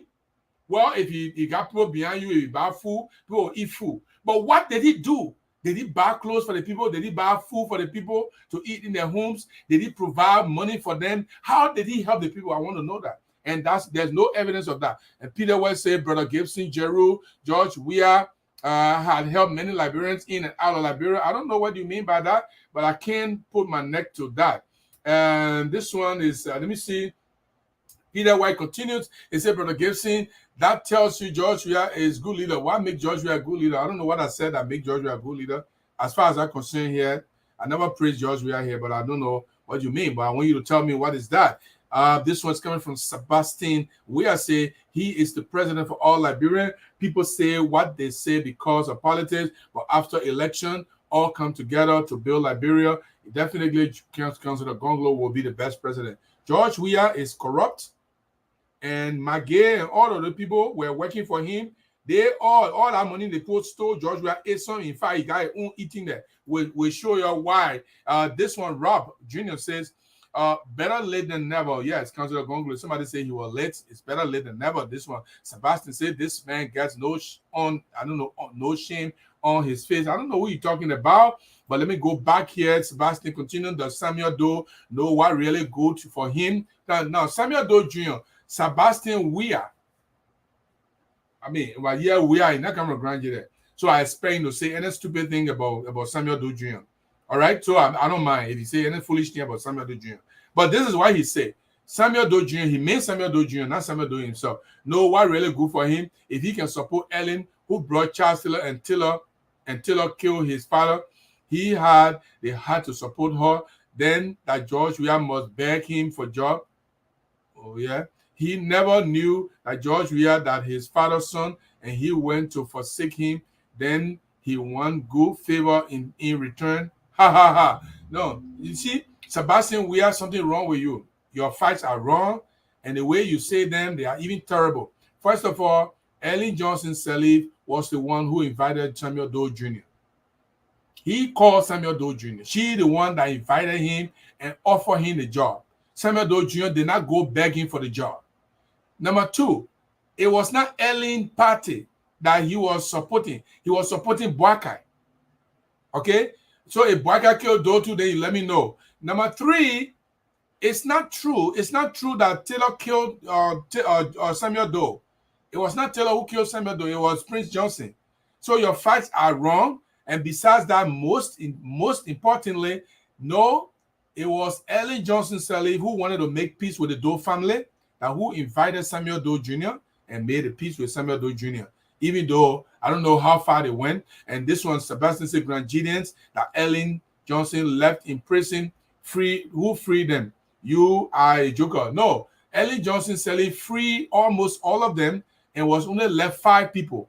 Well, if he got people behind you, if he buy food, people will eat food. But what did he do? Did he buy clothes for the people? Did he buy food for the people to eat in their homes? Did he provide money for them? How did he help the people? I want to know that. And there's no evidence of that. And Peter West said, Brother Gibson, Jeru, George Weah, had helped many Liberians in and out of Liberia. I don't know what you mean by that, but I can't put my neck to that. And this one is, let me see. Peter White continues. He said, Brother Gibson, that tells you George Weah is good leader. Why make George Weah a good leader? I don't know what I said that make George Weah a good leader. as far as I'm concerned here, I never praised George Weah here, but I don't know what you mean. But I want you to tell me what is that. This one's coming from Sebastian Weah. Say he is the president for all Liberians. People say what they say because of politics, but after election, all come together to build Liberia. Definitely, Councillor Gongloe will be the best president. George Weah is corrupt, and McGill and all of the people were working for him. They all that money they put stole. George Weah ate some. In fact, he got his own eating there. We'll show you why. This one, Rob Jr. says, better late than never. Yes, Councillor Gongloe. Somebody say he was late. It's better late than never. This one, Sebastian said, this man gets no shame on his face. I don't know who you're talking about, but let me go back here. Sebastian continued. Does Samuel Doe know what really good for him? Now Samuel Doe Jr., Sebastian Weah. I mean, well, yeah, we are in that camera graduate. So I expect him to say any stupid thing about Samuel Doe Jr. All right. So I don't mind if he say any foolish thing about Samuel Doe Jr. But this is why he said Samuel Doe Jr. He made Samuel Doe Jr., not Samuel Doe himself. Know what really good for him if he can support Ellen, who brought Charles Taylor and Taylor killed his father. They had to support her. Then that George Weah must beg him for job. Oh yeah. He never knew that George Weah, that his father's son, and he went to forsake him. Then he won good favor in return. Ha ha ha. No, you see, Sebastian Weah, something wrong with you. Your facts are wrong, and the way you say them, they are even terrible. First of all, Ellen Johnson Sirleaf was the one who invited Samuel Doe Jr. He called Samuel Doe Jr. She the one that invited him and offered him the job. Samuel Doe Jr. did not go begging for the job. Number two, it was not Ellen party that he was supporting. He was supporting Boakai. Okay? So if Boakai killed Doe today, you let me know. Number three, it's not true. It's not true that Taylor killed Samuel Doe. It was not Taylor who killed Samuel Doe. It was Prince Johnson. So your facts are wrong. And besides that, most importantly, no, it was Ellen Johnson Sirleaf who wanted to make peace with the Doe family, who invited Samuel Doe Jr. and made a peace with Samuel Doe Jr. Even though I don't know how far they went. And this one, Sebastian said, Grandidians, that Ellen Johnson left in prison, free. Who freed them? You are a joker. No, Ellen Johnson Sirleaf freed almost all of them and was only left 5 people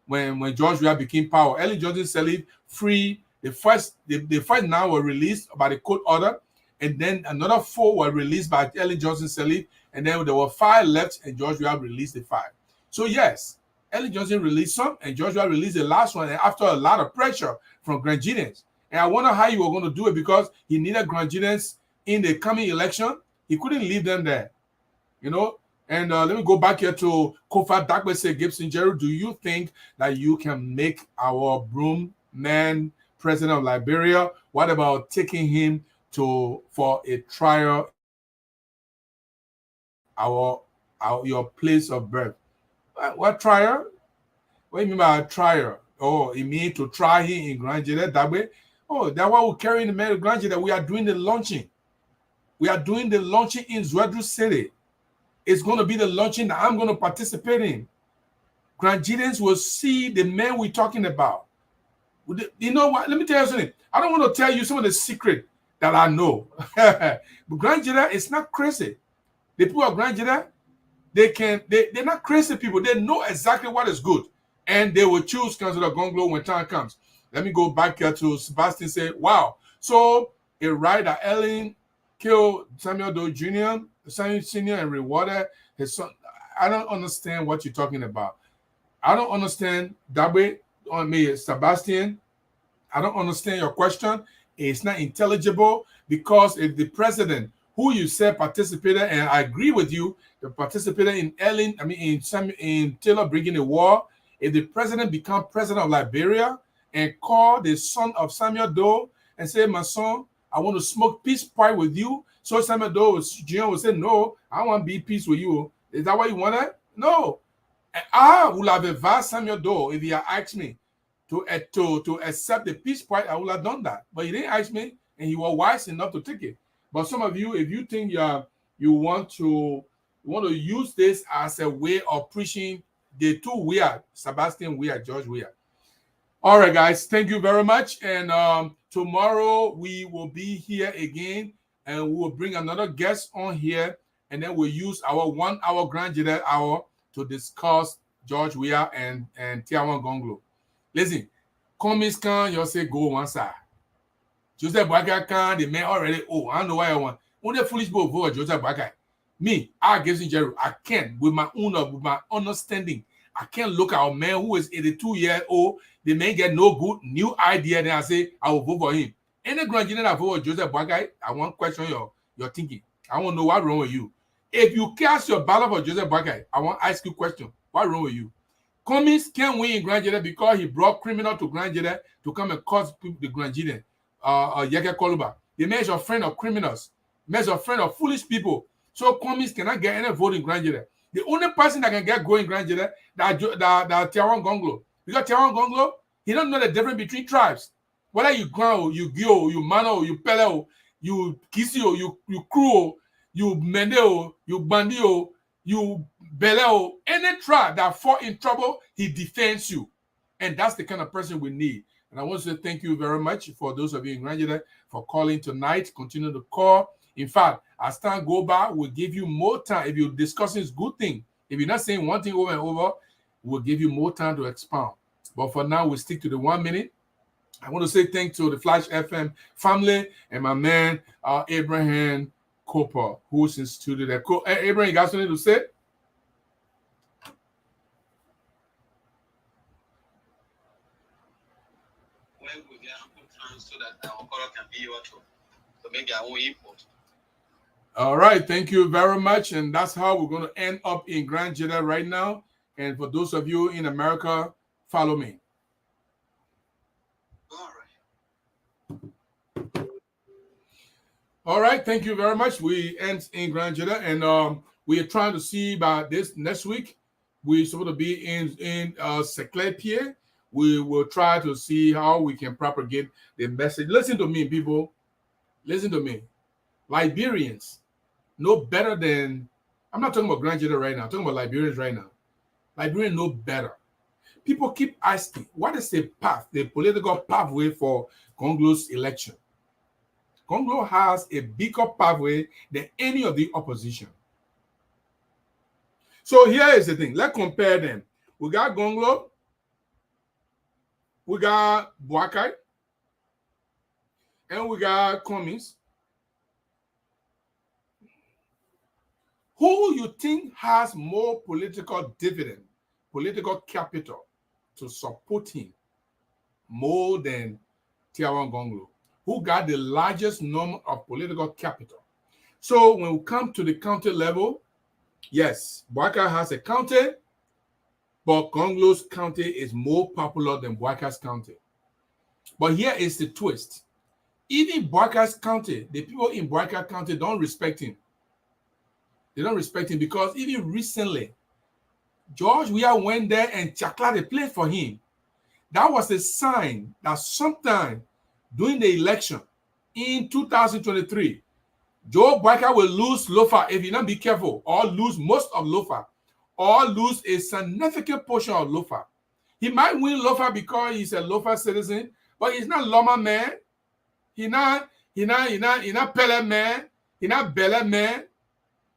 when George Weah became power. Ellen Johnson Sirleaf freed the first 9 were released by the court order, and then another 4 were released by Ellen Johnson Sirleaf. And then there were 5 left, and George Weah released the 5. So yes, Ellen Johnson released some, and George Weah released the last one, and after a lot of pressure from Grandidians. And I wonder how you were going to do it, because he needed Grandidians in the coming election. He couldn't leave them there, you know. And let me go back here to Kofa Dakwe say, Gibson Jerry, do you think that you can make our broom man president of Liberia? What about taking him for a trial? Your place of birth. What trial? What do you mean by a trial? Oh, you mean to try him in Grand Jede that way? Oh, that's why we're carrying the man in Grand Jede. We are doing the launching. We are doing the launching in Zouadrou City. It's going to be the launching that I'm going to participate in. Grandidians will see the man we're talking about. You know what? Let me tell you something. I don't want to tell you some of the secret that I know. But Grand Jede is not crazy. The people of Grand Jede, they're not crazy people. They know exactly what is good. And they will choose Councillor Gongloe when time comes. Let me go back here to Sebastian say, wow. So a right that Ellen killed Samuel Doe Jr., Samuel Sr., and rewarded his son. I don't understand what you're talking about. I don't understand that way on me, Sebastian. I don't understand your question. It's not intelligible, because if the president who you said participated, and I agree with you, the participated in Taylor bringing the war, if the president become president of Liberia and call the son of Samuel Doe and say, my son, I want to smoke peace pipe with you. So Samuel Doe Jr. will say, no, I want to be peace with you. Is that what you wanted? No. I would have advised Samuel Doe if he had asked me to accept the peace pipe, I would have done that. But he didn't ask me, and he was wise enough to take it. But some of you, if you think you want to use this as a way of preaching the 2 Weah, Sebastian Weah, George Weah. All right, guys. Thank you very much. And tomorrow we will be here again, and we will bring another guest on here, and then we'll use our 1 hour grand jury hour to discuss George Weah and Tiawan Gongloe. Listen, commies can you say go one side. Joseph Boakai can the man already. Oh, I don't know why I want. Only foolish people vote Joseph Boakai. Me, I guess in Jerry, I can't with my understanding. I can't look at a man who is 82 years old. The man get no good new idea. Then I say I will vote for him. Any grand jury that vote for Joseph Boakai, I want to question your thinking. I want to know what's wrong with you. If you cast your ballot for Joseph Boakai, I want to ask you a question. What's wrong with you? Cummings can't win in grand jury because he brought criminal to grand jury to come and cause the grand jury. Yeke Koluba. The man is a friend of criminals. The man is a friend of foolish people. So Cummings cannot get any vote in grand jury. The only person that can get going in grand jury that Tiawan Gongloe. Because Tiawan Gongloe, he don't know the difference between tribes. Whether you Grand, you Gio, you Mano, you Pele, you Kisio, you Kruo, you Mendeo, you Bandio, you Beleo, any tribe that fall in trouble, he defends you. And that's the kind of person we need. And I want to say thank you very much for those of you in Grand Jury for calling tonight. Continue to call. In fact, as time go by, we'll give you more time. If you're discussing this good thing, if you're not saying one thing over and over, we'll give you more time to expound. But for now, we'll stick to the 1 minute. I want to say thanks to the Flash FM family and my man, Abraham Cooper, who's in studio there. Abraham, you got something to say? When we get ample time so that our color can be able to make our own input. All right, thank you very much. And that's how we're going to end up in Grand Jury right now. And for those of you in America, follow me. All right, thank you very much. We end in Grand Jury, and we are trying to see by this next week. We're supposed to be in Cllr. We will try to see how we can propagate the message. Listen to me, people. Listen to me. Liberians know better than, I'm not talking about Grand Jury right now. I'm talking about Liberians right now. Liberians know better. People keep asking, what is the path, the political pathway for Gongloe's election? Gongloe has a bigger pathway than any of the opposition. So here is the thing. Let's compare them. We got Gongloe. We got Boakai. And we got Cummings. Who you think has more political dividend, political capital to support him more than Tiawan Gongloe? Who got the largest number of political capital? So when we come to the county level, yes, Boakai has a county, but Gongloe's county is more popular than Boakai's county. But here is the twist. Even Boakai's county, the people in Boakai county don't respect him. They don't respect him because even recently, George Weah went there and Cllr they played for him. That was a sign that sometime during the election in 2023, Joe Boakai will lose Lofa if he don't be careful, or lose most of Lofa, or lose a significant portion of Lofa. He might win Lofa because he's a Lofa citizen, but he's not Loma man. He not Pele man. He not Bele man.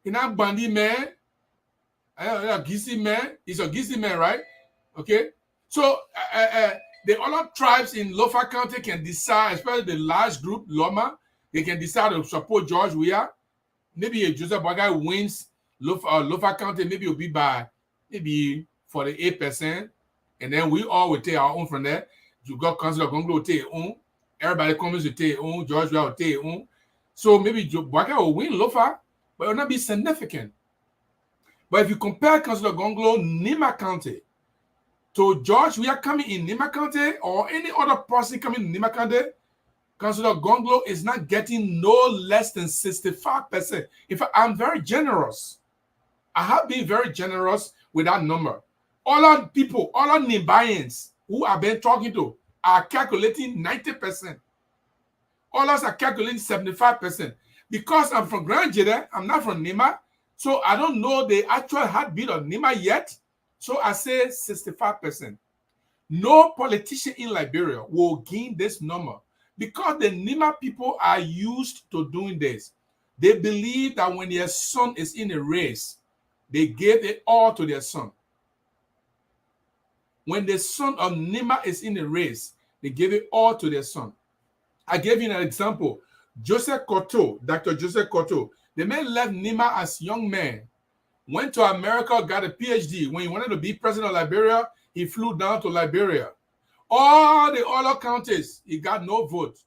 He not Bandi man. Gisi man. He's a Gisi man, right? Okay. So the other tribes in Lofa County can decide, especially the large group, Loma, they can decide to support George Weah. Maybe if Joseph Boakai wins Lofa County, maybe it'll be by maybe 48%. And then we all will take our own from there. You got Councilor Gongloe will take their own. Everybody comes to take their own. George Weah will take their own. So maybe Boakai will win Lofa, but it will not be significant. But if you compare Councilor Gongloe, Nima County, to George Weah coming in Nima County or any other person coming in Nima County, Councilor Gongloe is not getting no less than 65%. In fact, I'm very generous. I have been very generous with that number. All our people, all our Nimbayans who I've been talking to are calculating 90%. All us are calculating 75%. Because I'm from Grand Jury, I'm not from Nima, so I don't know the actual heartbeat of Nima yet. So I say 65%. No politician in Liberia will gain this number because the Nima people are used to doing this. They believe that when their son is in a race, they gave it all to their son. When the son of Nima is in a race, they gave it all to their son. I gave you an example. Joseph Koto, Dr. Joseph Koto, the man left Nima as a young man, went to America, got a PhD. When he wanted to be president of Liberia, he flew down to Liberia. All the other counties, he got no vote.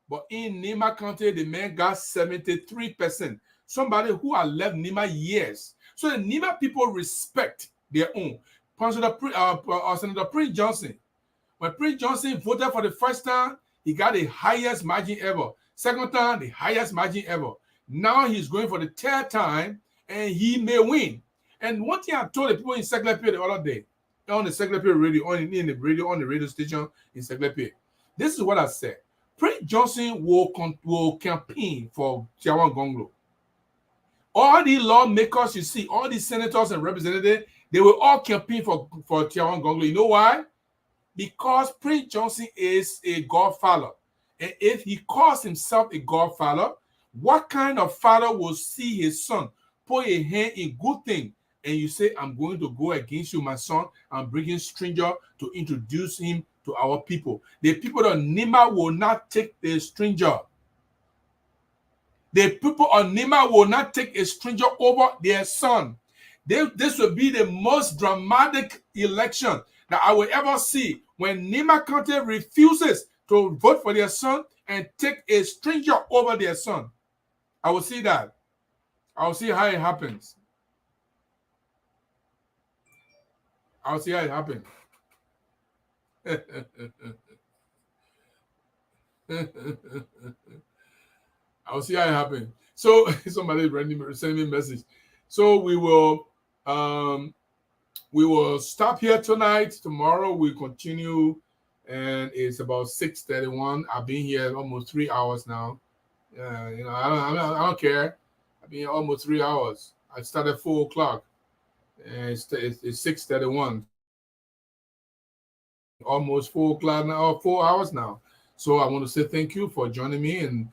But in Nima County, the man got 73%. Somebody who had left Nima years. So the Nima people respect their own. Senator Prince Johnson, when Prince Johnson voted for the first time, he got the highest margin ever. Second time, the highest margin ever. Now he's going for the third time, and he may win. And one thing I told the people in Cllr the other day, on the Cllr radio, on the radio station in Cllr, this is what I said. Prince Johnson will campaign for Tiawan Gongloe. All the lawmakers you see, all the senators and representatives, they will all campaign for Tiawan Gongloe. You know why? Because Prince Johnson is a godfather. And if he calls himself a godfather, what kind of father will see his son put a hand in good thing and you say, I'm going to go against you, my son, I'm bringing stranger to introduce him to our people. The people of Nima will not take the stranger. The people of Nima will not take a stranger over their son. This will be the most dramatic election that I will ever see when Nima County refuses to vote for their son and take a stranger over their son. I will see that. I will see how it happens. I will see how it happens. I'll see how it happens. So somebody send me a message. So we will stop here tonight. Tomorrow we continue, and it's about 6:31. I've been here almost 3 hours now. I don't care. I've been here almost 3 hours. I started at 4 o'clock, and it's 6:31. Almost 4 o'clock now, 4 hours now. So I want to say thank you for joining me, and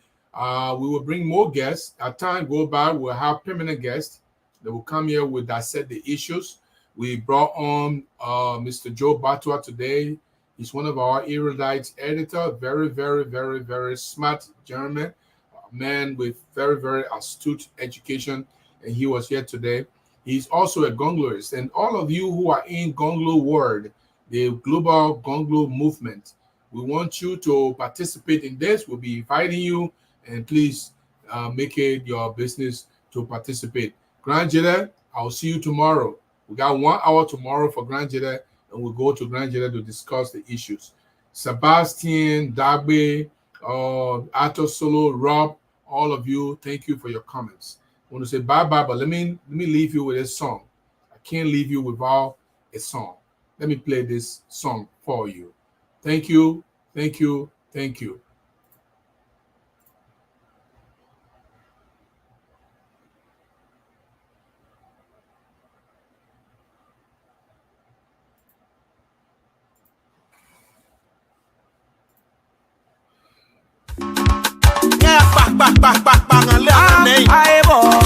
we will bring more guests. As time go by, we'll have permanent guests that will come here with dissect the issues. We brought on Mr. Joe Batua today. He's one of our erudite editors, very, very, very, very smart gentleman, a man with very, very astute education, and he was here today. He's also a Gongloeist, and all of you who are in Gongloe world, the global Gongloe movement, we want you to participate in this. We'll be inviting you, and please make it your business to participate. Grand Jeda, I'll see you tomorrow. We got 1 hour tomorrow for Grand Jeda, and we'll go to Grand Jeda to discuss the issues. Sebastian, Dagbe, Ato Solo, Rob, all of you, thank you for your comments. I want to say bye-bye, but let me leave you with a song. I can't leave you without a song. Let me play this song for you. Thank you, thank you, thank you.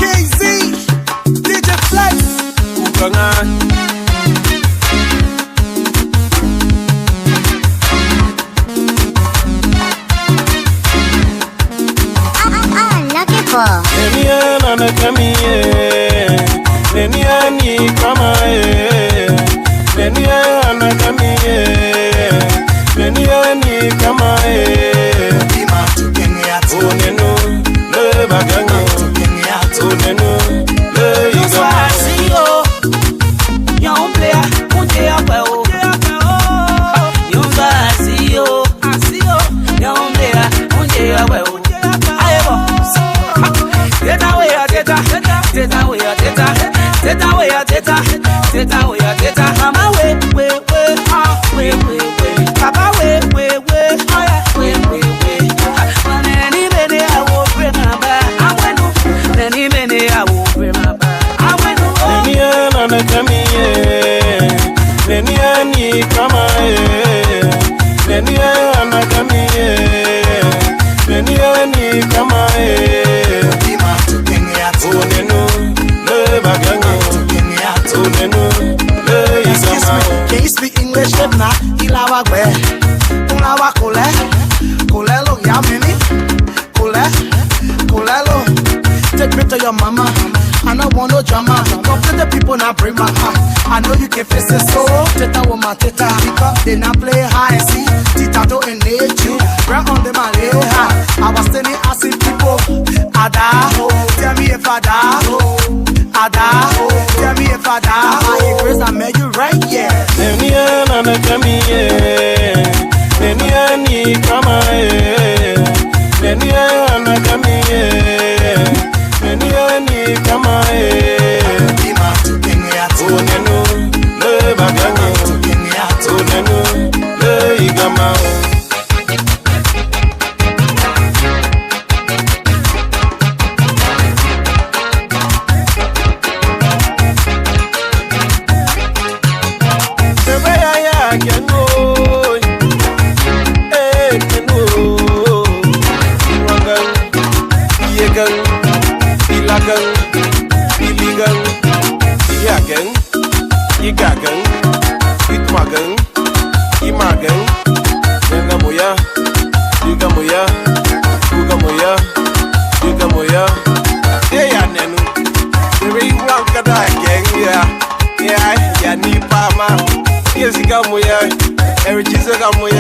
KZ, DJ Flex, Come on. your mama. I don't want no drama. Because the people not bring my heart. I know you can face it, so teta with my teta. Because they not play high, see. Tita don't innate you. Right on the Malaya. I was standing asking people, Ada, tell me if I die. Ada, tell me if I die. I Chris, I met you right, yeah. Yes, you got me, Eric, you got me,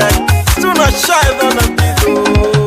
still not shy on the people.